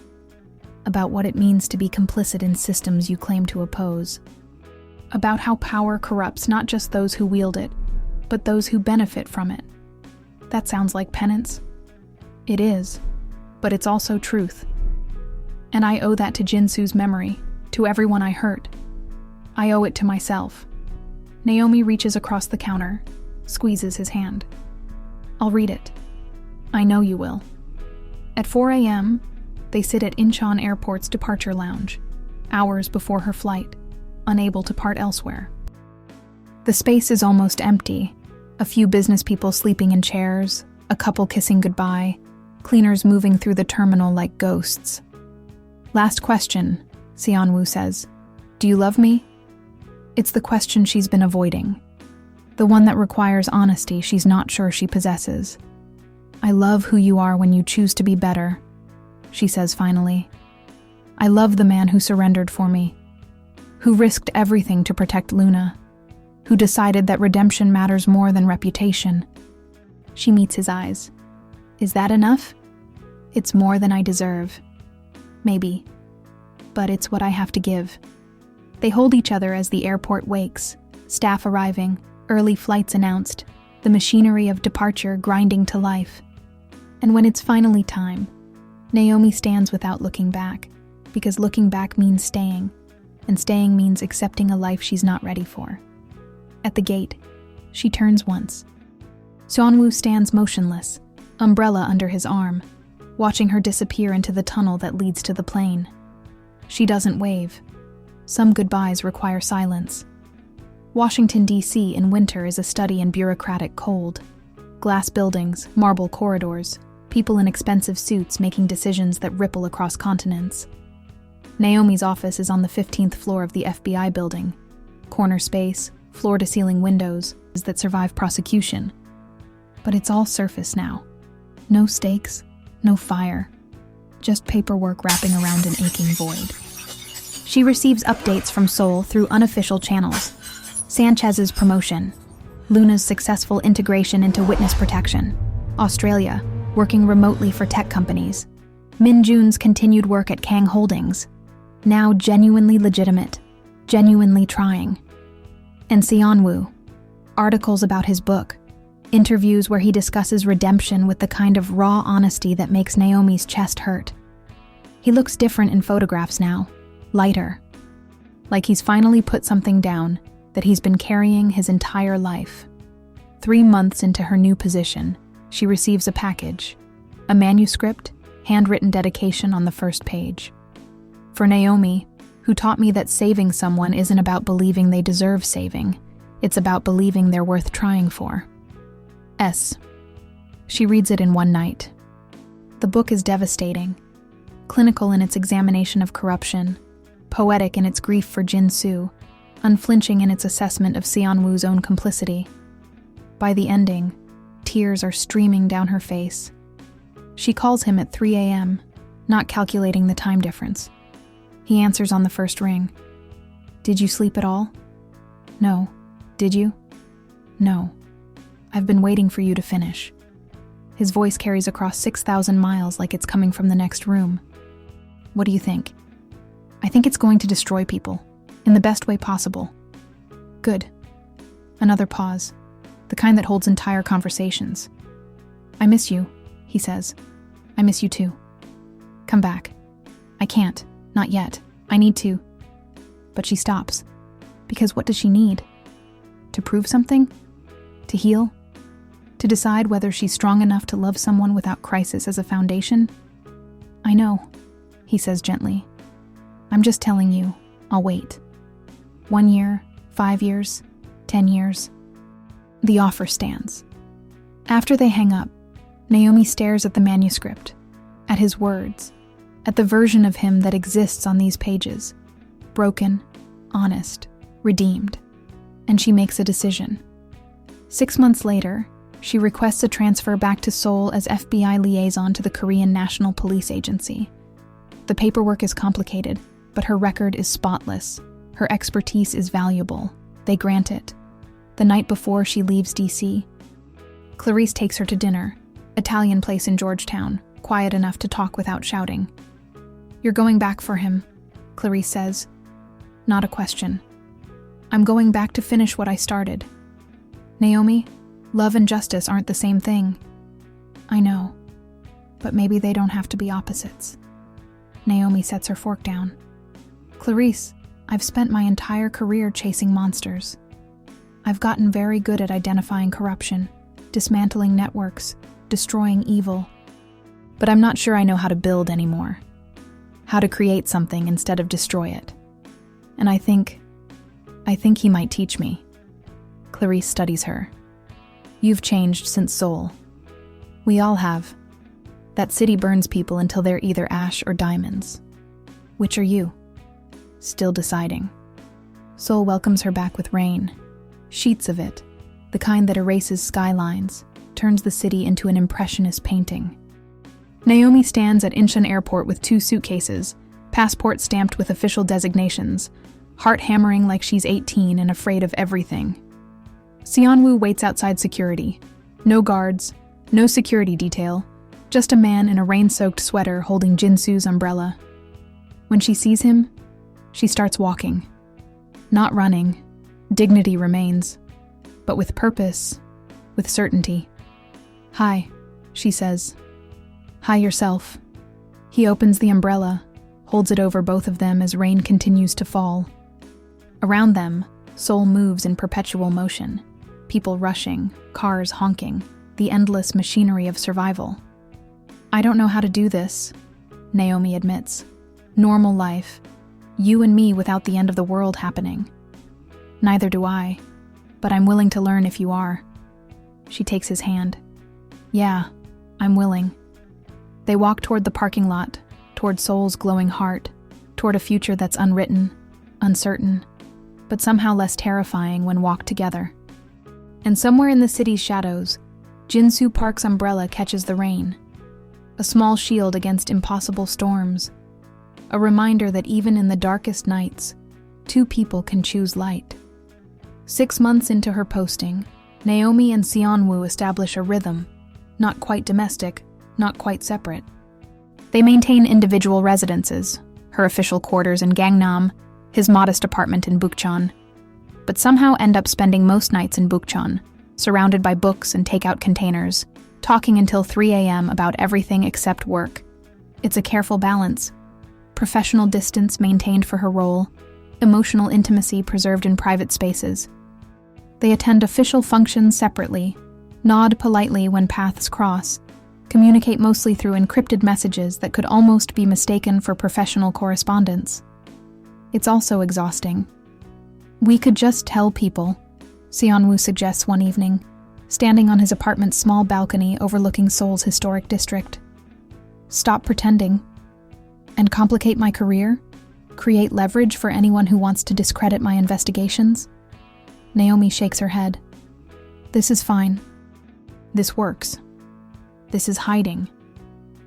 about what it means to be complicit in systems you claim to oppose, about how power corrupts not just those who wield it, but those who benefit from it." That sounds like penance. It is, but it's also truth. And I owe that to Jin-soo's memory, to everyone I hurt. I owe it to myself. Naomi reaches across the counter, squeezes his hand. "I'll read it. I know you will." At 4 a.m., they sit at Incheon Airport's departure lounge, hours before her flight, unable to part elsewhere. The space is almost empty, a few business people sleeping in chairs, a couple kissing goodbye, cleaners moving through the terminal like ghosts. "Last question," Seon-woo says. "Do you love me?" It's the question she's been avoiding, the one that requires honesty she's not sure she possesses. "I love who you are when you choose to be better," she says finally. "I love the man who surrendered for me, who risked everything to protect Luna, who decided that redemption matters more than reputation." She meets his eyes. "Is that enough?" "It's more than I deserve. Maybe. But it's what I have to give." They hold each other as the airport wakes, staff arriving, early flights announced, the machinery of departure grinding to life. And when it's finally time, Naomi stands without looking back, because looking back means staying, and staying means accepting a life she's not ready for. At the gate, she turns once. Seon-woo stands motionless, umbrella under his arm, watching her disappear into the tunnel that leads to the plane. She doesn't wave. Some goodbyes require silence. Washington, D.C. in winter is a study in bureaucratic cold. Glass buildings, marble corridors, people in expensive suits making decisions that ripple across continents. Naomi's office is on the 15th floor of the FBI building. Corner space, floor-to-ceiling windows that survive prosecution. But it's all surface now. No stakes, no fire. Just paperwork wrapping around an aching void. She receives updates from Seoul through unofficial channels. Sanchez's promotion. Luna's successful integration into witness protection. Australia, working remotely for tech companies. Min Jun's continued work at Kang Holdings. Now genuinely legitimate, genuinely trying. And Seonwoo. Articles about his book. Interviews where he discusses redemption with the kind of raw honesty that makes Naomi's chest hurt. He looks different in photographs now, lighter. Like he's finally put something down that he's been carrying his entire life. 3 months into her new position, she receives a package, a manuscript, handwritten dedication on the first page. For Naomi, who taught me that saving someone isn't about believing they deserve saving, it's about believing they're worth trying for. S. She reads it in one night. The book is devastating, clinical in its examination of corruption, poetic in its grief for Jin-soo, unflinching in its assessment of Seonwoo's own complicity. By the ending, tears are streaming down her face. She calls him at 3 a.m., not calculating the time difference. He answers on the first ring. "Did you sleep at all?" "No. Did you?" "No. I've been waiting for you to finish." His voice carries across 6,000 miles like it's coming from the next room. "What do you think?" "I think it's going to destroy people, in the best way possible." "Good." Another pause, the kind that holds entire conversations. "I miss you," he says. "I miss you too. Come back." "I can't. Not yet. I need to." But she stops. Because what does she need? To prove something? To heal? To decide whether she's strong enough to love someone without crisis as a foundation? "I know," he says gently. "I'm just telling you, I'll wait. 1 year, 5 years, 10 years. The offer stands." After they hang up, Naomi stares at the manuscript, at his words, at the version of him that exists on these pages. Broken, honest, redeemed. And she makes a decision. 6 months later, she requests a transfer back to Seoul as FBI liaison to the Korean National Police Agency. The paperwork is complicated, but her record is spotless. Her expertise is valuable. They grant it. The night before she leaves D.C., Clarice takes her to dinner, Italian place in Georgetown, quiet enough to talk without shouting. "You're going back for him," Clarice says. Not a question. "I'm going back to finish what I started." "Naomi, love and justice aren't the same thing." "I know, but maybe they don't have to be opposites." Naomi sets her fork down. "Clarice, I've spent my entire career chasing monsters. I've gotten very good at identifying corruption, dismantling networks, destroying evil. But I'm not sure I know how to build anymore. How to create something instead of destroy it. And I think he might teach me." Clarice studies her. "You've changed since Seoul. We all have. That city burns people until they're either ash or diamonds. Which are you?" Still deciding. Seoul welcomes her back with rain. Sheets of it, the kind that erases skylines, turns the city into an impressionist painting. Naomi stands at Incheon Airport with 2 suitcases, passport stamped with official designations, heart hammering like she's 18 and afraid of everything. Seonwoo waits outside security. No guards, no security detail, just a man in a rain-soaked sweater holding Jin-soo's umbrella. When she sees him, she starts walking. Not running. Dignity remains. But with purpose, with certainty. "Hi," she says. "Hi yourself." He opens the umbrella, holds it over both of them as rain continues to fall. Around them, Seoul moves in perpetual motion. People rushing, cars honking, the endless machinery of survival. "I don't know how to do this," Naomi admits. "Normal life. You and me without the end of the world happening." Neither do I, but I'm willing to learn if you are. She takes his hand. Yeah, I'm willing. They walk toward the parking lot, toward Seoul's glowing heart, toward a future that's unwritten, uncertain, but somehow less terrifying when walked together. And somewhere in the city's shadows, Jinsu Park's umbrella catches the rain, a small shield against impossible storms, a reminder that even in the darkest nights, two people can choose light. 6 months into her posting, Naomi and Seonwoo establish a rhythm, not quite domestic, not quite separate. They maintain individual residences, her official quarters in Gangnam, his modest apartment in Bukchon, but somehow end up spending most nights in Bukchon, surrounded by books and takeout containers, talking until 3 a.m. about everything except work. It's a careful balance. Professional distance maintained for her role, emotional intimacy preserved in private spaces. They attend official functions separately, nod politely when paths cross, communicate mostly through encrypted messages that could almost be mistaken for professional correspondence. It's also exhausting. We could just tell people, Seonwoo suggests one evening, standing on his apartment's small balcony overlooking Seoul's historic district. Stop pretending. And complicate my career? Create leverage for anyone who wants to discredit my investigations? Naomi shakes her head. This is fine. This works. This is hiding.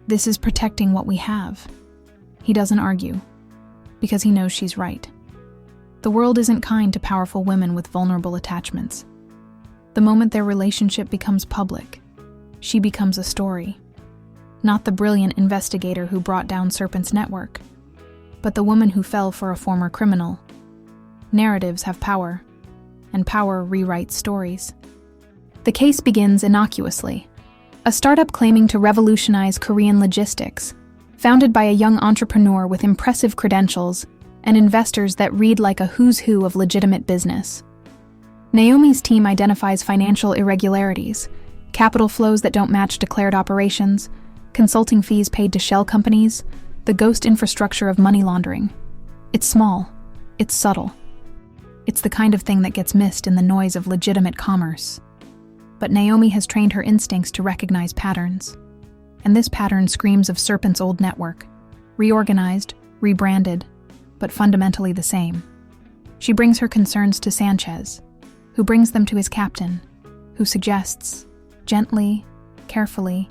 This is protecting what we have. He doesn't argue, because he knows she's right. The world isn't kind to powerful women with vulnerable attachments. The moment their relationship becomes public, she becomes a story. Not the brilliant investigator who brought down Serpent's network, but the woman who fell for a former criminal. Narratives have power, and power rewrites stories. The case begins innocuously. A startup claiming to revolutionize Korean logistics, founded by a young entrepreneur with impressive credentials and investors that read like a who's who of legitimate business. Naomi's team identifies financial irregularities, capital flows that don't match declared operations, consulting fees paid to shell companies, the ghost infrastructure of money laundering. It's small. It's subtle. It's the kind of thing that gets missed in the noise of legitimate commerce. But Naomi has trained her instincts to recognize patterns. And this pattern screams of Serpent's old network, reorganized, rebranded, but fundamentally the same. She brings her concerns to Sanchez, who brings them to his captain, who suggests, gently, carefully,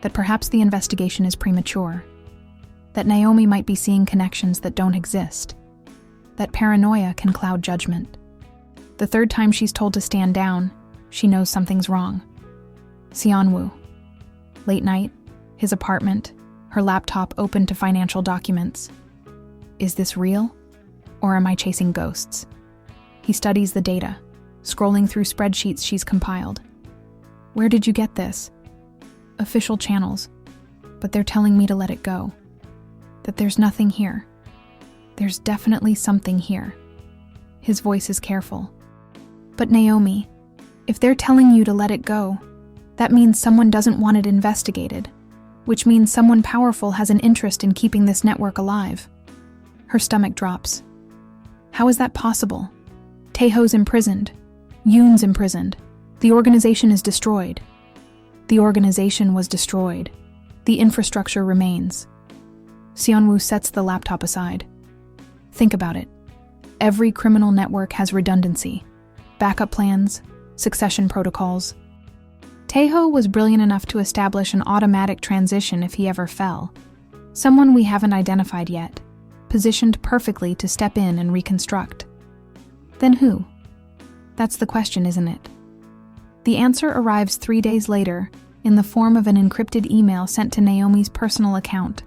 that perhaps the investigation is premature, that Naomi might be seeing connections that don't exist, that paranoia can cloud judgment. The third time she's told to stand down, she knows something's wrong. Seonwoo. Late night, his apartment, her laptop open to financial documents. Is this real? Or am I chasing ghosts? He studies the data, scrolling through spreadsheets she's compiled. Where did you get this? Official channels, but they're telling me to let it go. That there's nothing here. There's definitely something here. His voice is careful. But Naomi, if they're telling you to let it go, that means someone doesn't want it investigated, which means someone powerful has an interest in keeping this network alive. Her stomach drops. How is that possible? Taeho's imprisoned. Yoon's imprisoned. The organization is destroyed. The organization was destroyed. The infrastructure remains. Seonwoo sets the laptop aside. Think about it. Every criminal network has redundancy, backup plans, succession protocols. Taeho was brilliant enough to establish an automatic transition if he ever fell. Someone we haven't identified yet, positioned perfectly to step in and reconstruct. Then who? That's the question, isn't it? The answer arrives 3 days later in the form of an encrypted email sent to Naomi's personal account.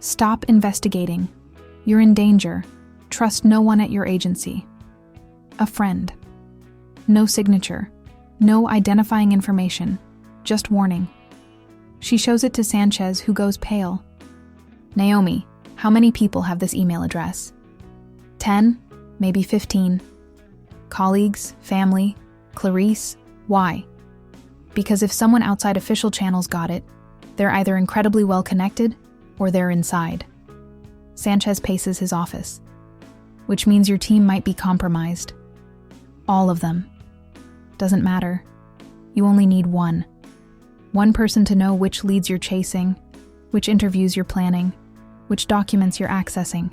Stop investigating. You're in danger. Trust no one at your agency. A friend. No signature. No identifying information. Just warning. She shows it to Sanchez, who goes pale. Naomi, how many people have this email address? 10, maybe 15. Colleagues, family, Clarice. Why? Because if someone outside official channels got it, they're either incredibly well connected or they're inside. Sanchez paces his office. Which means your team might be compromised. All of them. Doesn't matter. You only need one. One person to know which leads you're chasing, which interviews you're planning, which documents you're accessing.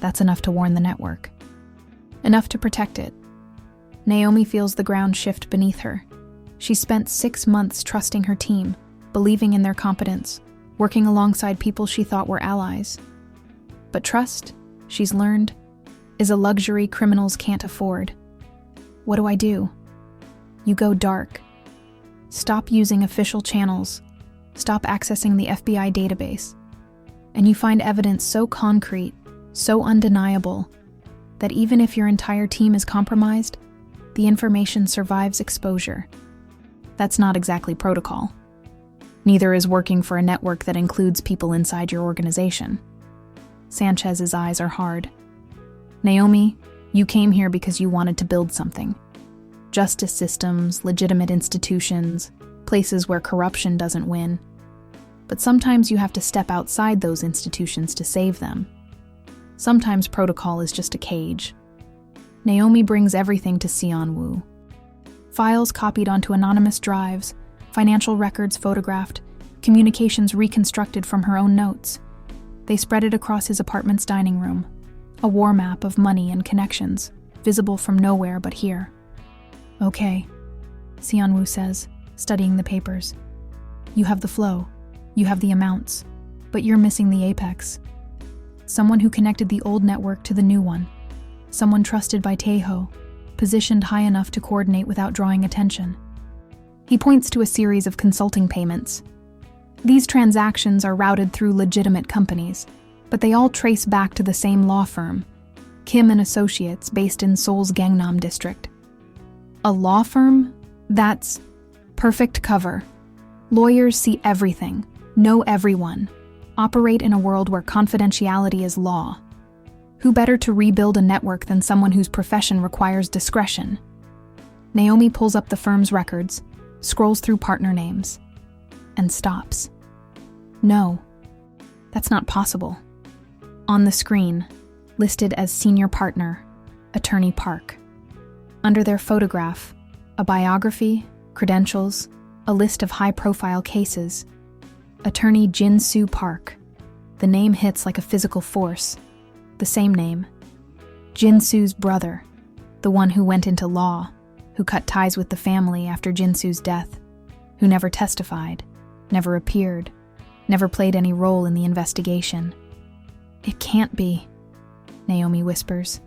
That's enough to warn the network. Enough to protect it. Naomi feels the ground shift beneath her. She spent 6 months trusting her team, believing in their competence, working alongside people she thought were allies. But trust, she's learned, is a luxury criminals can't afford. What do? You go dark. Stop using official channels. Stop accessing the FBI database. And you find evidence so concrete, so undeniable, that even if your entire team is compromised, the information survives exposure. That's not exactly protocol. Neither is working for a network that includes people inside your organization. Sanchez's eyes are hard. Naomi, you came here because you wanted to build something. Justice systems, legitimate institutions, places where corruption doesn't win. But sometimes you have to step outside those institutions to save them. Sometimes protocol is just a cage. Naomi brings everything to Seon-woo. Files copied onto anonymous drives, financial records photographed, communications reconstructed from her own notes. They spread it across his apartment's dining room, a war map of money and connections, visible from nowhere but here. Okay, Seon-woo says, studying the papers. You have the flow, you have the amounts, but you're missing the apex. Someone who connected the old network to the new one. Someone trusted by Taeho, positioned high enough to coordinate without drawing attention. He points to a series of consulting payments. These transactions are routed through legitimate companies, but they all trace back to the same law firm, Kim and Associates, based in Seoul's Gangnam district. A law firm? That's perfect cover. Lawyers see everything, know everyone, operate in a world where confidentiality is law. Who better to rebuild a network than someone whose profession requires discretion? Naomi pulls up the firm's records, scrolls through partner names, and stops. No, that's not possible. On the screen, listed as senior partner, Attorney Park. Under their photograph, a biography, credentials, a list of high-profile cases. Attorney Jin-soo Park. The name hits like a physical force. The same name. Jin-soo's brother, the one who went into law, who cut ties with the family after Jin-soo's death, who never testified, never appeared, never played any role in the investigation. It can't be, Naomi whispers.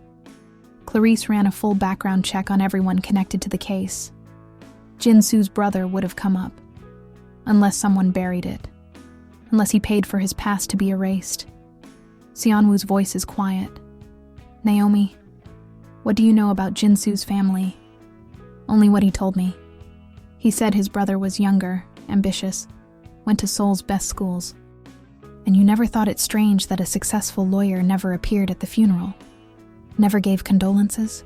Clarice ran a full background check on everyone connected to the case. Jin-soo's brother would have come up, unless someone buried it, unless he paid for his past to be erased. Seon-woo's voice is quiet. Naomi, what do you know about Jin-soo's family? Only what he told me. He said his brother was younger, ambitious, went to Seoul's best schools. And you never thought it strange that a successful lawyer never appeared at the funeral? Never gave condolences?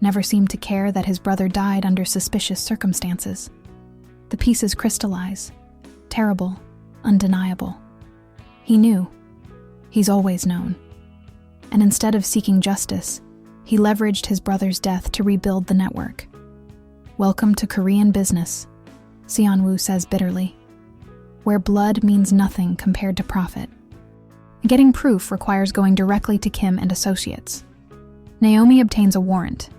Never seemed to care that his brother died under suspicious circumstances? The pieces crystallize. Terrible, undeniable. He knew. He's always known. And instead of seeking justice, he leveraged his brother's death to rebuild the network. Welcome to Korean business, Seon-woo says bitterly, where blood means nothing compared to profit. Getting proof requires going directly to Kim and Associates. Naomi obtains a warrant,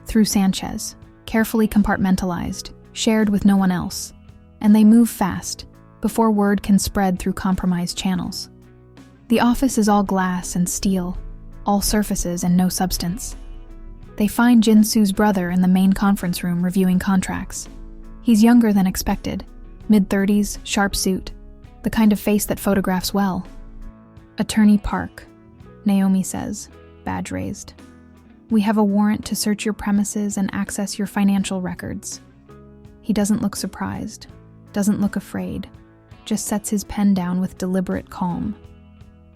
through Sanchez, carefully compartmentalized, shared with no one else, and they move fast, before word can spread through compromised channels. The office is all glass and steel, all surfaces and no substance. They find Jin-soo's brother in the main conference room reviewing contracts. He's younger than expected, mid-30s, sharp suit, the kind of face that photographs well. Attorney Park, Naomi says, badge raised. We have a warrant to search your premises and access your financial records. He doesn't look surprised, doesn't look afraid, just sets his pen down with deliberate calm.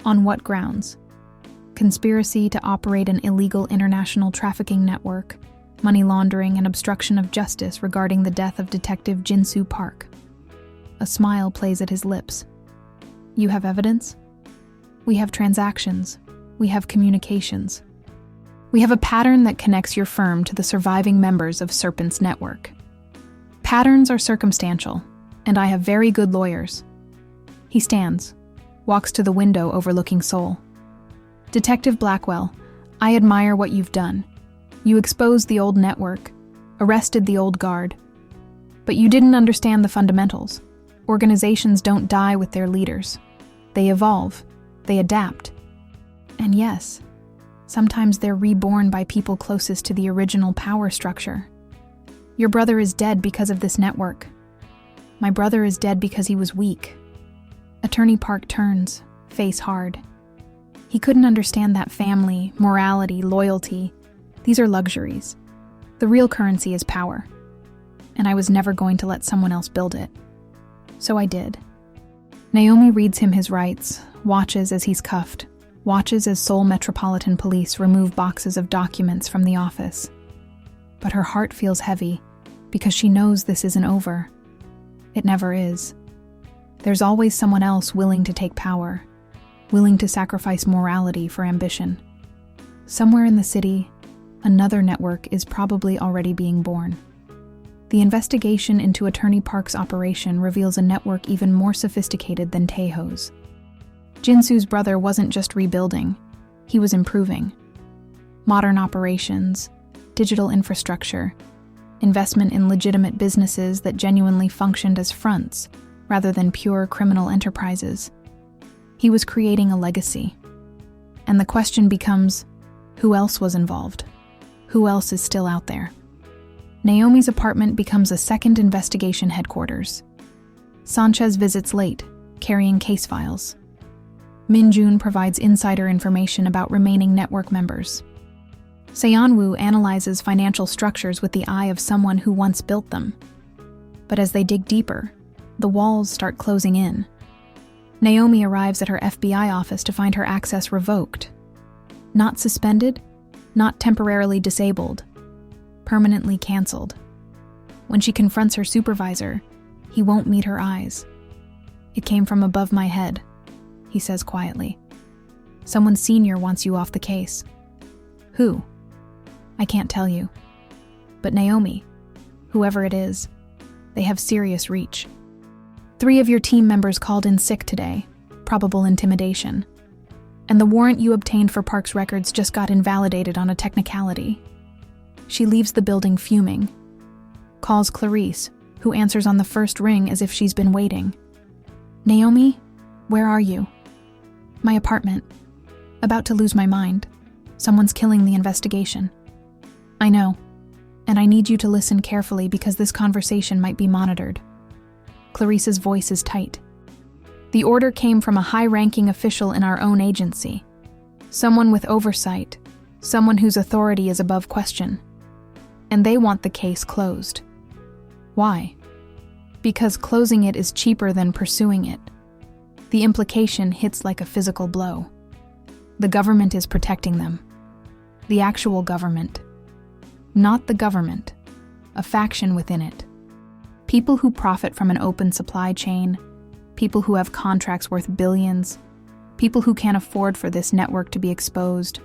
On what grounds? Conspiracy to operate an illegal international trafficking network, money laundering and obstruction of justice regarding the death of Detective Jin-soo Park. A smile plays at his lips. You have evidence? We have transactions. We have communications. We have a pattern that connects your firm to the surviving members of Serpent's network. Patterns are circumstantial, and I have very good lawyers. He stands, walks to the window overlooking Seoul. Detective Blackwell, I admire what you've done. You exposed the old network, arrested the old guard. But you didn't understand the fundamentals. Organizations don't die with their leaders. They evolve, they adapt. And yes, sometimes they're reborn by people closest to the original power structure. Your brother is dead because of this network. My brother is dead because he was weak. Attorney Park turns, face hard. He couldn't understand that family, morality, loyalty. These are luxuries. The real currency is power. And I was never going to let someone else build it. So I did. Naomi reads him his rights, watches as he's cuffed, watches as Seoul Metropolitan Police remove boxes of documents from the office. But her heart feels heavy because she knows this isn't over. It never is. There's always someone else willing to take power, willing to sacrifice morality for ambition. Somewhere in the city, another network is probably already being born. The investigation into Attorney Park's operation reveals a network even more sophisticated than Taeho's. Jinsu's brother wasn't just rebuilding, he was improving. Modern operations, digital infrastructure, investment in legitimate businesses that genuinely functioned as fronts rather than pure criminal enterprises. He was creating a legacy. And the question becomes, who else was involved? Who else is still out there? Naomi's apartment becomes a second investigation headquarters. Sanchez visits late, carrying case files. Min-jun provides insider information about remaining network members. Seon-woo analyzes financial structures with the eye of someone who once built them. But as they dig deeper, the walls start closing in. Naomi arrives at her FBI office to find her access revoked. Not suspended, not temporarily disabled, permanently canceled. When she confronts her supervisor, he won't meet her eyes. It came from above my head, he says quietly. Someone senior wants you off the case. Who? I can't tell you. But Naomi, whoever it is, they have serious reach. 3 of your team members called in sick today, probable intimidation. And the warrant you obtained for Park's records just got invalidated on a technicality. She leaves the building fuming. Calls Clarice, who answers on the first ring as if she's been waiting. Naomi, where are you? My apartment. About to lose my mind. Someone's killing the investigation. I know, and I need you to listen carefully because this conversation might be monitored. Clarice's voice is tight. The order came from a high-ranking official in our own agency. Someone with oversight, someone whose authority is above question. And they want the case closed. Why? Because closing it is cheaper than pursuing it. The implication hits like a physical blow. The government is protecting them. The actual government. Not the government, a faction within it. People who profit from an open supply chain, people who have contracts worth billions, people who can't afford for this network to be exposed.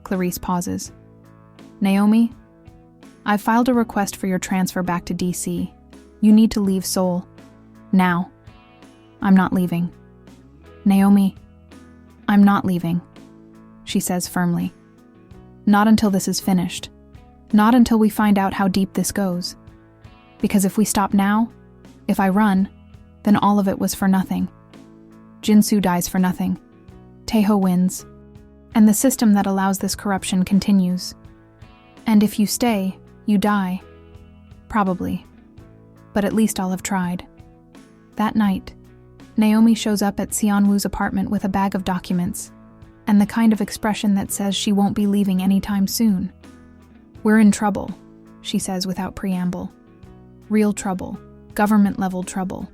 Clarice pauses. Naomi, I've filed a request for your transfer back to DC. You need to leave Seoul. Now. I'm not leaving. Naomi, I'm not leaving, she says firmly. Not until this is finished. Not until we find out how deep this goes. Because if we stop now, if I run, then all of it was for nothing. Jinsu dies for nothing. Taeho wins. And the system that allows this corruption continues. And if you stay, you die. Probably. But at least I'll have tried. That night, Naomi shows up at Seon-woo's apartment with a bag of documents, and the kind of expression that says she won't be leaving anytime soon. We're in trouble, she says without preamble. Real trouble, government-level trouble.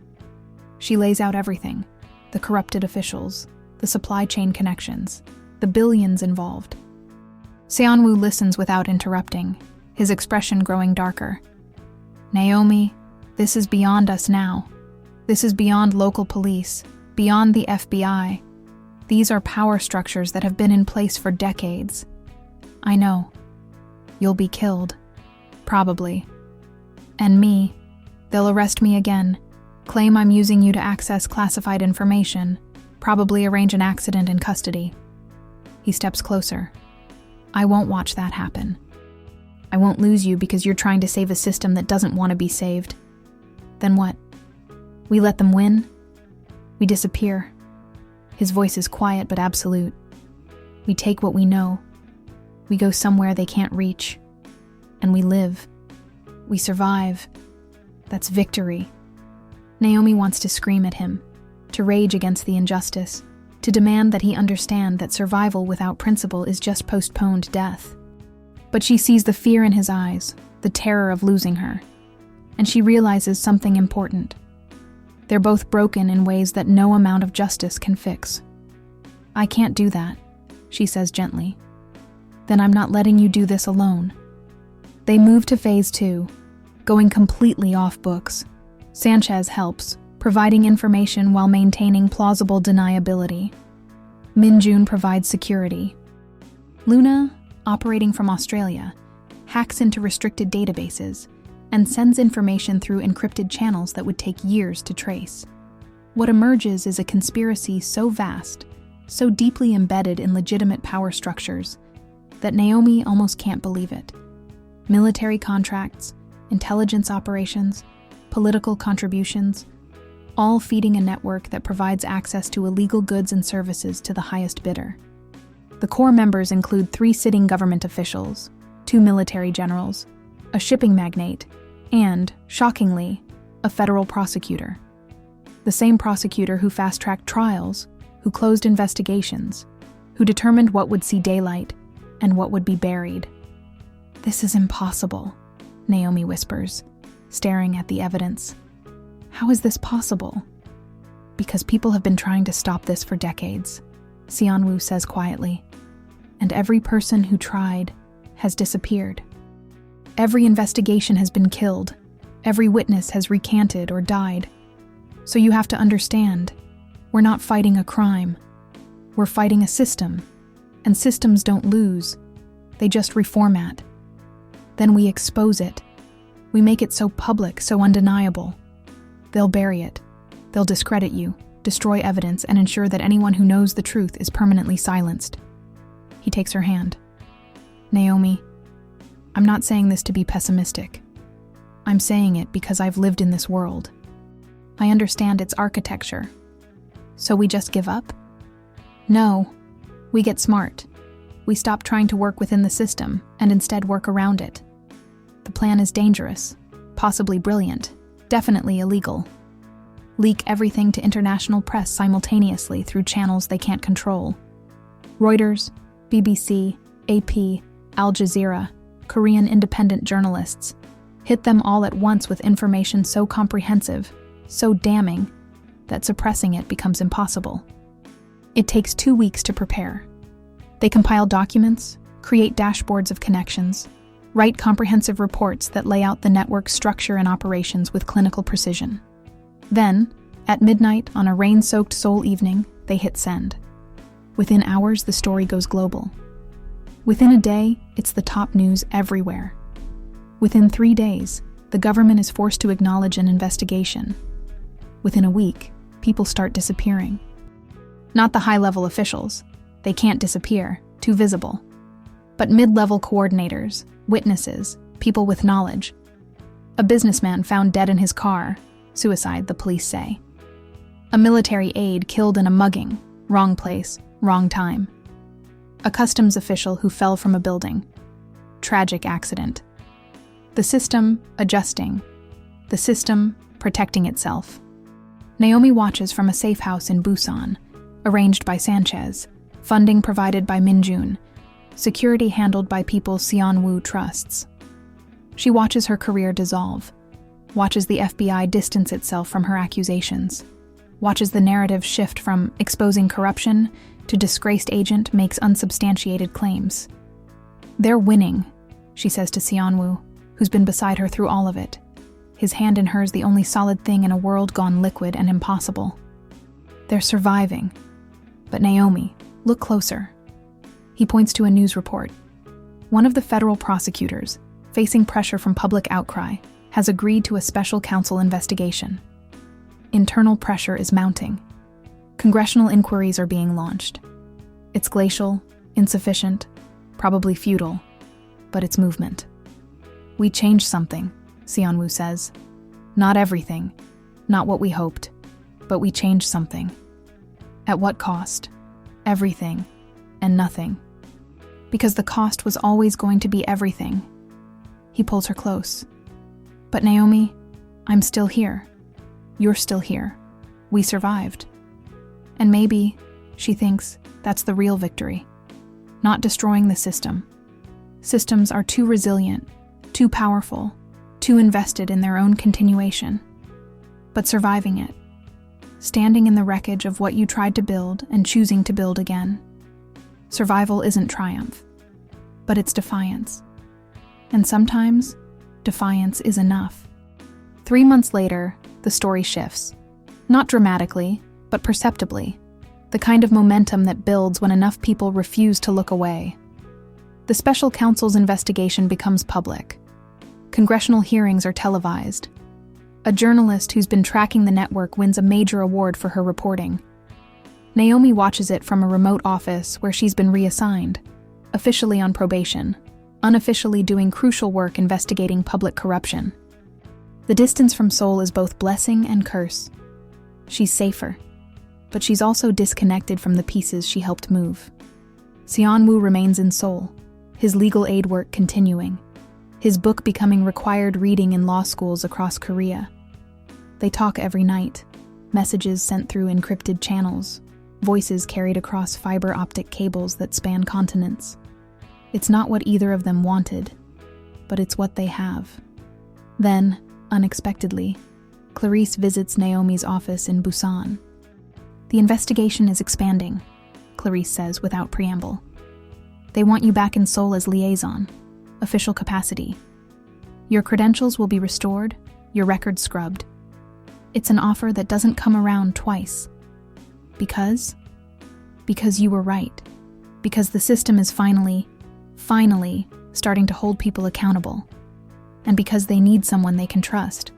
She lays out everything, the corrupted officials, the supply chain connections, the billions involved. Seon-woo listens without interrupting, his expression growing darker. Naomi, this is beyond us now. This is beyond local police, beyond the FBI. These are power structures that have been in place for decades. I know. You'll be killed. Probably. And me. They'll arrest me again, claim I'm using you to access classified information, probably arrange an accident in custody. He steps closer. I won't watch that happen. I won't lose you because you're trying to save a system that doesn't want to be saved. Then what? We let them win? We disappear. His voice is quiet but absolute. We take what we know. We go somewhere they can't reach. And we live. We survive. That's victory. Naomi wants to scream at him, to rage against the injustice, to demand that he understand that survival without principle is just postponed death. But she sees the fear in his eyes, the terror of losing her, and she realizes something important. They're both broken in ways that no amount of justice can fix. I can't do that, she says gently. Then I'm not letting you do this alone. They move to phase 2, going completely off books. Sanchez helps, providing information while maintaining plausible deniability. Min-jun provides security. Luna, operating from Australia, hacks into restricted databases and sends information through encrypted channels that would take years to trace. What emerges is a conspiracy so vast, so deeply embedded in legitimate power structures, that Naomi almost can't believe it. Military contracts, intelligence operations, political contributions, all feeding a network that provides access to illegal goods and services to the highest bidder. The core members include 3 sitting government officials, 2 military generals, a shipping magnate, and, shockingly, a federal prosecutor. The same prosecutor who fast-tracked trials, who closed investigations, who determined what would see daylight and what would be buried. This is impossible, Naomi whispers, staring at the evidence. How is this possible? Because people have been trying to stop this for decades, Seon-woo says quietly. And every person who tried has disappeared. Every investigation has been killed. Every witness has recanted or died. So you have to understand, we're not fighting a crime. We're fighting a system. And systems don't lose. They just reformat. Then we expose it. We make it so public, so undeniable. They'll bury it. They'll discredit you, destroy evidence, and ensure that anyone who knows the truth is permanently silenced. He takes her hand. Naomi, I'm not saying this to be pessimistic. I'm saying it because I've lived in this world. I understand its architecture. So we just give up? No. We get smart. We stop trying to work within the system and instead work around it. The plan is dangerous, possibly brilliant, definitely illegal. Leak everything to international press simultaneously through channels they can't control. Reuters, BBC, AP, Al Jazeera, Korean independent journalists. Hit them all at once with information so comprehensive, so damning, that suppressing it becomes impossible. It takes 2 weeks to prepare. They compile documents, create dashboards of connections, write comprehensive reports that lay out the network's structure and operations with clinical precision. Then, at midnight on a rain-soaked Seoul evening, they hit send. Within hours, the story goes global. Within a day, it's the top news everywhere. Within 3 days, the government is forced to acknowledge an investigation. Within a week, people start disappearing. Not the high-level officials. They can't disappear, too visible. But mid-level coordinators, witnesses, people with knowledge. A businessman found dead in his car, suicide, the police say. A military aide killed in a mugging, wrong place, wrong time. A customs official who fell from a building. Tragic accident. The system adjusting. The system protecting itself. Naomi watches from a safe house in Busan, arranged by Sanchez, funding provided by Min-jun, security handled by people Seon-woo trusts. She watches her career dissolve, watches the FBI distance itself from her accusations, watches the narrative shift from exposing corruption to disgraced agent makes unsubstantiated claims. They're winning, she says to Seon-woo, who's been beside her through all of it. His hand in hers the only solid thing in a world gone liquid and impossible. They're surviving. But Naomi, look closer. He points to a news report. One of the federal prosecutors, facing pressure from public outcry, has agreed to a special counsel investigation. Internal pressure is mounting. Congressional inquiries are being launched. It's glacial, insufficient, probably futile, but it's movement. We changed something, Seon-woo says. Not everything, not what we hoped, but we changed something. At what cost? Everything and nothing. Because the cost was always going to be everything. He pulls her close. But Naomi, I'm still here. You're still here. We survived. And maybe, she thinks, that's the real victory. Not destroying the system. Systems are too resilient, too powerful, too invested in their own continuation. But surviving it. Standing in the wreckage of what you tried to build and choosing to build again. Survival isn't triumph, but it's defiance. And sometimes, defiance is enough. 3 months later, the story shifts. Not dramatically, but perceptibly. The kind of momentum that builds when enough people refuse to look away. The special counsel's investigation becomes public. Congressional hearings are televised. A journalist who's been tracking the network wins a major award for her reporting. Naomi watches it from a remote office where she's been reassigned, officially on probation, unofficially doing crucial work investigating public corruption. The distance from Seoul is both blessing and curse. She's safer, but she's also disconnected from the pieces she helped move. Seon-woo remains in Seoul, his legal aid work continuing, his book becoming required reading in law schools across Korea. They talk every night, messages sent through encrypted channels, voices carried across fiber optic cables that span continents. It's not what either of them wanted, but it's what they have. Then, unexpectedly, Clarice visits Naomi's office in Busan. The investigation is expanding, Clarice says without preamble. They want you back in Seoul as liaison, official capacity. Your credentials will be restored, your record scrubbed. It's an offer that doesn't come around twice. Because you were right. Because the system is finally starting to hold people accountable. And because they need someone they can trust.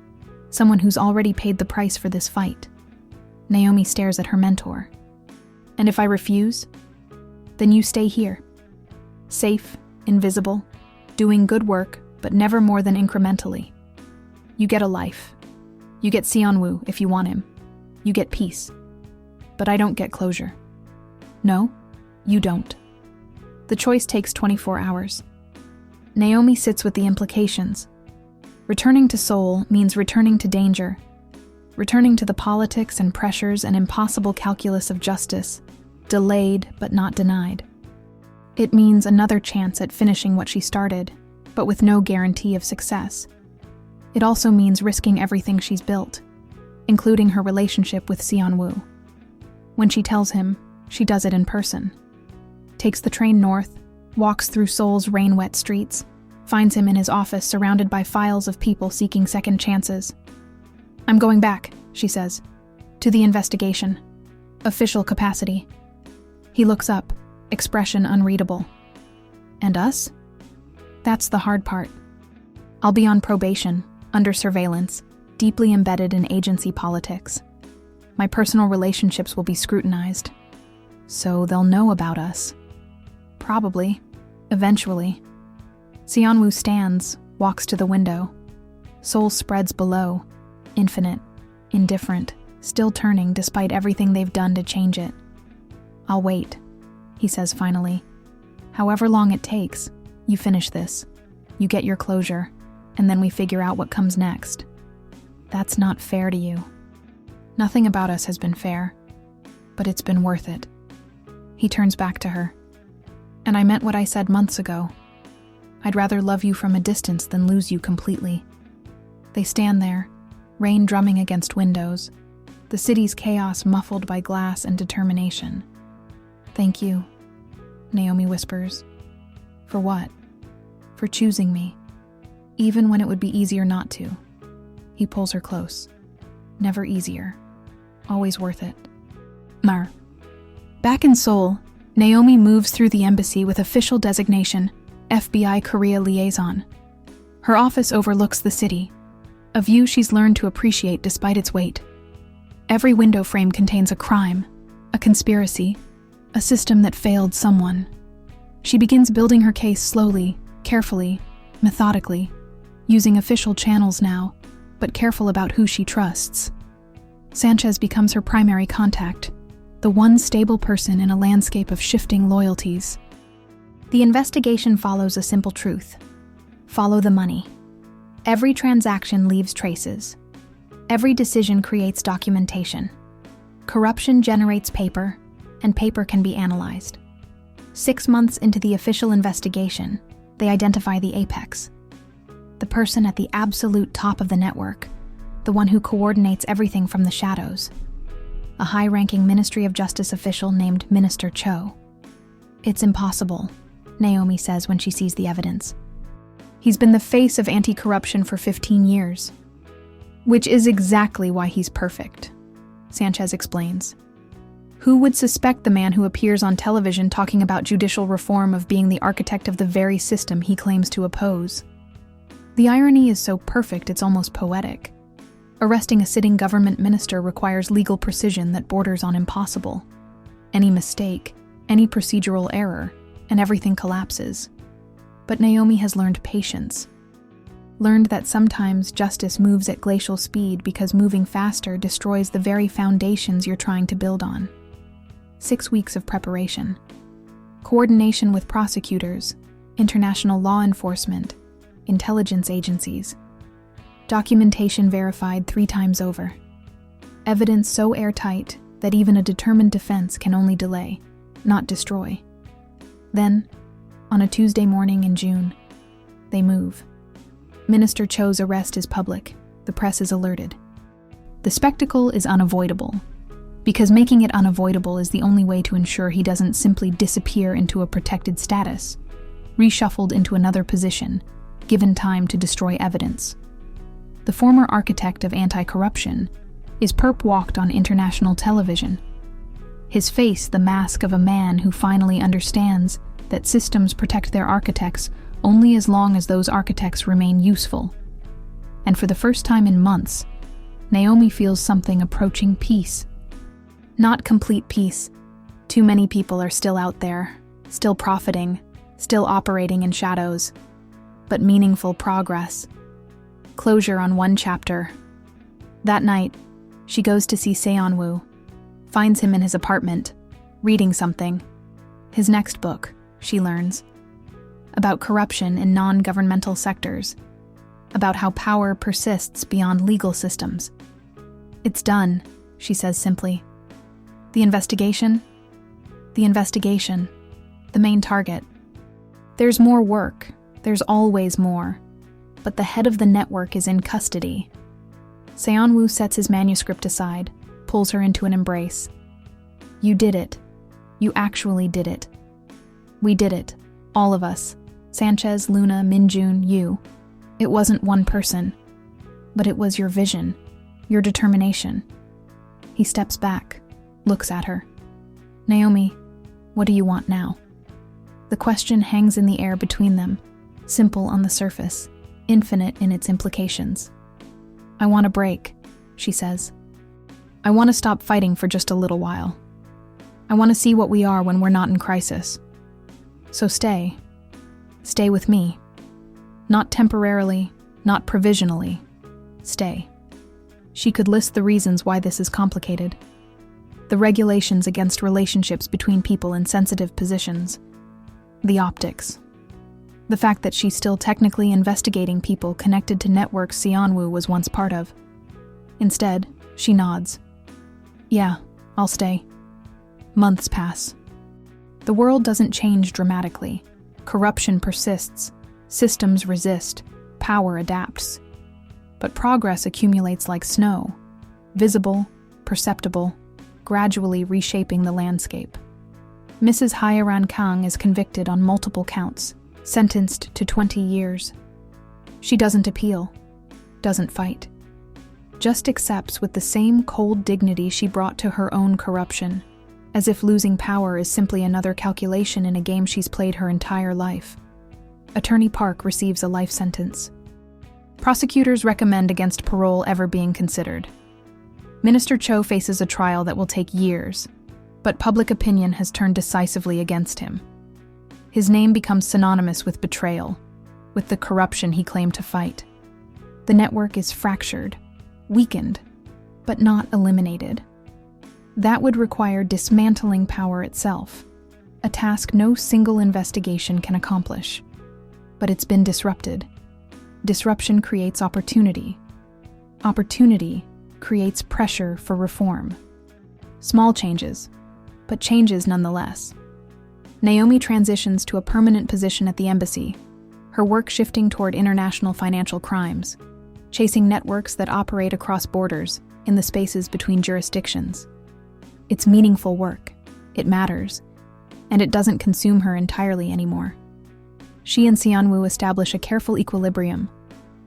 Someone who's already paid the price for this fight. Naomi stares at her mentor. And if I refuse, then you stay here. Safe, invisible, doing good work, but never more than incrementally. You get a life. You get Seon-woo if you want him. You get peace. But I don't get closure. No, you don't. The choice takes 24 hours. Naomi sits with the implications. Returning to Seoul means returning to danger. Returning to the politics and pressures and impossible calculus of justice, delayed but not denied. It means another chance at finishing what she started, but with no guarantee of success. It also means risking everything she's built, including her relationship with Seon-woo. When she tells him, she does it in person. Takes the train north, walks through Seoul's rain-wet streets, finds him in his office surrounded by files of people seeking second chances. I'm going back, she says, to the investigation. Official capacity. He looks up, expression unreadable. And us? That's the hard part. I'll be on probation, under surveillance, deeply embedded in agency politics. My personal relationships will be scrutinized. So they'll know about us. Probably. Eventually. Seon-woo stands, walks to the window. Seoul spreads below, infinite, indifferent, still turning despite everything they've done to change it. I'll wait, he says finally. However long it takes, you finish this. You get your closure, and then we figure out what comes next. That's not fair to you. Nothing about us has been fair, but it's been worth it. He turns back to her. And I meant what I said months ago. I'd rather love you from a distance than lose you completely. They stand there, rain drumming against windows, the city's chaos muffled by glass and determination. Thank you, Naomi whispers. For what? For choosing me, even when it would be easier not to. He pulls her close. Never easier. Always worth it. Back in Seoul, Naomi moves through the embassy with official designation, FBI Korea liaison. Her office overlooks the city, a view she's learned to appreciate despite its weight. Every window frame contains a crime, a conspiracy, a system that failed someone. She begins building her case slowly, carefully, methodically, using official channels now, but careful about who she trusts. Sanchez becomes her primary contact, the one stable person in a landscape of shifting loyalties. The investigation follows a simple truth. Follow the money. Every transaction leaves traces. Every decision creates documentation. Corruption generates paper, and paper can be analyzed. 6 months into the official investigation, they identify the apex. The person at the absolute top of the network, the one who coordinates everything from the shadows. A high-ranking Ministry of Justice official named Minister Cho. It's impossible, Naomi says when she sees the evidence. He's been the face of anti-corruption for 15 years. Which is exactly why he's perfect, Sanchez explains. Who would suspect the man who appears on television talking about judicial reform of being the architect of the very system he claims to oppose? The irony is so perfect it's almost poetic. Arresting a sitting government minister requires legal precision that borders on impossible. Any mistake, any procedural error, and everything collapses. But Naomi has learned patience. Learned that sometimes justice moves at glacial speed because moving faster destroys the very foundations you're trying to build on. 6 weeks of preparation. Coordination with prosecutors, international law enforcement, intelligence agencies. Documentation verified 3 times over. Evidence so airtight that even a determined defense can only delay, not destroy. Then, on a Tuesday morning in June, they move. Minister Cho's arrest is public. The press is alerted. The spectacle is unavoidable, because making it unavoidable is the only way to ensure he doesn't simply disappear into a protected status, reshuffled into another position, given time to destroy evidence. The former architect of anti-corruption is perp-walked on international television. His face the mask of a man who finally understands that systems protect their architects only as long as those architects remain useful. And for the first time in months, Naomi feels something approaching peace. Not complete peace. Too many people are still out there, still profiting, still operating in shadows. But meaningful progress. Closure on one chapter. That night, she goes to see Seon-woo, finds him in his apartment, reading something. His next book, she learns. About corruption in non-governmental sectors. About how power persists beyond legal systems. It's done, she says simply. The investigation? The investigation. The main target. There's more work. There's always more. But the head of the network is in custody. Seon-woo sets his manuscript aside, pulls her into an embrace. You did it. You actually did it. We did it. All of us. Sanchez, Luna, Minjun, you. It wasn't one person. But it was your vision. Your determination. He steps back, looks at her. Naomi, what do you want now? The question hangs in the air between them, simple on the surface, infinite in its implications. I want a break, she says. I want to stop fighting for just a little while. I want to see what we are when we're not in crisis. So stay. Stay with me. Not temporarily, not provisionally. Stay. She could list the reasons why this is complicated. The regulations against relationships between people in sensitive positions. The optics. The fact that she's still technically investigating people connected to networks Seon-woo was once part of. Instead, she nods. Yeah, I'll stay. Months pass. The world doesn't change dramatically. Corruption persists. Systems resist. Power adapts. But progress accumulates like snow. Visible, perceptible, gradually reshaping the landscape. Mrs. Hyeran Kang is convicted on multiple counts, sentenced to 20 years. She doesn't appeal, doesn't fight, just accepts with the same cold dignity she brought to her own corruption, as if losing power is simply another calculation in a game she's played her entire life. Attorney Park receives a life sentence. Prosecutors recommend against parole ever being considered. Minister Cho faces a trial that will take years, but public opinion has turned decisively against him. His name becomes synonymous with betrayal, with the corruption he claimed to fight. The network is fractured, weakened, but not eliminated. That would require dismantling power itself, a task no single investigation can accomplish. But it's been disrupted. Disruption creates opportunity. Opportunity creates pressure for reform. Small changes, but changes nonetheless. Naomi transitions to a permanent position at the embassy, her work shifting toward international financial crimes, chasing networks that operate across borders in the spaces between jurisdictions. It's meaningful work, it matters, and it doesn't consume her entirely anymore. She and Sianwoo establish a careful equilibrium,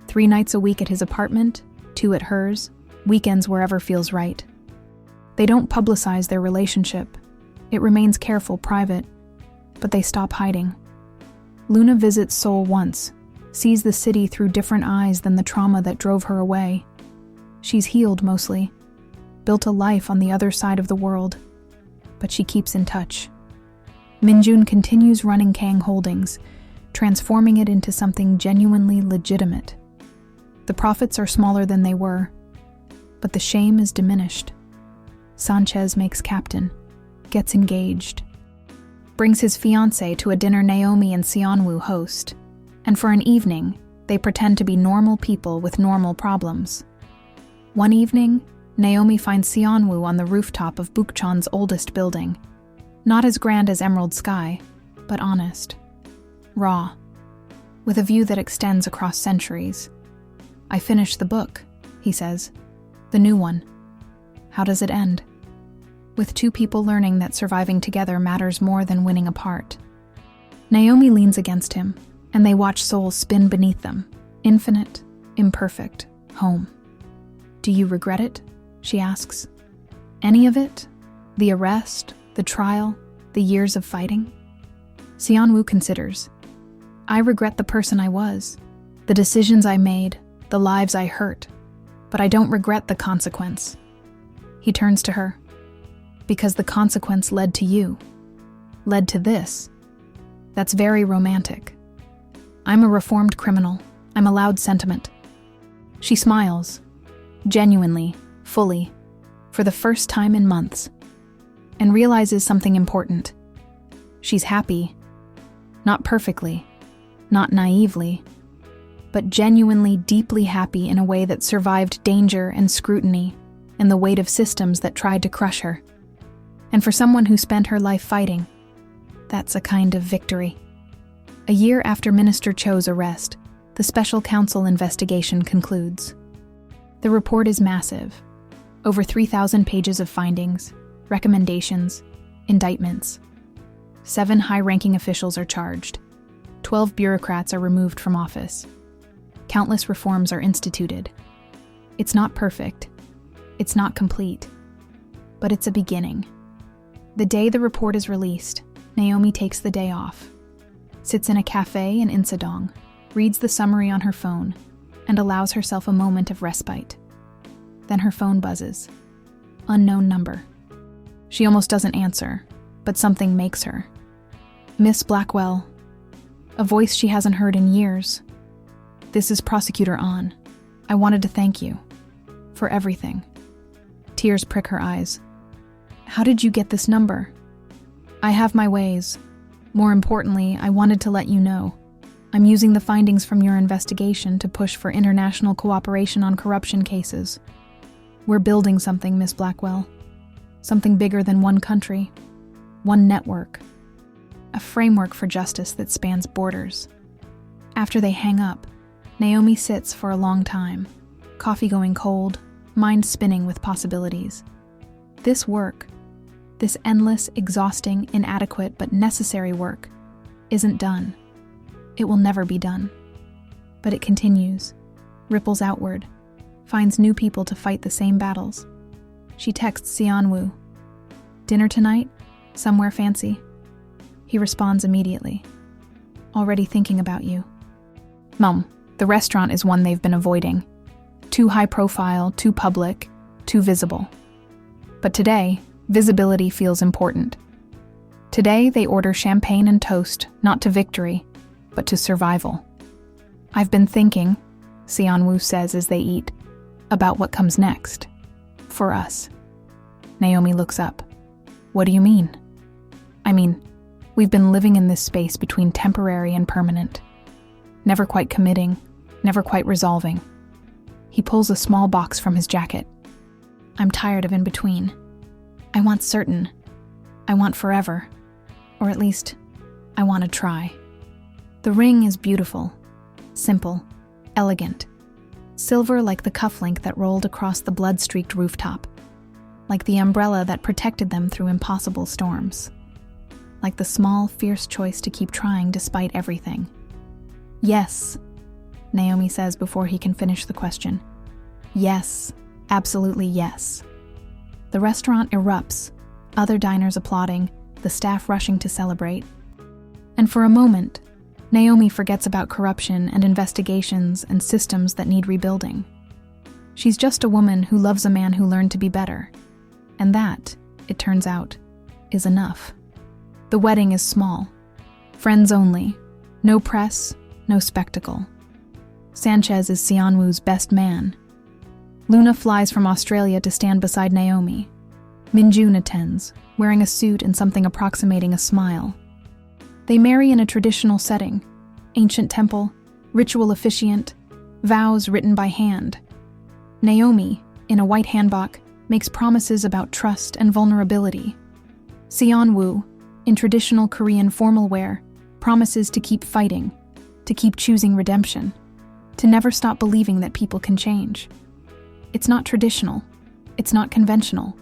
3 nights a week at his apartment, 2 at hers, weekends wherever feels right. They don't publicize their relationship. It remains careful, private, but they stop hiding. Luna visits Seoul once, sees the city through different eyes than the trauma that drove her away. She's healed mostly, built a life on the other side of the world, but she keeps in touch. Minjun continues running Kang Holdings, transforming it into something genuinely legitimate. The profits are smaller than they were, but the shame is diminished. Sanchez makes captain, gets engaged, brings his fiancée to a dinner Naomi and Sianwoo host, and for an evening, they pretend to be normal people with normal problems. One evening, Naomi finds Sianwoo on the rooftop of Bukchon's oldest building. Not as grand as Emerald Sky, but honest. Raw. With a view that extends across centuries. "I finished the book," he says. "The new one." How does it end? With 2 people learning that surviving together matters more than winning apart. Naomi leans against him, and they watch souls spin beneath them. Infinite, imperfect, home. "Do you regret it?" she asks. "Any of it? The arrest, the trial, the years of fighting?" Sianwoo considers. "I regret the person I was, the decisions I made, the lives I hurt, but I don't regret the consequence." He turns to her. "Because the consequence led to you, led to this. That's very romantic. I'm a reformed criminal. I'm allowed sentiment." She smiles, genuinely, fully, for the first time in months, and realizes something important. She's happy. Not perfectly, not naively, but genuinely deeply happy in a way that survived danger and scrutiny and the weight of systems that tried to crush her. And for someone who spent her life fighting, that's a kind of victory. A year after Minister Cho's arrest, the special counsel investigation concludes. The report is massive. Over 3,000 pages of findings, recommendations, indictments. 7 high-ranking officials are charged. 12 bureaucrats are removed from office. Countless reforms are instituted. It's not perfect. It's not complete. But it's a beginning. The day the report is released, Naomi takes the day off, sits in a cafe in Insadong, reads the summary on her phone, and allows herself a moment of respite. Then her phone buzzes. Unknown number. She almost doesn't answer, but something makes her. "Miss Blackwell." A voice she hasn't heard in years. "This is Prosecutor An. I wanted to thank you. For everything." Tears prick her eyes. "How did you get this number?" "I have my ways. More importantly, I wanted to let you know. I'm using the findings from your investigation to push for international cooperation on corruption cases. We're building something, Miss Blackwell. Something bigger than one country. One network. A framework for justice that spans borders." After they hang up, Naomi sits for a long time, coffee going cold, mind spinning with possibilities. This work, this endless, exhausting, inadequate but necessary work, isn't done. It will never be done. But it continues, ripples outward, finds new people to fight the same battles. She texts Sianwoo. "Dinner tonight? Somewhere fancy?" He responds immediately. already thinking about you. Mom, the restaurant is one they've been avoiding. Too high profile, too public, too visible. But today, visibility feels important. Today, they order champagne and toast, not to victory, but to survival. I've been thinking, Seon-woo says as they eat, about what comes next. For us. Naomi looks up. What do you mean? I mean, we've been living in this space between temporary and permanent. Never quite committing, never quite resolving. He pulls a small box from his jacket. I'm tired of in between. I want certain. I want forever. Or at least, I want to try. The ring is beautiful, simple, elegant. Silver like the cufflink that rolled across the blood-streaked rooftop. Like the umbrella that protected them through impossible storms. Like the small, fierce choice to keep trying despite everything. Yes, Naomi says before he can finish the question. Yes, absolutely yes. The restaurant erupts, other diners applauding, the staff rushing to celebrate. And for a moment, Naomi forgets about corruption and investigations and systems that need rebuilding. She's just a woman who loves a man who learned to be better. And that, it turns out, is enough. The wedding is small. Friends only. No press, no spectacle. Sanchez is Seon-woo's best man. Luna flies from Australia to stand beside Naomi. Min-jun attends, wearing a suit and something approximating a smile. They marry in a traditional setting, ancient temple, ritual officiant, vows written by hand. Naomi, in a white hanbok, makes promises about trust and vulnerability. Seon-woo, in traditional Korean formal wear, promises to keep fighting, to keep choosing redemption, to never stop believing that people can change. It's not traditional. It's not conventional.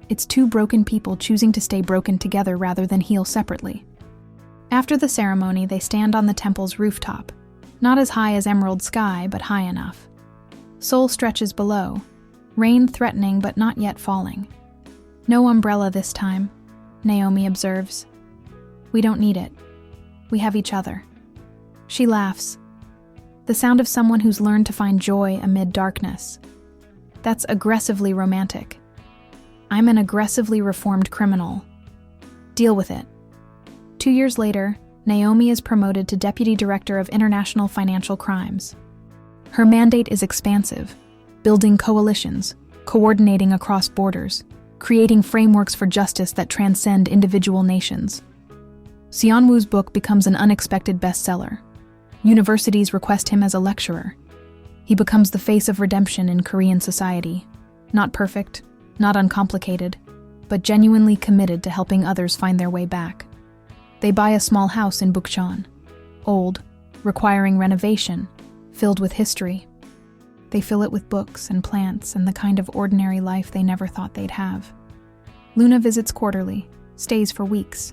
It's two broken people choosing to stay broken together rather than heal separately. After the ceremony, they stand on the temple's rooftop, not as high as emerald sky, but high enough. Seoul stretches below, rain threatening but not yet falling. No umbrella this time, Naomi observes. We don't need it. We have each other. She laughs. The sound of someone who's learned to find joy amid darkness. That's aggressively romantic. I'm an aggressively reformed criminal. Deal with it. 2 years later, Naomi is promoted to Deputy Director of International Financial Crimes. Her mandate is expansive, building coalitions, coordinating across borders, creating frameworks for justice that transcend individual nations. Seon-woo's book becomes an unexpected bestseller. Universities request him as a lecturer. He becomes the face of redemption in Korean society. Not perfect, not uncomplicated, but genuinely committed to helping others find their way back. They buy a small house in Bukchon, old, requiring renovation, filled with history. They fill it with books and plants and the kind of ordinary life they never thought they'd have. Luna visits quarterly, stays for weeks.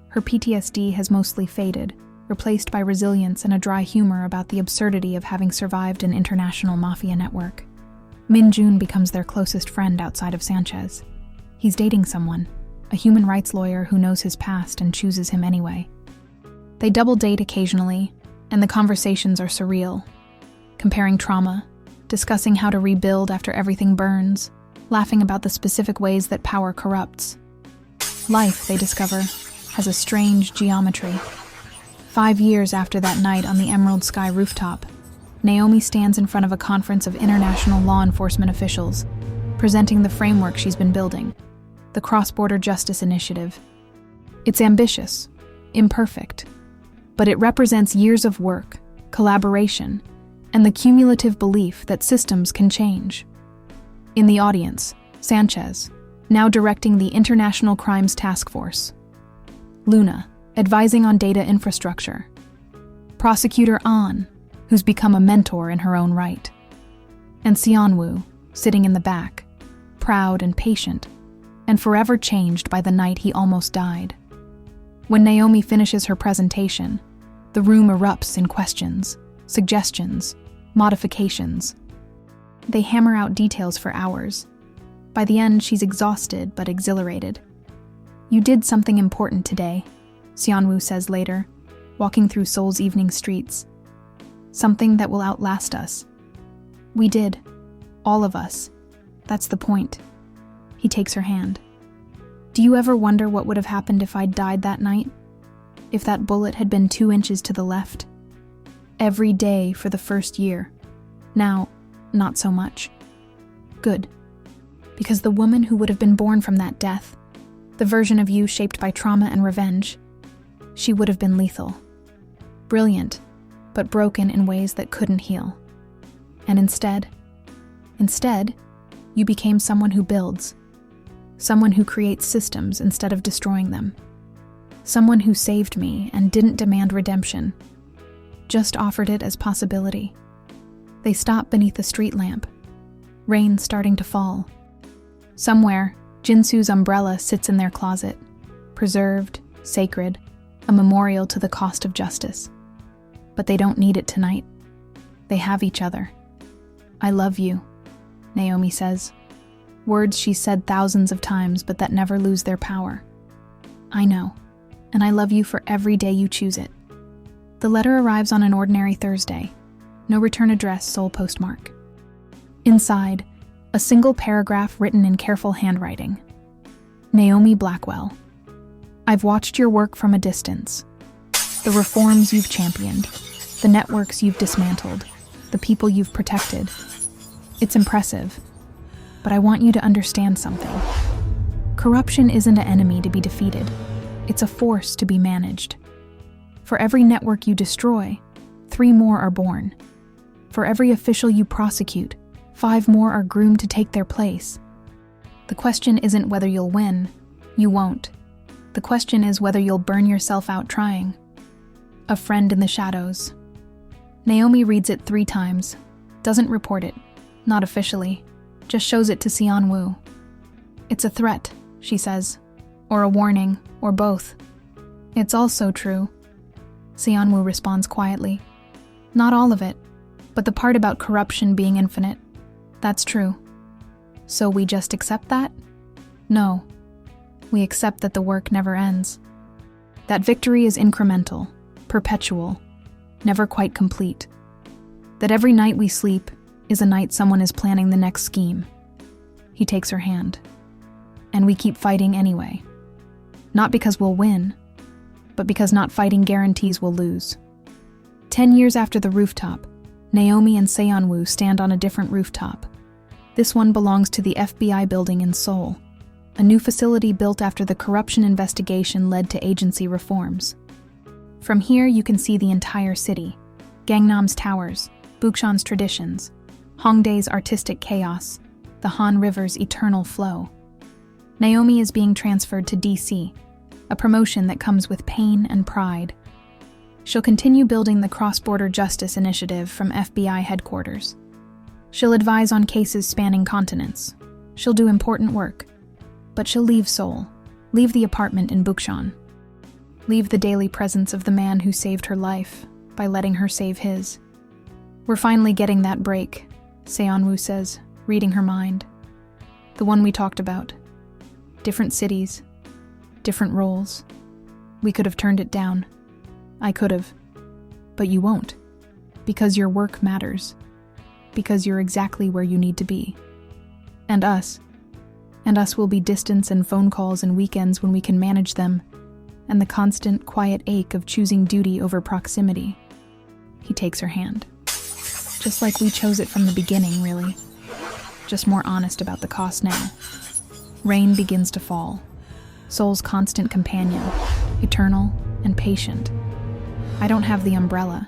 Her PTSD has mostly faded, replaced by resilience and a dry humor about the absurdity of having survived an international mafia network. Min-jun becomes their closest friend outside of Sanchez. He's dating someone, a human rights lawyer who knows his past and chooses him anyway. They double date occasionally, and the conversations are surreal. Comparing trauma, discussing how to rebuild after everything burns, laughing about the specific ways that power corrupts. Life, they discover, has a strange geometry. 5 years after that night on the Emerald Sky rooftop, Naomi stands in front of a conference of international law enforcement officials, presenting the framework she's been building, the Cross-Border Justice Initiative. It's ambitious, imperfect, but it represents years of work, collaboration, and the cumulative belief that systems can change. In the audience, Sanchez, now directing the International Crimes Task Force. Luna, advising on data infrastructure. Prosecutor An, who's become a mentor in her own right. And Seon-woo, sitting in the back, proud and patient, and forever changed by the night he almost died. When Naomi finishes her presentation, the room erupts in questions, suggestions, modifications. They hammer out details for hours. By the end, she's exhausted but exhilarated. You did something important today, Seon-woo says later. walking through Seoul's evening streets. Something that will outlast us. We did. All of us. That's the point. He takes her hand. Do you ever wonder what would have happened if I'd died that night? If that bullet had been 2 inches to the left? Every day for the first year. Now, not so much. Good. Because the woman who would have been born from that death, the version of you shaped by trauma and revenge, she would have been lethal. Brilliant, but broken in ways that couldn't heal. And instead, you became someone who builds. Someone who creates systems instead of destroying them. Someone who saved me and didn't demand redemption, just offered it as possibility. They stop beneath a street lamp. Rain starting to fall. Somewhere, Jinsu's umbrella sits in their closet, preserved, sacred, a memorial to the cost of justice. But they don't need it tonight. They have each other. I love you, Naomi says. Words she's said thousands of times, but that never lose their power. I know, and I love you for every day you choose it. The letter arrives on an ordinary Thursday. No return address, Seoul postmark. Inside, a single paragraph written in careful handwriting. Naomi Blackwell. I've watched your work from a distance. The reforms you've championed, the networks you've dismantled, the people you've protected. It's impressive, but I want you to understand something. Corruption isn't an enemy to be defeated. It's a force to be managed. For every network you destroy, 3 more are born. For every official you prosecute, 5 more are groomed to take their place. The question isn't whether you'll win. You won't. The question is whether you'll burn yourself out trying. A friend in the shadows. Naomi reads it 3 times. Doesn't report it. Not officially. Just shows it to Seon-woo. It's a threat, she says. Or a warning, or both. It's also true. Seon-woo responds quietly. Not all of it, but the part about corruption being infinite. That's true. So we just accept that? No. We accept that the work never ends. That victory is incremental, perpetual, never quite complete. That every night we sleep is a night someone is planning the next scheme. He takes her hand. And we keep fighting anyway. Not because we'll win, but because not fighting guarantees we'll lose. 10 years after the rooftop, Naomi and Seon-woo stand on a different rooftop. This one belongs to the FBI building in Seoul, a new facility built after the corruption investigation led to agency reforms. From here you can see the entire city, Gangnam's towers, Bukchon's traditions, Hongdae's artistic chaos, the Han River's eternal flow. Naomi is being transferred to DC, a promotion that comes with pain and pride. She'll continue building the Cross-Border Justice Initiative from FBI headquarters. She'll advise on cases spanning continents. She'll do important work. But she'll leave Seoul, leave the apartment in Bukchon, leave the daily presence of the man who saved her life by letting her save his. We're finally getting that break, Seon-woo says, reading her mind. The one we talked about. Different cities, different roles. We could have turned it down. I could have. But you won't. Because your work matters. Because you're exactly where you need to be. And us will be distance and phone calls and weekends when we can manage them, and the constant, quiet ache of choosing duty over proximity. He takes her hand. Just like we chose it from the beginning, really. Just more honest about the cost now. Rain begins to fall. Seoul's constant companion, eternal and patient. I don't have the umbrella,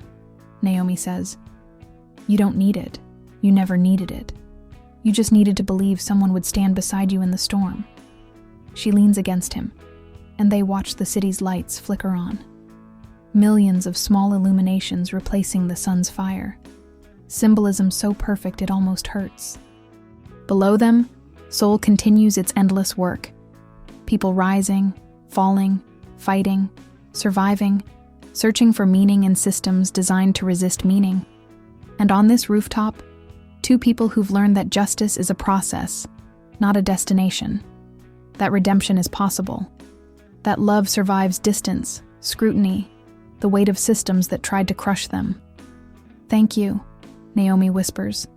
Naomi says. You don't need it. You never needed it. You just needed to believe someone would stand beside you in the storm. She leans against him, and they watch the city's lights flicker on. Millions of small illuminations replacing the sun's fire. Symbolism so perfect it almost hurts. Below them, Seoul continues its endless work. People rising, falling, fighting, surviving, searching for meaning in systems designed to resist meaning. And on this rooftop, 2 people who've learned that justice is a process, not a destination. That redemption is possible. That love survives distance, scrutiny, the weight of systems that tried to crush them. "Thank you," Naomi whispers.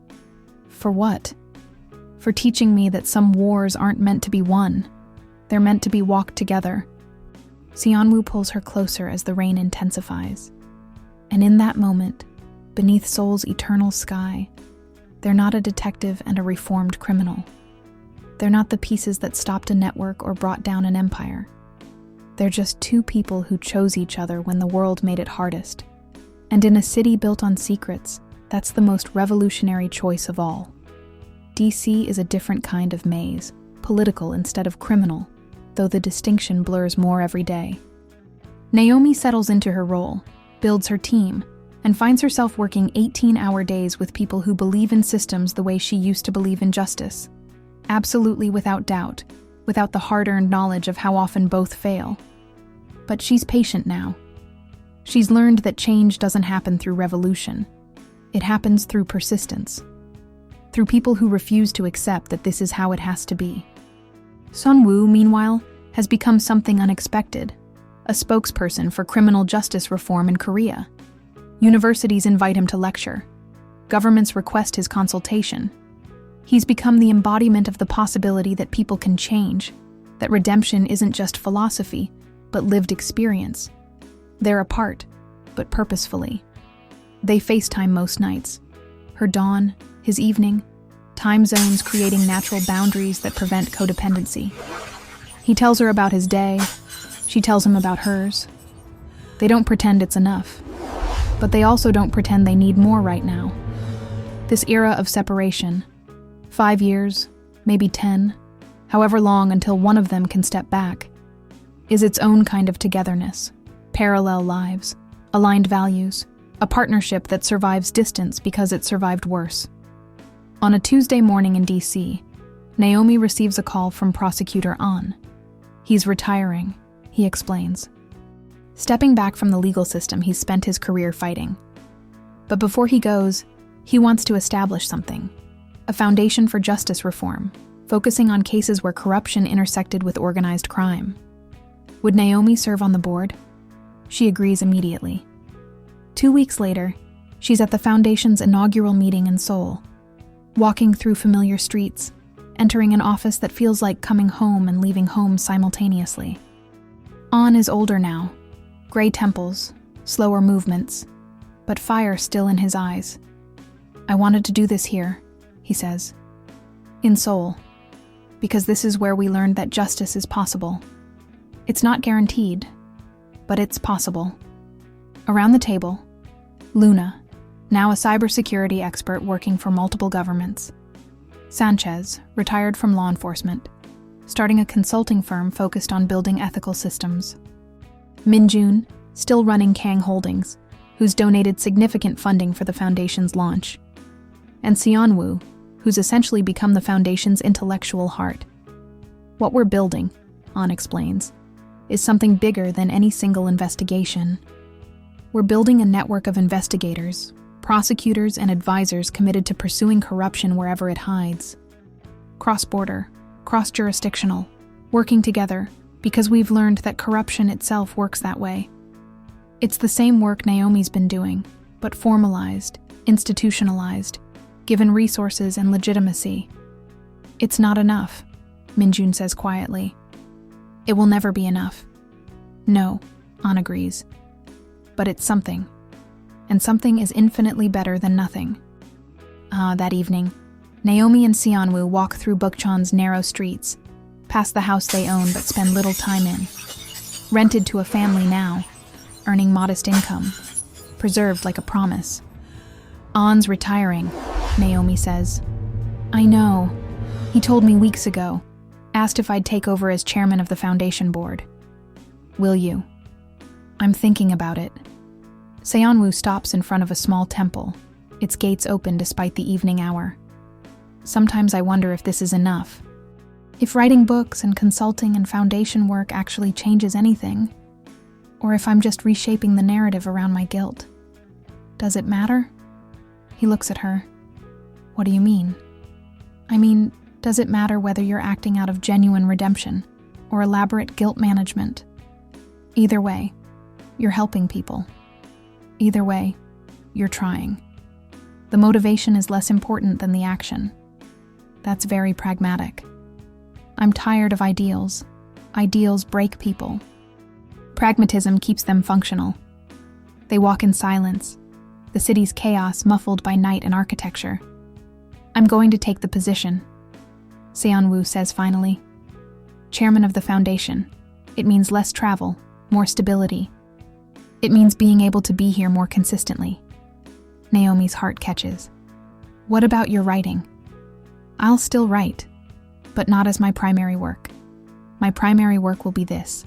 "For what?" "For teaching me that some wars aren't meant to be won. They're meant to be walked together." Seonwoo pulls her closer as the rain intensifies. And in that moment, beneath Seoul's eternal sky, they're not a detective and a reformed criminal. They're not the pieces that stopped a network or brought down an empire. They're just two people who chose each other when the world made it hardest. And in a city built on secrets, that's the most revolutionary choice of all. DC is a different kind of maze, political instead of criminal, though the distinction blurs more every day. Naomi settles into her role, builds her team, and finds herself working 18-hour days with people who believe in systems the way she used to believe in justice. Absolutely without doubt, without the hard-earned knowledge of how often both fail. But she's patient now. She's learned that change doesn't happen through revolution. It happens through persistence. Through people who refuse to accept that this is how it has to be. Sunwoo, meanwhile, has become something unexpected. A spokesperson for criminal justice reform in Korea. Universities invite him to lecture. Governments request his consultation. He's become the embodiment of the possibility that people can change, that redemption isn't just philosophy, but lived experience. They're apart, but purposefully. They FaceTime most nights. Her dawn, his evening, time zones creating natural boundaries that prevent codependency. He tells her about his day, she tells him about hers. They don't pretend it's enough, but they also don't pretend they need more right now. This era of separation, 5 years, maybe 10, however long until one of them can step back, is its own kind of togetherness, parallel lives, aligned values, a partnership that survives distance because it survived worse. On a Tuesday morning in DC, Naomi receives a call from Prosecutor An. He's retiring, he explains. Stepping back from the legal system he's spent his career fighting. But before he goes, he wants to establish something. A foundation for justice reform, focusing on cases where corruption intersected with organized crime. Would Naomi serve on the board? She agrees immediately. 2 weeks later, she's at the foundation's inaugural meeting in Seoul, walking through familiar streets, entering an office that feels like coming home and leaving home simultaneously. An is older now, gray temples, slower movements, but fire still in his eyes. "I wanted to do this here," he says. "In Seoul, because this is where we learned that justice is possible. It's not guaranteed, but it's possible." Around the table, Luna, now a cybersecurity expert working for multiple governments. Sanchez, retired from law enforcement, starting a consulting firm focused on building ethical systems. Minjun, still running Kang Holdings, who's donated significant funding for the foundation's launch. And Seonwoo, who's essentially become the foundation's intellectual heart. What we're building, An explains, is something bigger than any single investigation. We're building a network of investigators, prosecutors, and advisors committed to pursuing corruption wherever it hides. Cross-border, cross-jurisdictional, working together, because we've learned that corruption itself works that way. It's the same work Naomi's been doing, but formalized, institutionalized, given resources and legitimacy. "It's not enough," Minjun says quietly. "It will never be enough." "No," An agrees. "But it's something. And something is infinitely better than nothing." That evening, Naomi and Seonwoo walk through Bukchon's narrow streets, past the house they own but spend little time in. Rented to a family now, earning modest income, preserved like a promise. "An's retiring," Naomi says. "I know. He told me weeks ago. Asked if I'd take over as chairman of the foundation board." "Will you?" "I'm thinking about it." Seonwoo stops in front of a small temple, its gates open despite the evening hour. "Sometimes I wonder if this is enough. If writing books and consulting and foundation work actually changes anything, or if I'm just reshaping the narrative around my guilt. Does it matter?" He looks at her. "What do you mean?" "I mean, does it matter whether you're acting out of genuine redemption or elaborate guilt management? Either way, you're helping people. Either way, you're trying. The motivation is less important than the action. That's very pragmatic. I'm tired of ideals. Ideals break people. Pragmatism keeps them functional. They walk in silence, the city's chaos muffled by night and architecture. I'm going to take the position, Seon-woo says finally. Chairman of the foundation. It means less travel, more stability. It means being able to be here more consistently. Naomi's heart catches. What about your writing? I'll still write, but not as my primary work. My primary work will be this: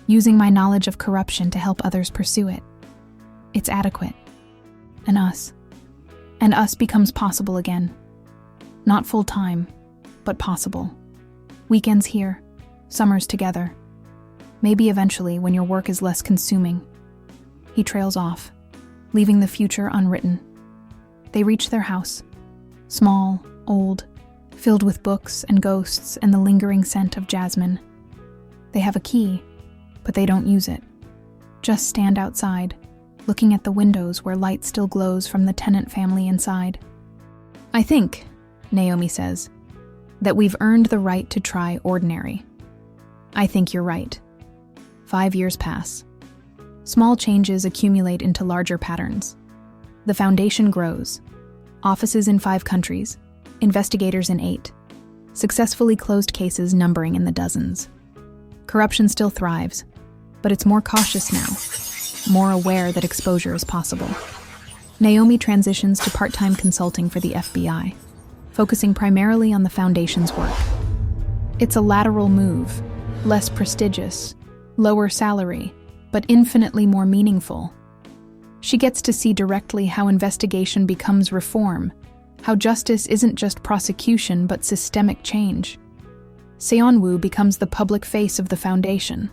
using my knowledge of corruption to help others pursue it. It's adequate. And us. And us becomes possible again. Not full-time, but possible. Weekends here, summers together. Maybe eventually when your work is less consuming. He trails off, leaving the future unwritten. They reach their house. Small, old, filled with books and ghosts and the lingering scent of jasmine. They have a key, but they don't use it. Just stand outside, looking at the windows where light still glows from the tenant family inside. I think, Naomi says, that we've earned the right to try ordinary. I think you're right. 5 years pass. Small changes accumulate into larger patterns. The foundation grows. Offices in 5 countries, investigators in 8, successfully closed cases numbering in the dozens. Corruption still thrives, but it's more cautious now, more aware that exposure is possible. Naomi transitions to part-time consulting for the FBI, focusing primarily on the foundation's work. It's a lateral move, less prestigious, lower salary, but infinitely more meaningful. She gets to see directly how investigation becomes reform, how justice isn't just prosecution but systemic change. Seon-woo becomes the public face of the foundation,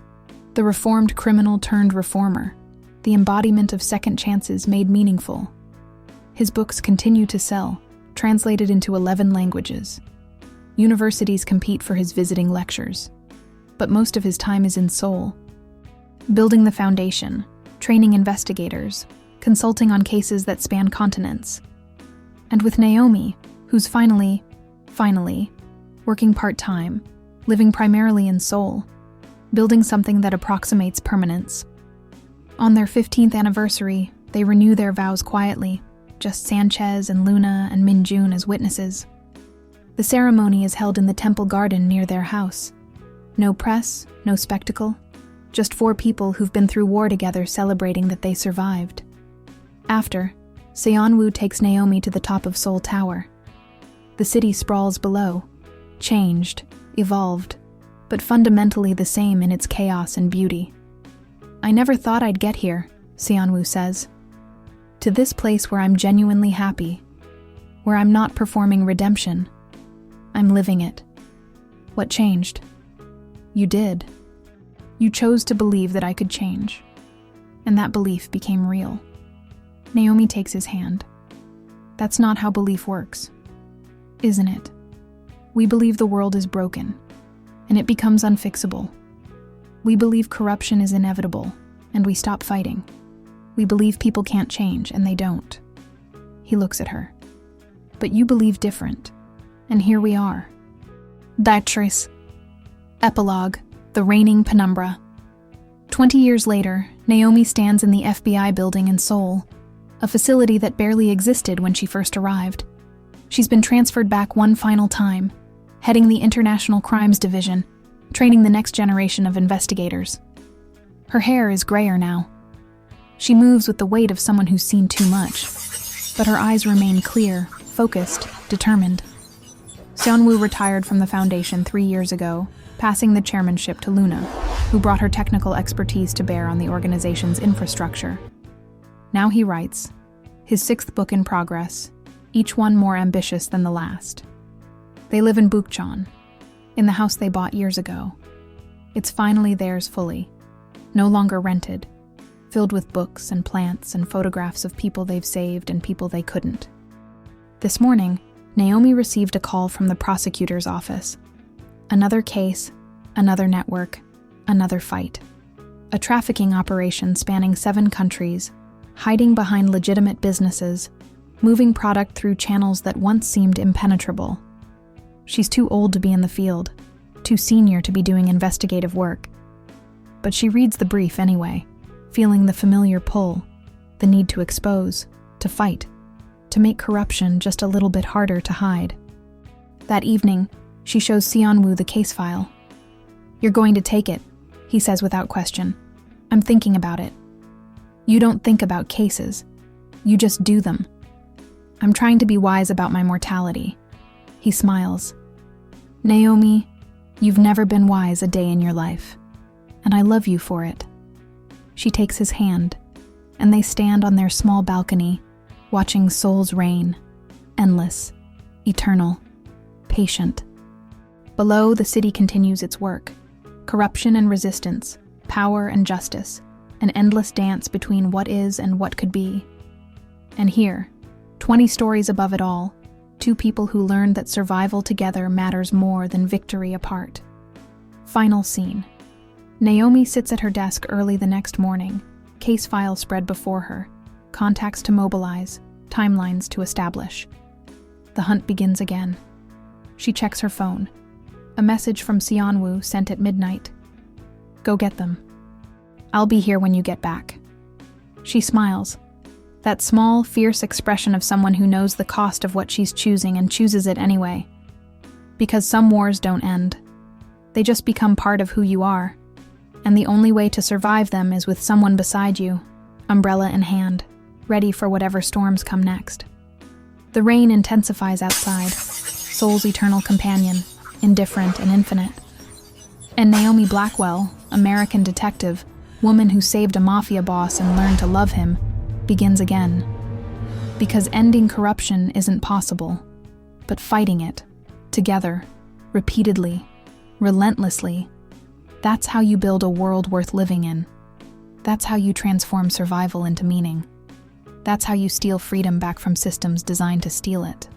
the reformed criminal turned reformer, the embodiment of second chances made meaningful. His books continue to sell, translated into 11 languages. Universities compete for his visiting lectures, but most of his time is in Seoul, building the foundation, training investigators, consulting on cases that span continents. And with Naomi, who's finally, working part-time, living primarily in Seoul, building something that approximates permanence. On their 15th anniversary, they renew their vows quietly, just Sanchez and Luna and Min-jun as witnesses. The ceremony is held in the temple garden near their house. No press, no spectacle, just 4 people who've been through war together celebrating that they survived. After, Seon-woo takes Naomi to the top of Seoul Tower. The city sprawls below, changed, evolved, but fundamentally the same in its chaos and beauty. I never thought I'd get here, Seon-woo says. To this place where I'm genuinely happy, where I'm not performing redemption. I'm living it. What changed? You did. You chose to believe that I could change, and that belief became real. Naomi takes his hand. That's not how belief works, isn't it? We believe the world is broken, and it becomes unfixable. We believe corruption is inevitable, and we stop fighting. We believe people can't change, and they don't. He looks at her. But you believe different, and here we are. Beatrice. Epilogue, the reigning penumbra. 20 years later, Naomi stands in the FBI building in Seoul, a facility that barely existed when she first arrived. She's been transferred back one final time, heading the International Crimes Division, training the next generation of investigators. Her hair is grayer now. She moves with the weight of someone who's seen too much, but her eyes remain clear, focused, determined. Seon-woo retired from the foundation 3 years ago, passing the chairmanship to Luna, who brought her technical expertise to bear on the organization's infrastructure. Now he writes, his 6th book in progress, each one more ambitious than the last. They live in Bukchon, in the house they bought years ago. It's finally theirs fully, no longer rented, filled with books and plants and photographs of people they've saved and people they couldn't. This morning, Naomi received a call from the prosecutor's office. Another case, another network, another fight. A trafficking operation spanning 7 countries, hiding behind legitimate businesses, moving product through channels that once seemed impenetrable. She's too old to be in the field, too senior to be doing investigative work. But she reads the brief anyway, feeling the familiar pull, the need to expose, to fight, to make corruption just a little bit harder to hide. That evening, she shows Seon-woo the case file. "You're going to take it," he says without question. "I'm thinking about it." "You don't think about cases. You just do them." "I'm trying to be wise about my mortality." He smiles. "Naomi, you've never been wise a day in your life, and I love you for it." She takes his hand, and they stand on their small balcony, watching Seoul's rain, endless, eternal, patient. Below, the city continues its work. Corruption and resistance, power and justice, an endless dance between what is and what could be. And here, 20 stories above it all, 2 people who learned that survival together matters more than victory apart. Final scene. Naomi sits at her desk early the next morning, case file spread before her, contacts to mobilize, timelines to establish. The hunt begins again. She checks her phone. A message from Seon-woo sent at midnight. "Go get them. I'll be here when you get back." She smiles. That small, fierce expression of someone who knows the cost of what she's choosing and chooses it anyway. Because some wars don't end. They just become part of who you are. And the only way to survive them is with someone beside you, umbrella in hand, ready for whatever storms come next. The rain intensifies outside, Seoul's eternal companion, indifferent and infinite. And Naomi Blackwell, American detective, woman who saved a mafia boss and learned to love him, begins again. Because ending corruption isn't possible, but fighting it, together, repeatedly, relentlessly, that's how you build a world worth living in. That's how you transform survival into meaning. That's how you steal freedom back from systems designed to steal it.